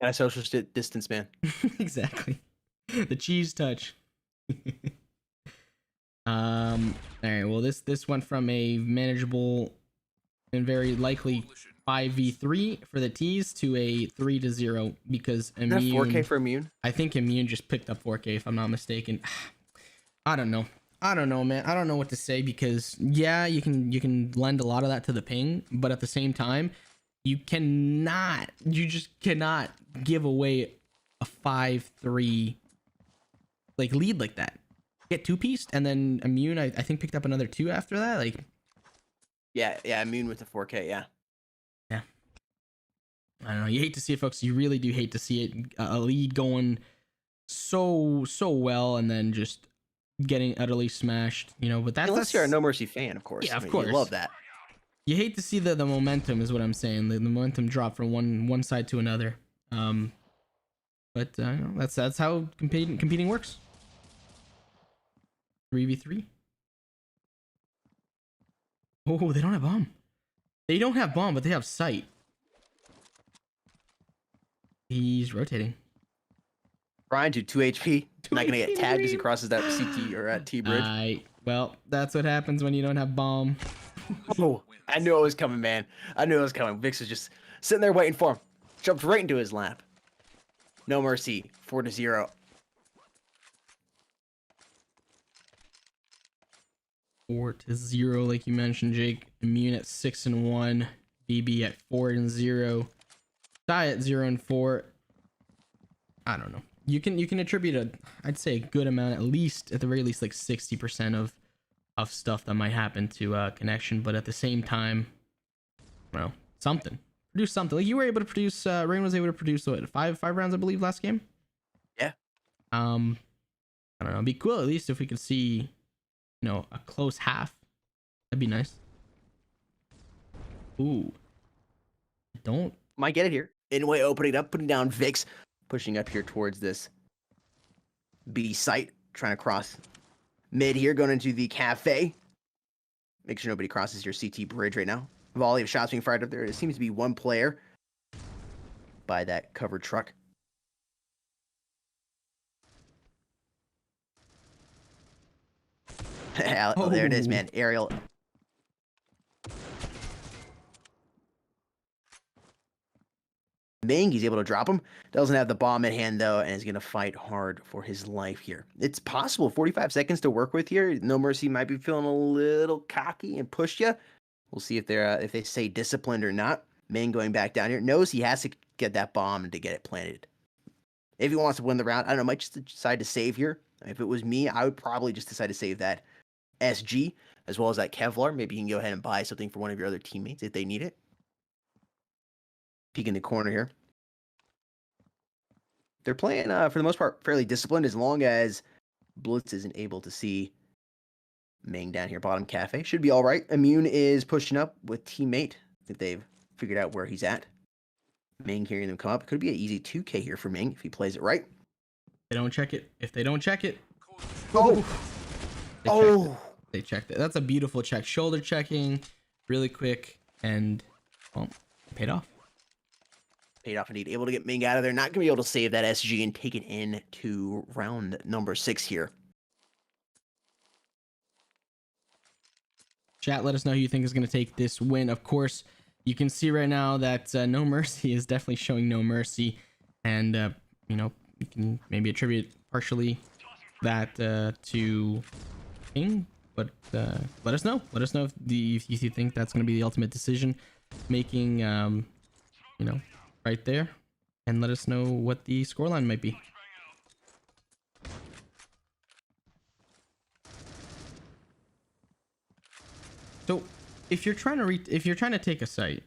Speaker 4: And a social distance, man.
Speaker 2: Exactly. The cheese touch. All right, well this went from a manageable and very likely 5v3 for the T's to a 3-0 because Immune.
Speaker 4: 4K for Immune?
Speaker 2: I think Immune just picked up 4K if I'm not mistaken. I don't know, man. I don't know what to say because yeah, you can lend a lot of that to the ping, but at the same time, you just cannot give away a 5-3 like lead like that. Get 2-pieced, and then Immune I think picked up another 2 after that. Like
Speaker 4: yeah, Immune with the 4K, yeah.
Speaker 2: I don't know. You hate to see it, folks. You really do hate to see it. A lead going so well, and then just getting utterly smashed. You know, but that's
Speaker 4: Unless you're a NoMercy fan, of course.
Speaker 2: Yeah, of course.
Speaker 4: You love that.
Speaker 2: You hate to see the momentum, is what I'm saying. The momentum drop from one side to another. But that's how competing works. 3v3. Oh, they don't have bomb. They don't have bomb, but they have sight. He's rotating.
Speaker 4: Brian to 2 HP. Not gonna get tagged as he crosses that CT or at T bridge.
Speaker 2: Well, that's what happens when you don't have bomb.
Speaker 4: Oh, I knew it was coming, man. I knew it was coming. Vix was just sitting there waiting for him. Jumped right into his lap. NoMercy, 4-0.
Speaker 2: 4-0, like you mentioned, Jake. Immune at 6-1. BB at 4-0. Die at 0-4. I don't know. You can attribute I'd say a good amount, at least at the very least, like 60% of stuff that might happen to connection. But at the same time, well, something. Produce something. Like you were able to produce. Rain was able to produce what, five rounds, I believe, last game.
Speaker 4: Yeah.
Speaker 2: I don't know. It'd be cool at least if we could see, a close half. That'd be nice. Ooh. Don't.
Speaker 4: Might get it here. Anyway, opening up, putting down Vix, pushing up here towards this B site, trying to cross mid here, going into the cafe. Make sure nobody crosses your CT bridge right now. Volley of shots being fired up there. It seems to be one player by that covered truck. Oh, there it is, man. Aerial. Ming, he's able to drop him. Doesn't have the bomb at hand, though, and is going to fight hard for his life here. It's possible. 45 seconds to work with here. NoMercy might be feeling a little cocky and push you. We'll see if they stay disciplined or not. Ming going back down here. Knows he has to get that bomb and to get it planted. If he wants to win the round, I don't know, might just decide to save here. If it was me, I would probably just decide to save that SG as well as that Kevlar. Maybe you can go ahead and buy something for one of your other teammates if they need it. Peek in the corner here. They're playing, for the most part, fairly disciplined as long as Blitz isn't able to see Ming down here. Bottom cafe. Should be all right. Immune is pushing up with teammate. I think they've figured out where he's at. Ming hearing them come up. Could be an easy 2K here for Ming if he plays it right.
Speaker 2: They don't check it. If they don't check it.
Speaker 4: Oh!
Speaker 2: They checked it. That's a beautiful check. Shoulder checking. Really quick. And, well, it paid off.
Speaker 4: Paid off indeed. Able to get Ming out of there. Not going to be able to save that SG and take it into round number 6 here.
Speaker 2: Chat, let us know who you think is going to take this win. Of course, you can see right now that NoMercy is definitely showing no mercy. And, you can maybe attribute partially that to King. But let us know. Let us know if you think that's going to be the ultimate decision making, right there, and let us know what the scoreline might be. So, if you're trying to take a site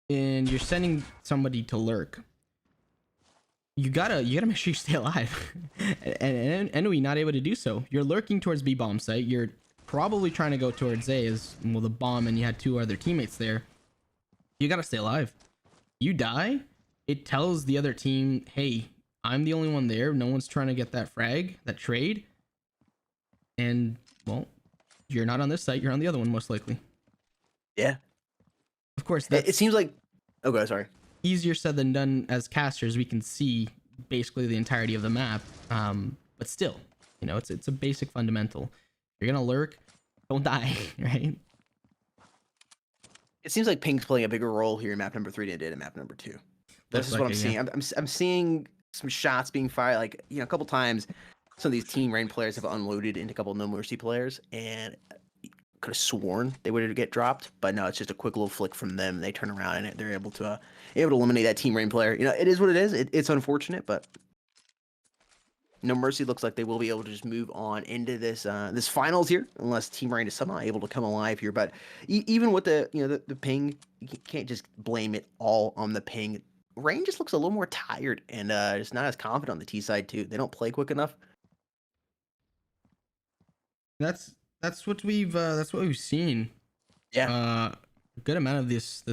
Speaker 2: and you're sending somebody to lurk, you gotta make sure you stay alive. and we not able to do so. You're lurking towards B bomb site. You're probably trying to go towards A as well, the bomb, and you had 2 other teammates there. You gotta stay alive. You die, it tells the other team, hey, I'm the only one there. No one's trying to get that frag, that trade. And, well, you're not on this site. You're on the other one, most likely.
Speaker 4: Yeah.
Speaker 2: Of course,
Speaker 4: it seems like... Oh, go, sorry.
Speaker 2: Easier said than done. As casters, we can see basically the entirety of the map. But still, it's a basic fundamental. You're going to lurk, don't die, right?
Speaker 4: It seems like Ping's playing a bigger role here in map number 3 than it did in map number 2. This is what I'm seeing. I'm seeing some shots being fired. Like, a couple times, some of these TeamREIGN players have unloaded into a couple of NoMercy players, and could have sworn they would get dropped. But no, it's just a quick little flick from them. They turn around and they're able to eliminate that TeamREIGN player. It is what it is. It's unfortunate, but NoMercy looks like they will be able to just move on into this this finals here, unless TeamREIGN is somehow able to come alive here. But even with the ping, you can't just blame it all on the ping. Rain just looks a little more tired and just not as confident on the T side too. They don't play quick enough.
Speaker 2: That's what we've seen.
Speaker 4: Yeah,
Speaker 2: a good amount of these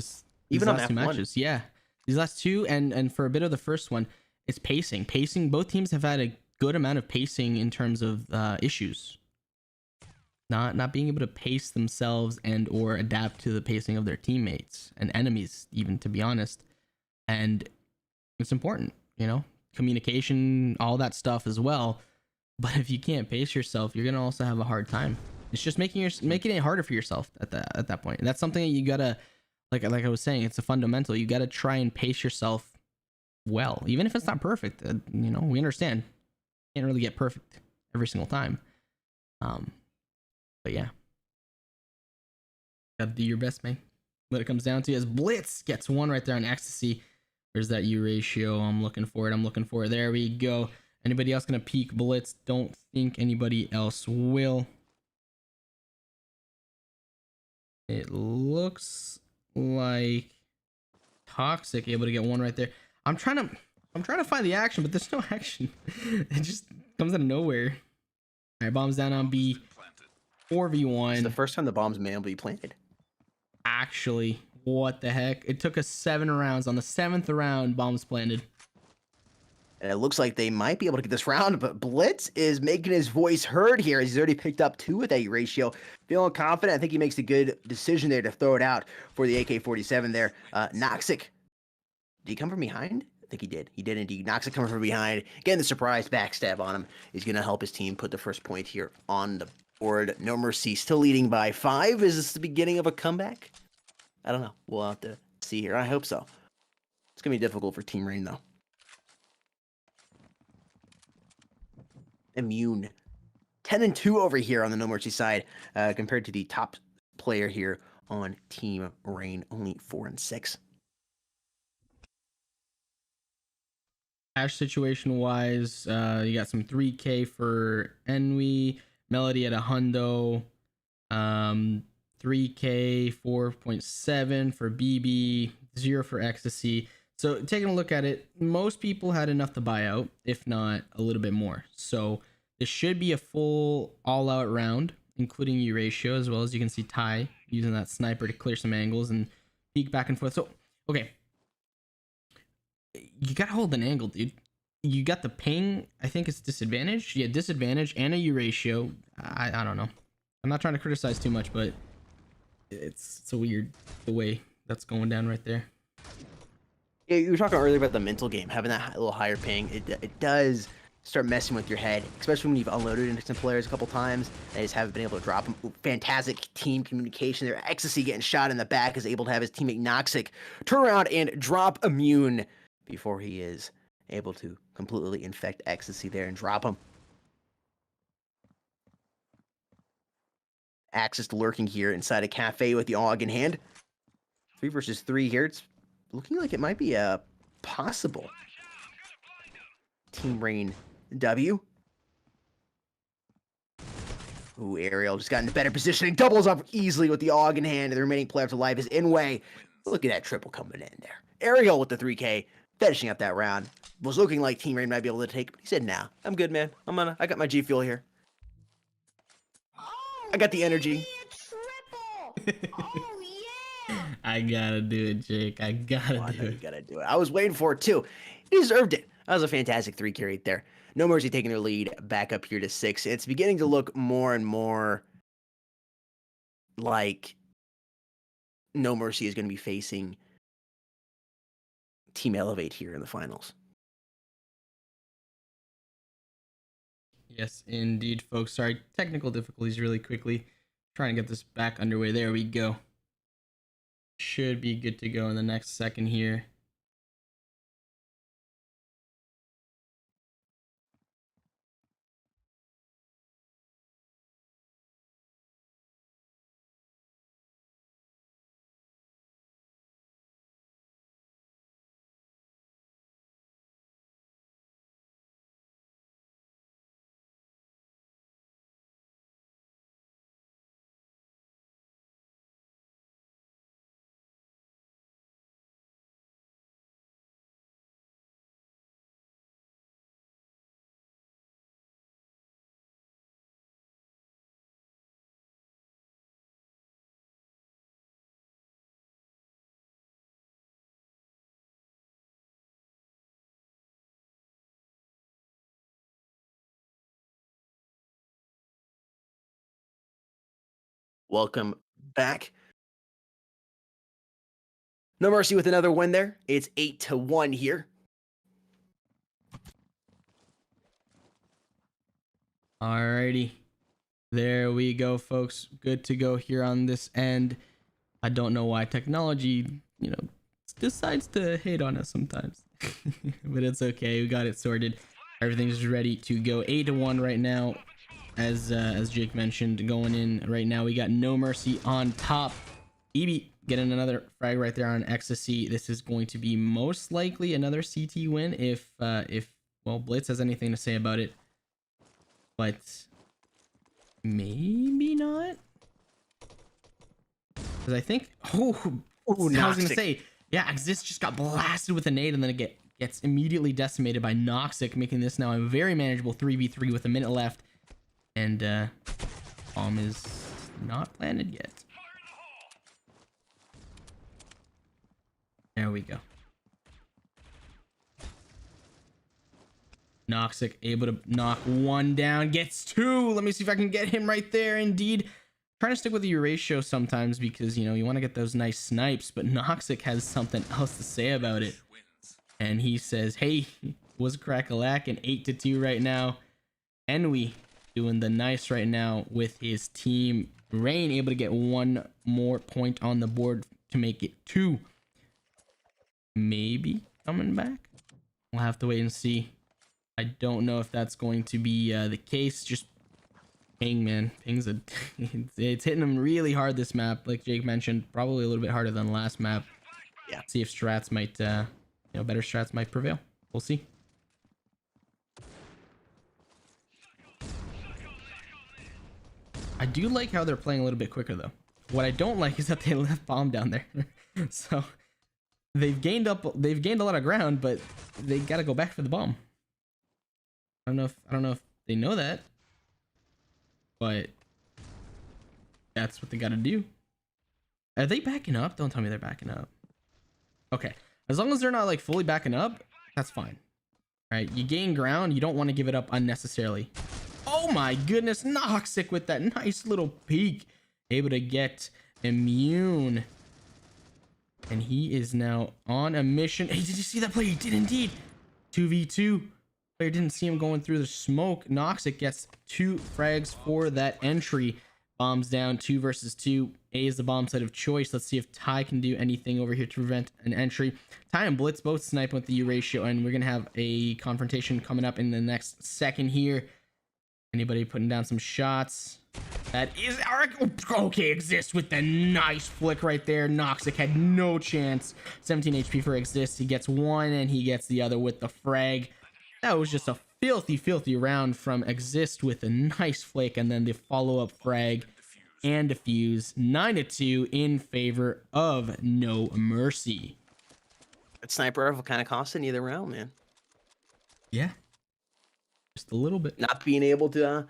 Speaker 4: even on
Speaker 2: last 2 matches.
Speaker 4: One.
Speaker 2: Yeah, these last 2 and for a bit of the first one, it's pacing. Both teams have had a good amount of pacing in terms of issues. Not being able to pace themselves and or adapt to the pacing of their teammates and enemies, even, to be honest. And it's important, communication, all that stuff as well. But if you can't pace yourself, you're gonna also have a hard time. It's just making it harder for yourself at that point. And that's something that you gotta, like I was saying, it's a fundamental. You gotta try and pace yourself well, even if it's not perfect. We understand. Can't really get perfect every single time. But yeah, gotta do your best, man. What it comes down to is Blitz gets one right there on Ecstasy. There's that U ratio. I'm looking for it. I'm looking for it. There we go. Anybody else gonna peek Blitz? Don't think anybody else will. It looks like Toxic able to get one right there. I'm trying to find the action, but there's no action. It just comes out of nowhere. All right, bombs down on B. 4v1.
Speaker 4: It's the first time the bomb's been able to be planted.
Speaker 2: Actually, what the heck? It took us 7 rounds. On the 7th round, bombs planted.
Speaker 4: And it looks like they might be able to get this round, but Blitz is making his voice heard here. He's already picked up 2 with that ratio. Feeling confident. I think he makes a good decision there to throw it out for the AK-47 there. Noxic. Did he come from behind? I think he did. He did indeed. Noxic coming from behind. Again, the surprise backstab on him is going to help his team put the first point here on the board. NoMercy still leading by 5. Is this the beginning of a comeback? I don't know. We'll have to see here. I hope so. It's going to be difficult for TeamREIGN, though. Immune 10-2 over here on the NoMercy side, compared to the top player here on TeamREIGN, only 4-6.
Speaker 2: Cash situation wise, you got some 3K for Enwy, Melody at a hundo, 3K 4.7 for BB, 0 for Ecstasy. So taking a look at it, most people had enough to buy out, if not a little bit more. So this should be a full all-out round, including U ratio, as well as you can see Ty using that sniper to clear some angles and peek back and forth. So, okay. You gotta hold an angle, dude. You got the ping, I think it's disadvantage. Yeah, disadvantage and a U ratio. I don't know. I'm not trying to criticize too much, but it's a weird the way that's going down right there.
Speaker 4: Yeah, you were talking earlier about the mental game, having that little higher ping. It does start messing with your head, especially when you've unloaded into some players a couple times and just haven't been able to drop them. Fantastic team communication there. Ecstasy getting shot in the back is able to have his teammate Noxic turn around and drop Immune before he is able to completely infect Ecstasy there and drop him. Axis lurking here inside a cafe with the AUG in hand. 3 versus 3 here. It's looking like it might be a possible TeamREIGN W. Ooh, Ariel just got into better positioning. Doubles up easily with the AUG in hand. And the remaining player to life is Inway. Look at that triple coming in there. Ariel with the 3K, finishing up that round. Was looking like TeamREIGN might be able to take it, but he said, nah, I'm good, man. I got my G Fuel here. I got the energy.
Speaker 5: Oh, yeah.
Speaker 2: I gotta do it, Jake. I gotta do
Speaker 4: You
Speaker 2: it.
Speaker 4: gotta do it. I was waiting for it too. He deserved it. That was a fantastic 3K right there. NoMercy taking their lead back up here to 6. It's beginning to look more and more like NoMercy is going to be facing Team Elevate here in the finals.
Speaker 2: Yes, indeed, folks. Sorry, technical difficulties really quickly. Trying to get this back underway. There we go. Should be good to go in the next second here.
Speaker 4: Welcome back. NoMercy with another win there. It's 8-1 here.
Speaker 2: Alrighty. There we go, folks. Good to go here on this end. I don't know why technology, decides to hate on us sometimes. But it's okay. We got it sorted. Everything's ready to go. 8-1 right now. as Jake mentioned, going in right now. We got NoMercy on top. EB getting another frag right there on Ecstasy. This is going to be most likely another CT win if well, Blitz has anything to say about it, but maybe not. Because I think I was gonna say, yeah, Exist just got blasted with a nade and then it gets immediately decimated by Noxic, making this now a very manageable 3v3 with a minute left. And bomb is not planted yet. There we go. Noxic able to knock one down, gets two. Let me see if I can get him right there. Indeed. Trying to stick with the ratio sometimes because, you know, you want to get those nice snipes, but Noxic has something else to say about it. And he says, hey, was crack-a-lack, and 8-2 right now. Enwy doing the nice right now with his team. Rain able to get one more point on the board to make it 2. Maybe coming back. We'll have to wait and see. I don't know if that's going to be the case. Just Ping, man. Ping's it's hitting him really hard this map. Like Jake mentioned, probably a little bit harder than the last map.
Speaker 4: Yeah.
Speaker 2: See if strats might, better strats might prevail. We'll see. I do like how they're playing a little bit quicker though. What I don't like is that they left bomb down there. So they've gained a lot of ground, but they got to go back for the bomb. I don't know if they know that, but that's what they got to do. Are they backing up? Don't tell me they're backing up. Okay, as long as they're not like fully backing up, that's fine. All right, you gain ground, you don't want to give it up unnecessarily. Oh my goodness, Noxic with that nice little peek, able to get immune, and he is now on a mission. Hey, did you see that play? He did indeed. 2v2. Player didn't see him going through the smoke. Noxic gets 2 frags for that entry. Bombs down, 2 versus 2. A is the bomb site of choice. Let's see if Ty can do anything over here to prevent an entry. Ty and Blitz both snipe with the U ratio, and we're gonna have a confrontation coming up in the next second here. Anybody putting down some shots? That is our okay. Exist with the nice flick right there. Noxic had no chance. 17 HP for Exist. He gets one and he gets the other with the frag. That was just a filthy round from Exist with a nice flick, and then the follow-up frag and defuse. 9-2 in favor of NoMercy.
Speaker 4: That sniper rifle kind of costing either round, man.
Speaker 2: Yeah, just a little bit.
Speaker 4: Not being able to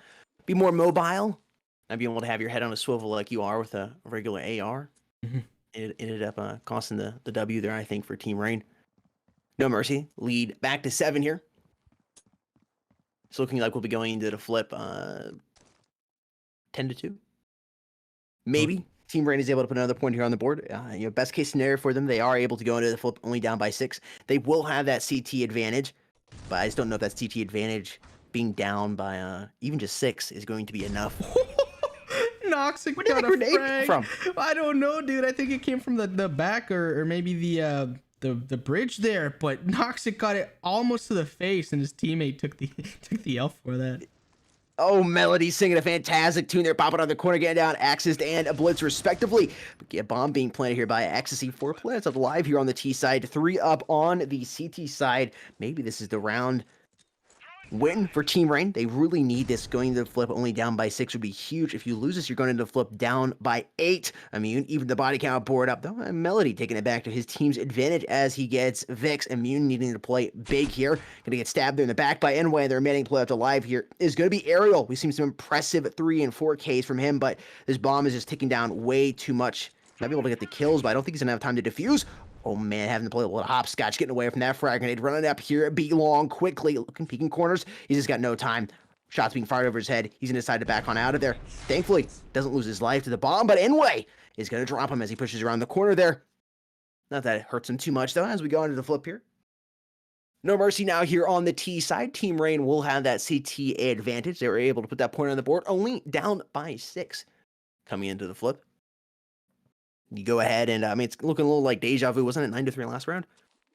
Speaker 4: be more mobile, not being able to have your head on a swivel like you are with a regular AR. It ended up costing the W there, I think, for TeamREIGN. NoMercy lead back to 7 here. It's looking like we'll be going into the flip 10-2. Maybe TeamREIGN is able to put another point here on the board. Best case scenario for them, they are able to go into the flip only down by 6. They will have that CT advantage, but I just don't know if that CT advantage being down by even just 6 is going to be enough.
Speaker 2: Noxic
Speaker 4: Where did
Speaker 2: got
Speaker 4: the
Speaker 2: a
Speaker 4: grenade
Speaker 2: frag
Speaker 4: come
Speaker 2: I don't know, dude. I think it came from the back or maybe the bridge there, but Noxic got it almost to the face, and his teammate took the L for that.
Speaker 4: Oh, Melody singing a fantastic tune there, popping on the corner, getting down Axis and a Blitz respectively. But a bomb being planted here by Ecstasy. 4 players up live here on the T side, 3 up on the CT side. Maybe this is the round win for TeamREIGN. They really need this. Going to the flip only down by 6 would be huge. If you lose this, you're going to the flip down by 8. Immune, even the body count board up. Though Melody taking it back to his team's advantage as he gets Vix. Immune needing to play big here. Going to get stabbed there in the back by Enwy. The remaining player left alive here is going to be Ariel. We've seen some impressive 3 and 4Ks from him, but this bomb is just ticking down way too much. Might be able to get the kills, but I don't think he's going to have time to defuse. Oh man, having to play a little hopscotch, getting away from that frag grenade, running up here, B-long quickly, looking, peeking corners. He's just got no time. Shots being fired over his head. He's gonna decide to back on out of there. Thankfully, doesn't lose his life to the bomb, but Enwy is gonna drop him as he pushes around the corner there. Not that it hurts him too much though, as we go into the flip here. NoMercy now here on the T side. TeamREIGN will have that CT advantage. They were able to put that point on the board, only down by 6 coming into the flip. You go ahead and, it's looking a little like deja vu. Wasn't it 9-3 last round?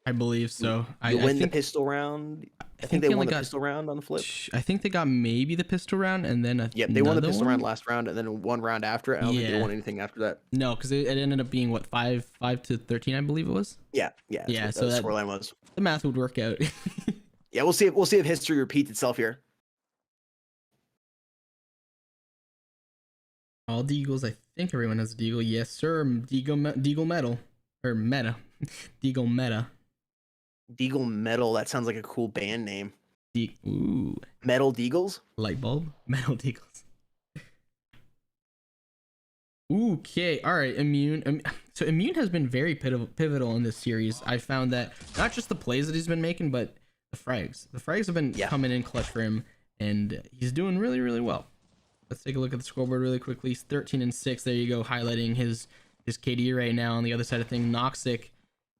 Speaker 2: I believe so.
Speaker 4: You win the pistol round. I think they won the pistol round on the flip.
Speaker 2: I think they got maybe the pistol round and then
Speaker 4: Yep, they won the pistol round last round and then one round after it. I don't think they won anything after that.
Speaker 2: No, because it ended up being what 5 to 13, I believe it was.
Speaker 4: Yeah.
Speaker 2: So that
Speaker 4: scoreline was.
Speaker 2: The math would work out.
Speaker 4: Yeah, we'll see if history repeats itself here.
Speaker 2: All Deagles, I think everyone has a Deagle. Yes, sir. Deagle metal or meta, Deagle meta.
Speaker 4: Deagle Metal. That sounds like a cool band name.
Speaker 2: Ooh.
Speaker 4: Metal Deagles?
Speaker 2: Light bulb? Metal Deagles. Okay. All right. Immune. So Immune has been very pivotal in this series. I found that not just the plays that he's been making, but the frags. The frags have been coming in clutch for him, and he's doing really, really well. Let's take a look at the scoreboard really quickly. He's 13-6. There you go, highlighting his KD right now. On the other side of things, Noxic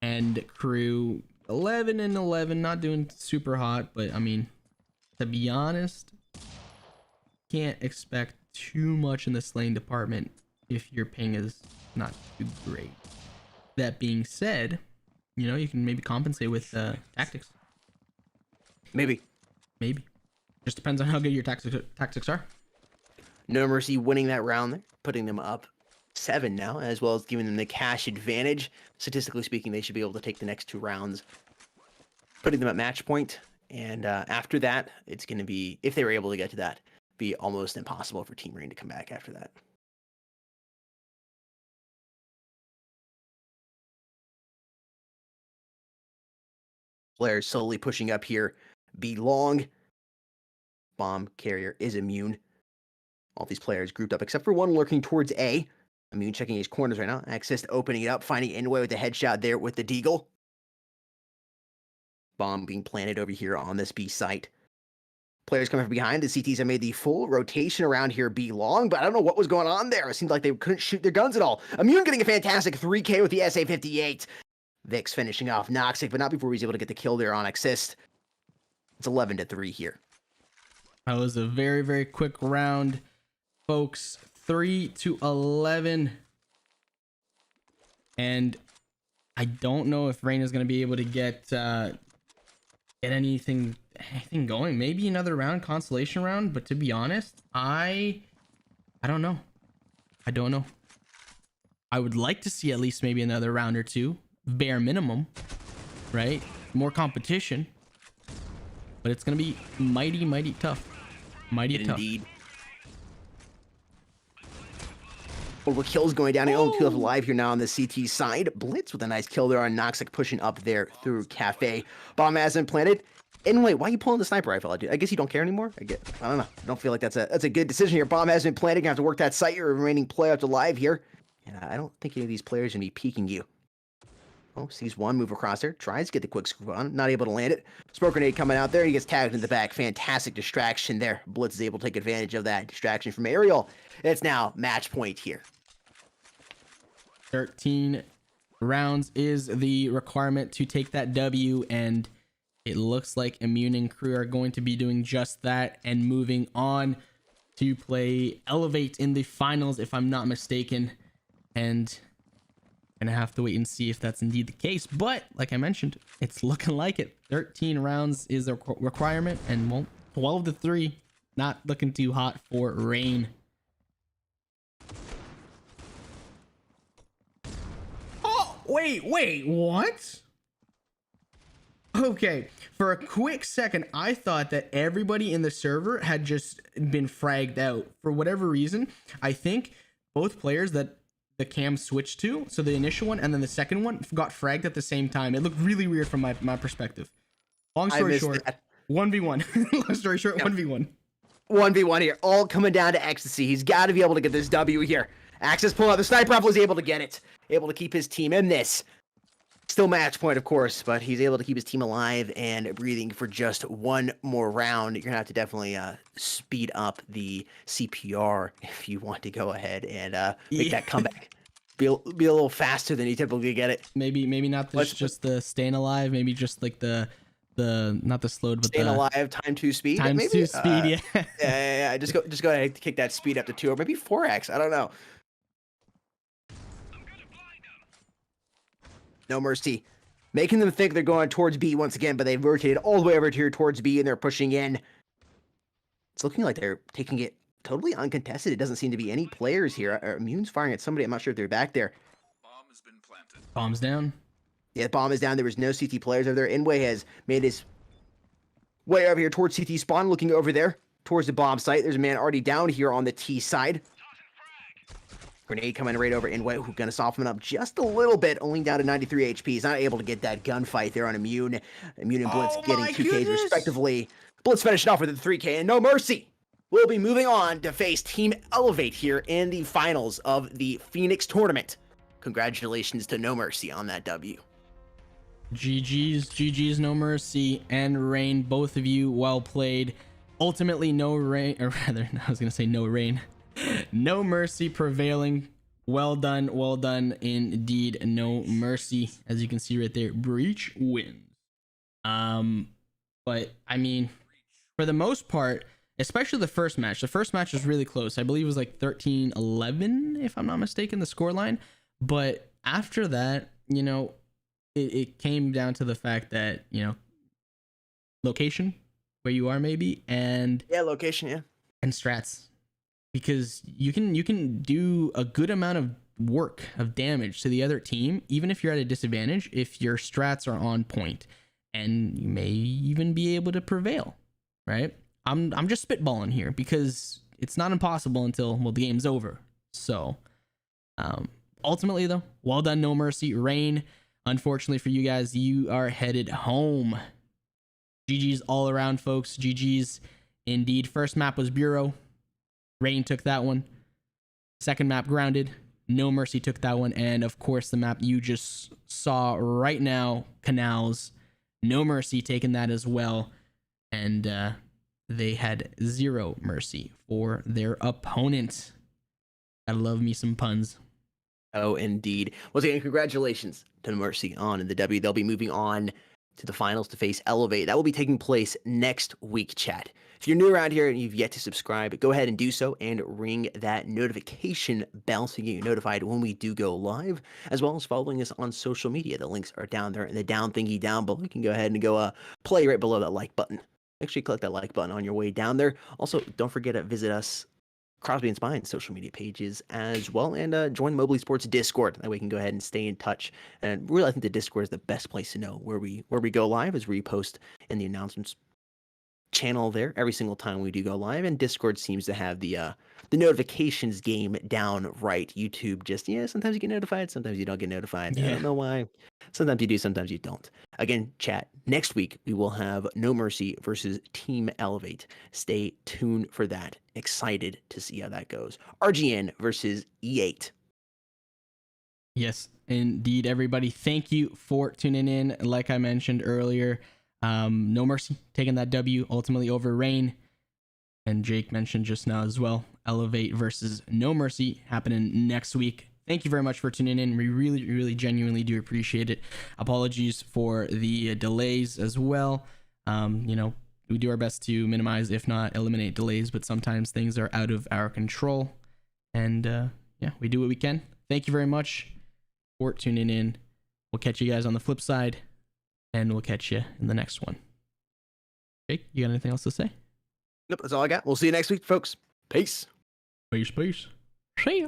Speaker 2: and crew 11-11, not doing super hot, but I mean, to be honest, can't expect too much in the slaying department if your ping is not too great. That being said, you know, you can maybe compensate with tactics. Maybe. Just depends on how good your tactics are.
Speaker 4: NoMercy winning that round there, putting them up 7 now, as well as giving them the cash advantage. Statistically speaking, they should be able to take the next 2 rounds, putting them at match point. And after that, it's going to be, if they were able to get to that, be almost impossible for TeamREIGN to come back after that. Players slowly pushing up here. B long. Bomb carrier is immune. All these players grouped up, except for one lurking towards A. Immune checking his corners right now. Axis opening it up, finding Inway with the headshot there with the Deagle. Bomb being planted over here on this B site. Players coming from behind. The CTs have made the full rotation around here B long, but I don't know what was going on there. It seemed like they couldn't shoot their guns at all. Immune getting a fantastic 3K with the SA-58. Vix finishing off Noxic, but not before he's able to get the kill there on Assist. It's 11-3 here.
Speaker 2: That was a very, very quick round, folks. 3-11. And I don't know if Reign is going to be able to get anything going. Maybe another round, consolation round, but to be honest, I don't know. I would like to see at least maybe another round or two, bare minimum, right? More competition, but it's gonna be mighty tough.
Speaker 4: Indeed. Over kills going down. Only 2 left alive here now on the CT side. Blitz with a nice kill there on Noxic, pushing up there through Cafe. Bomb has been planted. And wait, why are you pulling the sniper rifle? I guess you don't care anymore. I don't know. I don't feel like that's a good decision here. Bomb has been planted. Gonna have to work that site. Your remaining players alive here. And I don't think any of these players are gonna be peeking you. Oh, sees one move across there. Tries to get the quick scoop on. Not able to land it. Smoke grenade coming out there. He gets tagged in the back. Fantastic distraction there. Blitz is able to take advantage of that distraction from Aerial. It's now match point here.
Speaker 2: 13 rounds is the requirement to take that W, and it looks like Immune and crew are going to be doing just that and moving on to play Elevate in the finals, if I'm not mistaken. And gonna have to wait and see if that's indeed the case, but like I mentioned, it's looking like it. 13 rounds is a requirement, and 12-3, not looking too hot for Reign. Oh, wait, what? Okay, for a quick second, I thought that everybody in the server had just been fragged out for whatever reason. I think both players that the cam switched to, so the initial one and then the second one, got fragged at the same time. It looked really weird from my perspective. Long story short, 1v1. Long story short, 1v1.
Speaker 4: 1v1 here, all coming down to Ecstasy. He's got to be able to get this W here. Axis pulling out the sniper rifle, is able to get it. Able to keep his team in this. Still match point, of course, but he's able to keep his team alive and breathing for just one more round. You're going to have to definitely speed up the CPR if you want to go ahead and make that comeback. Be a little faster than you typically get it.
Speaker 2: Maybe not just the staying alive, maybe just like the not the slowed, but
Speaker 4: staying alive, time to speed.
Speaker 2: Times 2 speed, yeah.
Speaker 4: Yeah. Just go ahead and kick that speed up to 2 or maybe 4x. I don't know. NoMercy making them think they're going towards B once again, but they've rotated all the way over here towards B, and they're pushing in. It's looking like they're taking it totally uncontested. It doesn't seem to be any players here. Immune's firing at somebody. I'm not sure if they're back there.
Speaker 3: Bomb has been planted.
Speaker 2: Bombs down.
Speaker 4: Yeah, the bomb is down. There was no CT players over there. Inway has made his way over here towards CT spawn, looking over there towards the bomb site. There's a man already down here on the T side. Grenade coming right over Inway, who's going to soften up just a little bit, only down to 93 HP. He's not able to get that gunfight there on Immune. Immune and Blitz getting 2Ks respectively. Blitz finishing off with a 3K, and NoMercy will be moving on to face Team Elevate here in the finals of the Phoenix tournament. Congratulations to NoMercy on that W.
Speaker 2: GG's NoMercy and Rain, both of you well played. Ultimately, no rain, or rather, I was gonna say no rain. NoMercy prevailing. Well done indeed. NoMercy, as you can see right there, Breach wins. But I mean, for the most part, especially the first match was really close. I believe it was like 13-11, if I'm not mistaken, the scoreline. But after that, you know, it came down to the fact that, you know, location, where you are maybe, and
Speaker 4: location,
Speaker 2: and strats, because you can do a good amount of work of damage to the other team, even if you're at a disadvantage, if your strats are on point, and you may even be able to prevail, right? I'm just spitballing here because it's not impossible until, well, the game's over. So ultimately though, well done NoMercy. Rain, unfortunately for you guys, you are headed home. GG's all around, folks. GG's indeed. First map was Bureau. Rain took that one. Second map, Grounded. NoMercy took that one. And of course, the map you just saw right now, Canals. NoMercy taking that as well. And they had zero mercy for their opponent. I love me some puns.
Speaker 4: Oh, indeed. Once again, congratulations to NoMercy on the W. They'll be moving on to the finals to face Elevate. That will be taking place next week, chat. If you're new around here and you've yet to subscribe, go ahead and do so and ring that notification bell so you get notified when we do go live, as well as following us on social media. The links are down there in the down thingy down below. You can go ahead and go play right below that like button. Make sure you click that like button on your way down there. Also, don't forget to visit us, Crosby and Spine's social media pages as well, and join Mobley Sports Discord. That way we can go ahead and stay in touch. And really, I think the Discord is the best place to know where we go live, as we post in the announcements channel there every single time we do go live. And Discord seems to have the notifications game down right. YouTube just, sometimes you get notified, sometimes you don't get notified. I don't know why. Sometimes you do, sometimes you don't. Again, chat, next week we will have NoMercy versus Team Elevate. Stay tuned for that. Excited to see how that goes. RGN versus E8.
Speaker 2: Yes, indeed, everybody. Thank you for tuning in. Like I mentioned earlier, NoMercy taking that W ultimately over Rain. And Jake mentioned just now as well, Elevate versus NoMercy happening next week. Thank you very much for tuning in. We really genuinely do appreciate it. Apologies for the delays as well. You know, we do our best to minimize, if not eliminate delays, but sometimes things are out of our control. And yeah, we do what we can. Thank you very much for tuning in. We'll catch you guys on the flip side, and we'll catch you in the next one. Jake, you got anything else to say?
Speaker 4: Nope, that's all I got. We'll see you next week, folks. Peace.
Speaker 2: Peace. See ya.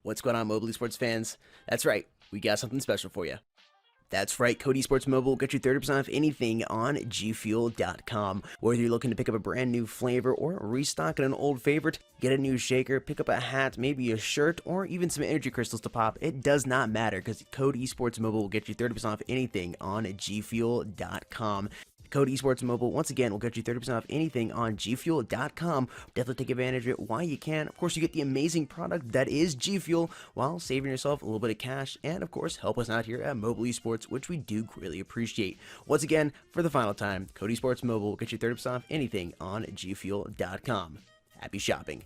Speaker 4: What's going on, mobile esports fans? That's right, we got something special for you. That's right, Code Esports Mobile will get you 30% off anything on gfuel.com. Whether you're looking to pick up a brand new flavor or restock an old favorite, get a new shaker, pick up a hat, maybe a shirt, or even some energy crystals to pop, it does not matter because Code Esports Mobile will get you 30% off anything on gfuel.com. Code Esports Mobile, once again, will get you 30% off anything on gfuel.com. Definitely take advantage of it while you can. Of course, you get the amazing product that is G Fuel while saving yourself a little bit of cash. And, of course, help us out here at Mobile Esports, which we do greatly appreciate. Once again, for the final time, Code Esports Mobile will get you 30% off anything on gfuel.com. Happy shopping.